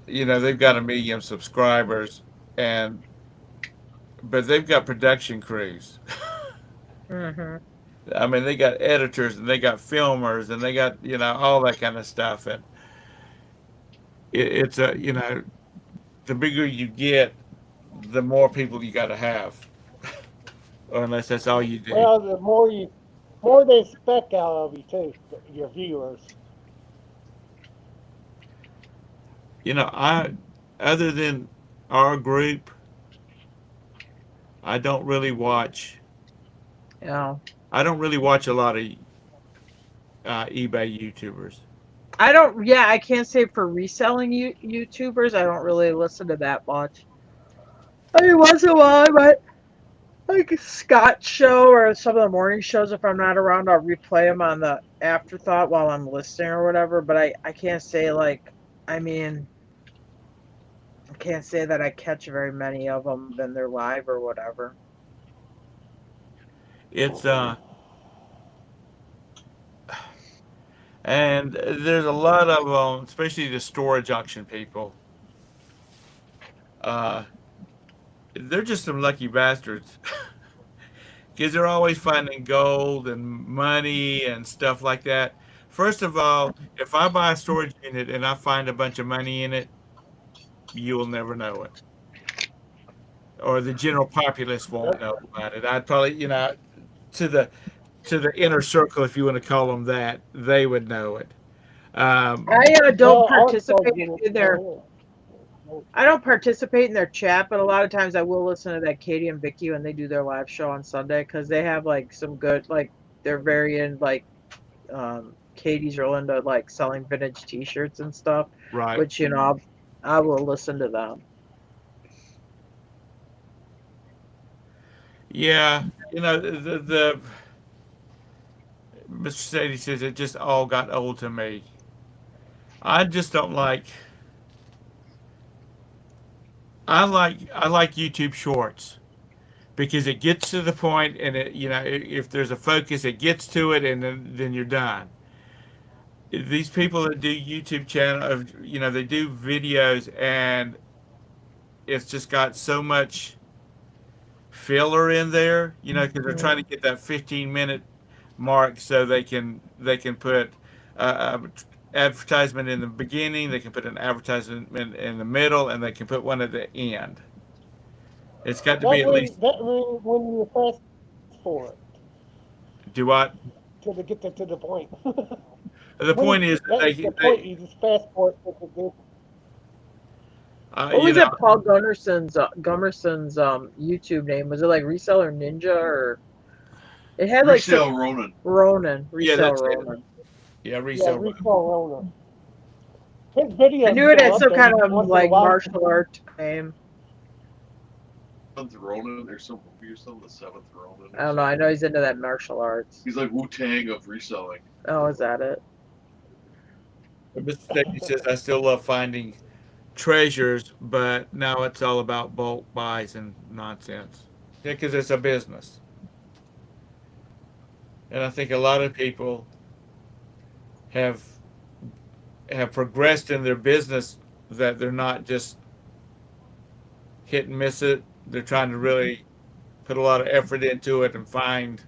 they've got 1 million subscribers, and but they've got production crews. Mhm. I mean, they got editors and they got filmers and they got all that kind of stuff, and it's the bigger you get, the more people you got to have, or unless that's all you do. Well, the more they expect out of you too, your viewers. I other than our group, I don't really watch. Yeah. I don't really watch a lot of eBay YouTubers. I don't. Yeah, I can't say for reselling YouTubers. I don't really listen to that much. I mean, once in a while, but like Scott's show or some of the morning shows, if I'm not around, I'll replay them on the afterthought while I'm listening or whatever. But I can't say like, I mean, I can't say that I catch very many of them when they're live or whatever. It's and there's a lot of especially the storage auction people. uh, they're just some lucky bastards because they're always finding gold and money and stuff like that. First of all, if I buy a storage unit and I find a bunch of money in it, you will never know it, or the general populace won't know about it. I'd probably, to the to the inner circle, if you want to call them that, they would know it. Um, I don't No, our storage participate unit. in their. I don't participate in their chat, but a lot of times I will listen to that Katie and Vicky when they do their live show on Sunday because they have like some good like they're very in like Katie's real into like selling vintage T-shirts and stuff, right. which I will listen to them. Yeah. The Mr. Sadie says it just all got old to me. I just don't like. I like YouTube Shorts because it gets to the point, and if there's a focus, it gets to it, and then you're done. These people that do YouTube channel, they do videos, and it's just got so much filler in there, because they're trying to get that 15-minute mark so they can put advertisement in the beginning, they can put an advertisement in the middle, and they can put one at the end. It's got to be at least. That when you fast forward Do what? to get to the point. The point is that That's the point. You just fast forward to the What was it Paul Gummerson's YouTube name? Was it like Reseller Ninja or it had like Resale Ronin. Ronin, Yeah, Resell that's it. Ronin. Yeah, yeah, resale. resale owner. His videos I knew it had go some up kind there of once in a like while. martial art name. Seventh Ronin. There's some you're still the seventh Ronin. I don't know. I know he's into that martial arts. He's like Wu Tang of reselling. Oh, is that it? Mr. Safety says I still love finding treasures, but now it's all about bulk buys and nonsense. Yeah, because it's a business, and I think a lot of people have progressed in their business that they're not just hit and miss it. They're trying to really put a lot of effort into it and find,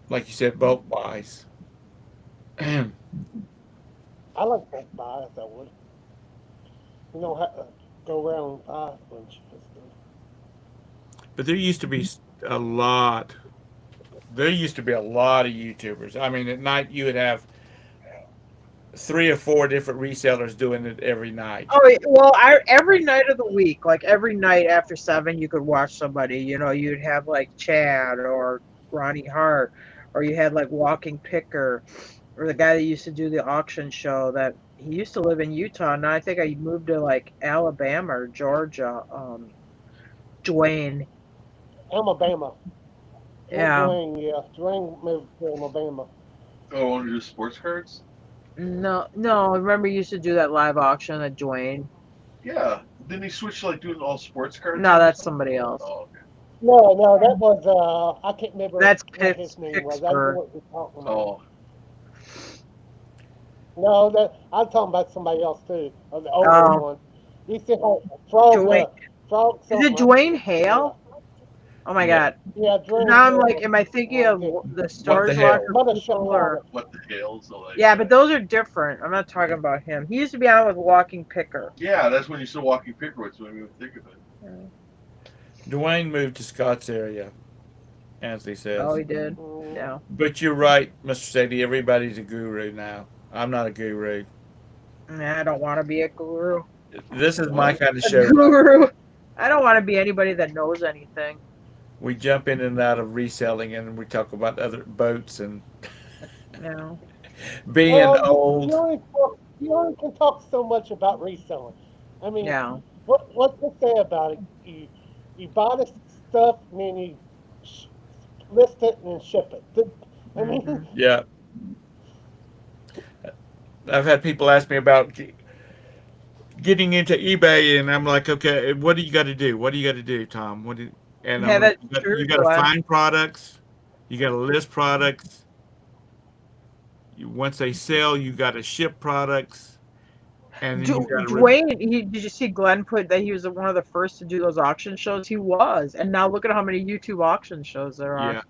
like you said, bulk buys. I like both buys. I would. Go around and buy a bunch of stuff. But there used to be a lot. There used to be a lot of YouTubers. I mean, at night you would have 3 or 4 different resellers doing it every night. Oh well, every night of the week, like every night after 7, you could watch somebody. You'd have like Chad or Ronnie Hart, or you had like Walking Picker, or the guy that used to do the auction show. That he used to live in Utah. Now I think I moved to like Alabama or Georgia. Dwayne. Alabama. Yeah. Dwayne moved to Alabama. Oh, want to do sports cards? No. Remember, you used to do that live auction at Dwayne. Yeah. Didn't he switch to like doing all sports cards? No, that's somebody else. Oh, okay. No, that was I can't remember That's what his name was. I know Pittsburgh. what you're talking about. Oh. No, I'm talking about somebody else too. The older Oh. one. He used to have Frog. Dwayne. Frog. Is it Dwayne Hale? Oh my God. Yeah, Dwayne. Now I'm like, am I thinking of the Stars hell? Locker Mother people Shut or? What the hell? So like, Yeah, but those are different. I'm not talking about him. He used to be on with Walking Picker. yeah, that's when you saw Walking Pickerwoods when you think of it. Dwayne moved to Scott's area, Anthony says. Oh, he did. Mm, Yeah. But you're right, Mr. Sadie. Everybody's a guru now. I'm not a guru. Nah, I don't want to be a guru. This is my kind of A show. guru. I don't want to be anybody that knows anything. We jump in and out of reselling, and we talk about other boats and being well, old. You only can talk so much about reselling. I mean, Yeah. What's to say about it? You buy the stuff and then you list it and then ship it. I mean, Yeah. I've had people ask me about getting into eBay, and I'm like, okay, what do you got to do? What do you got to do, Tom? And Yeah, I'm like, that's true. you got to find products. You got to list products. Once they sell, you got to ship products. and then you got to Dwayne, did you see Glenn put that he was one of the first to do those auction shows? He was, and now look at how many YouTube auction shows there are. yeah.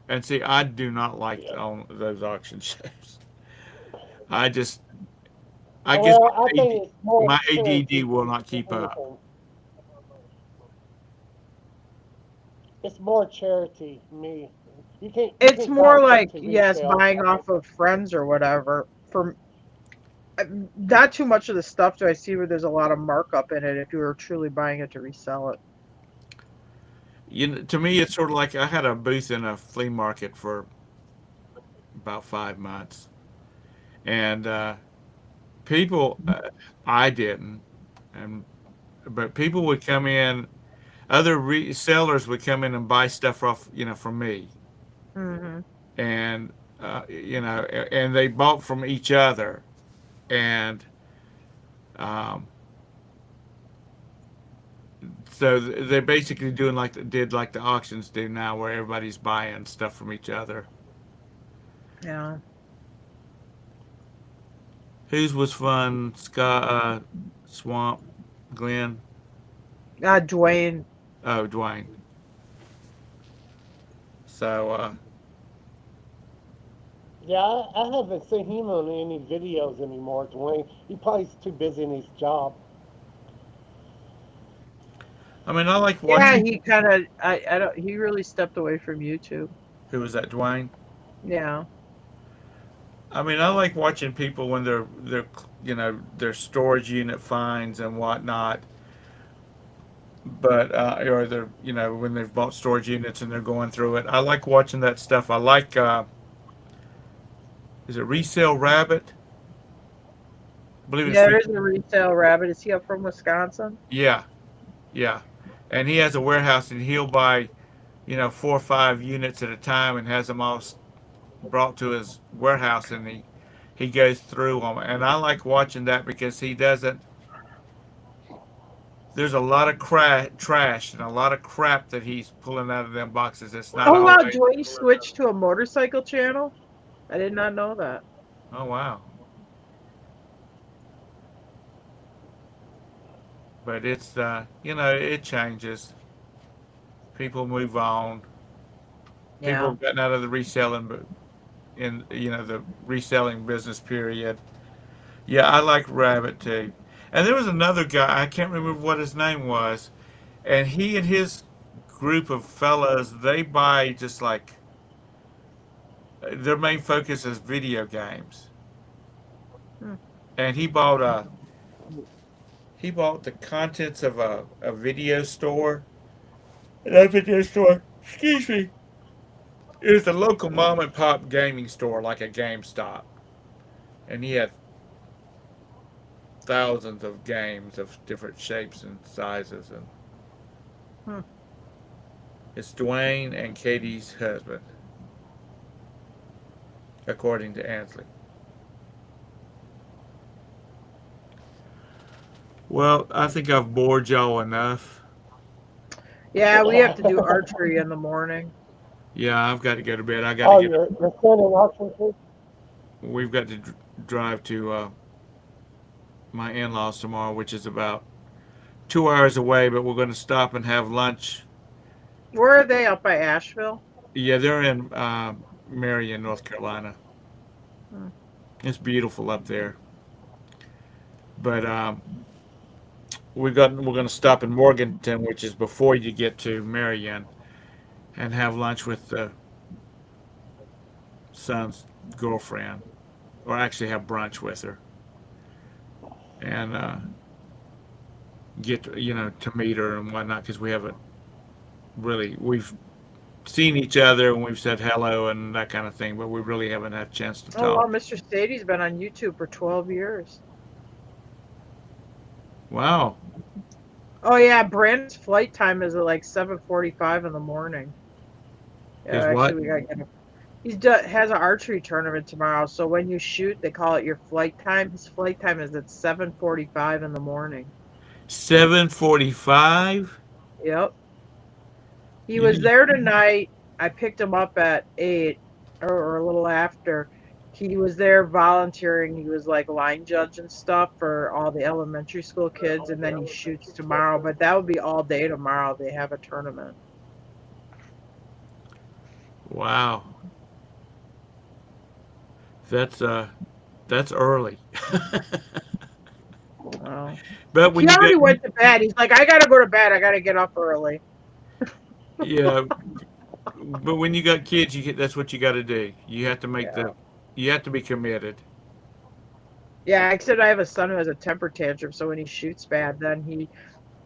And see, I do not like Yeah. on those auction shows. I just, I guess Well, I think it's more my ADD charity will not than keep up. anything. It's more charity, me. You It's can't buy more stuff like, to yes, resale. buying off of friends or whatever. For not too much of the stuff do I see where there's a lot of markup in it if you were truly buying it to resell it. To me, it's sort of like I had a booth in a flea market for about 5 months, and people, I didn't, and but people would come in, other resellers would come in and buy stuff off, from me, Hmm. and and they bought from each other, and um, so they're basically doing like the auctions do now, where everybody's buying stuff from each other. Yeah. Whose was fun? Scott, Swamp, Glenn. Dwayne. Oh, Dwayne. So, Yeah, I haven't seen him on any videos anymore, Dwayne. He probably's too busy in his job. I mean, I like Yeah, watching. he kind of, I don't, he really stepped away from YouTube. Who was that, Dwayne? Yeah. I mean, I like watching people when their storage unit finds and whatnot. But or they're when they've bought storage units and they're going through it. I like watching that stuff. I like is it Resale Rabbit? I believe it's Yeah, there's a resale rabbit. Is he up from Wisconsin? yeah, yeah. And he has a warehouse and he'll buy 4 or 5 units at a time and has them all brought to his warehouse and he goes through them. And I like watching that because he doesn't. There's a lot of trash and a lot of crap that he's pulling out of them boxes. It's not Oh wow, always. Dwayne switched to a motorcycle channel? I did not know that. Oh wow. But it's it changes. People move on. People Yeah. have gotten out of the reselling, but in the reselling business period. Yeah, I like Rabbit too. And there was another guy, I can't remember what his name was, and he and his group of fellas, they buy just like their main focus is video games. Hmm. And he bought the contents of a video store. And that video store, excuse me, it was a local mom and pop gaming store like a GameStop. And he had thousands of games of different shapes and sizes, and Hmm. it's Dwayne and Katie's husband, according to Ansley. Well, I think I've bored y'all enough. Yeah, we have to do archery in the morning. Yeah, I've got to go to bed. I got to Oh, get. you're sending auction too? We've got to drive to my in-laws tomorrow, which is about 2 hours away. But we're going to stop and have lunch. Where are they? Up by Asheville? Yeah, they're in Marion, North Carolina. Hmm. It's beautiful up there. But we're going to stop in Morganton, which is before you get to Marion, and have lunch with the son's girlfriend, or actually have brunch with her, and get to meet her and whatnot because we've seen each other and we've said hello and that kind of thing, but we really haven't had a chance to Oh wow, talk. Mr. Sadie's been on YouTube for 12 years. Wow. Oh yeah, Brandon's flight time is at like 7:45 in the morning. Yeah, Is actually what? we gotta get him. Has an archery tournament tomorrow, so when you shoot, they call it your flight time. His flight time is at 7:45 in the morning. 7:45? Yep. He You was didn't. there tonight. I picked him up at 8 or a little after. He was there volunteering. He was like line judge and stuff for all the elementary school kids, and then he shoots tomorrow. But that would be all day tomorrow. They have a tournament. Wow. That's early. Wow. But He when you already get went to bed. He's like, I gotta go to bed. I gotta get up early. yeah, but when you got kids, that's what you got to do. You have to make Yeah. you have to be committed. Yeah, except I have a son who has a temper tantrum, so when he shoots bad, then he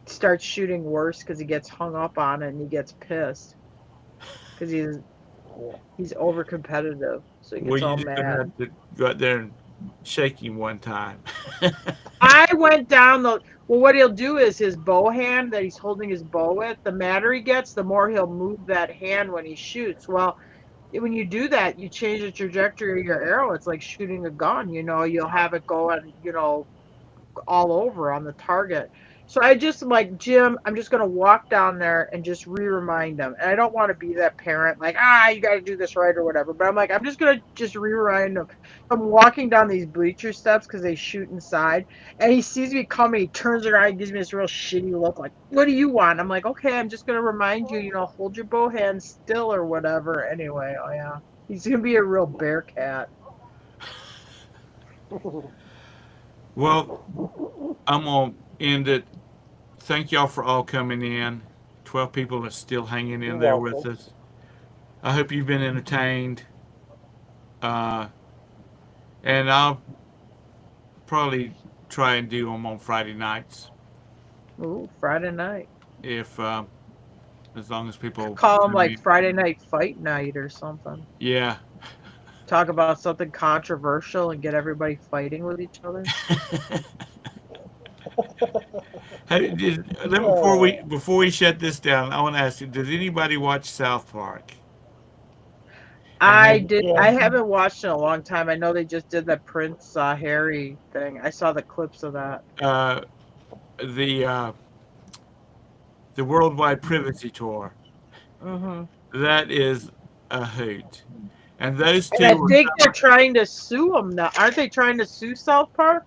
starts shooting worse because he gets hung up on it and he gets pissed because he's over competitive, so he Well, gets you all just gonna mad. have to go out there and shake him one time. I went down the well. What he'll do is his bow hand that he's holding his bow with. The madder he gets, the more he'll move that hand when he shoots. Well, when you do that, you change the trajectory of your arrow. It's like shooting a gun. You'll have it going. All over on the target. So I just am like, Jim, I'm just going to walk down there and just remind them. And I don't want to be that parent, like, you got to do this right or whatever. But I'm like, I'm just going to just remind them. I'm walking down these bleacher steps because they shoot inside. And he sees me coming. He turns around and gives me this real shitty look like, what do you want? I'm like, okay, I'm just going to remind you, hold your bow hand still or whatever. Anyway, oh yeah. He's going to be a real bear cat. Well, I'm gonna end it. Thank y'all for all coming in. 12 people are still hanging in You're there with welcome. us. I hope you've been entertained. Uh, and I'll probably try and do them on Friday nights Ooh, Friday night. if as long as people Call them come like in. Friday night fight night or something. Yeah. Talk about something controversial and get everybody fighting with each other. Hey, before we shut this down, I want to ask you: does anybody watch South Park? And I have did. Yeah. I haven't watched in a long time. I know they just did that Prince Harry thing. I saw the clips of that. uh, the uh, the Worldwide Privacy Tour? Hmm. That is a hoot. And those And I two were think they're trying to sue them now. Aren't they trying to sue South Park?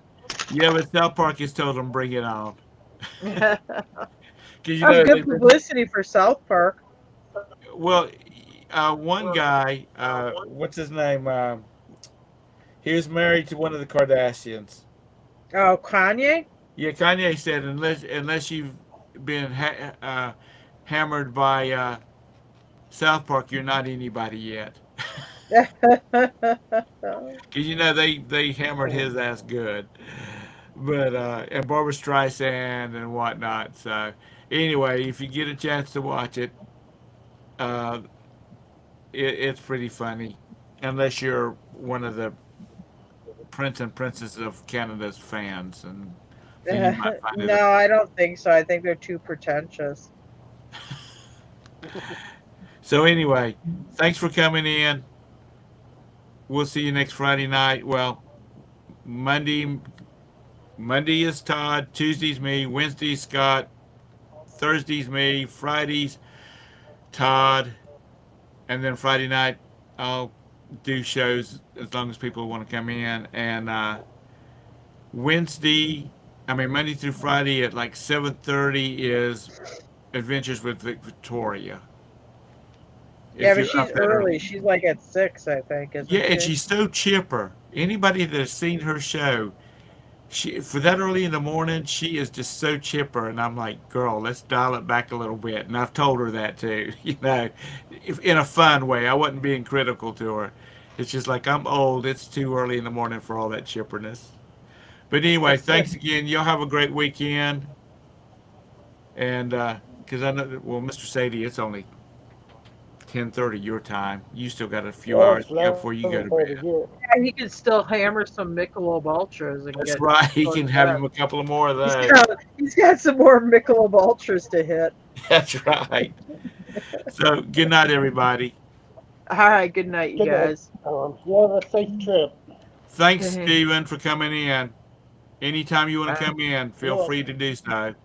yeah, but South Park has told them bring it on. That 'Cause was good publicity for South Park. well, one guy, what's his name? He was married to one of the Kardashians. Oh, Kanye. Yeah, Kanye said unless you've been hammered by South Park, you're not anybody yet. Because they hammered his ass good, but and Barbara Streisand and whatnot. So anyway, if you get a chance to watch it, uh, it's pretty funny, unless you're one of the Prince and Princess of Canada's fans, and then you might find it No, I don't think so. I think they're too pretentious. So anyway, thanks for coming in. We'll see you next Friday night. Well, Monday Monday is Todd, Tuesday's me, Wednesday's Scott, Thursday's me, Friday's Todd, and then Friday night I'll do shows as long as people want to come in. And Monday through Friday at like 7:30 is Adventures with Victoria. Yeah, If but you're she's up that early. early. She's like at 6, I think, Yeah, isn't and she? she's so chipper. Anybody that has seen her show, for that early in the morning, she is just so chipper. And I'm like, girl, let's dial it back a little bit. And I've told her that too, in a fun way. I wasn't being critical to her. It's just like I'm old. It's too early in the morning for all that chipperness. But anyway, thanks again. Y'all have a great weekend. And because I know, well, Mr. Sadie, it's only 10:30 your time. You still got a few Yeah, hours it's to go before you go to 11:30 bed. here. Yeah, he can still hammer some Michelob Ultras and That's get right. He go to can have bed. him a couple of more of He's those. got, he's got some more Michelob Ultras to hit. That's right. So good night, everybody. All right, good night, you Good night. guys. You have a safe trip. Thanks, Stephen, for coming in. Anytime you want to Bye. come in, You're feel free welcome. to do so.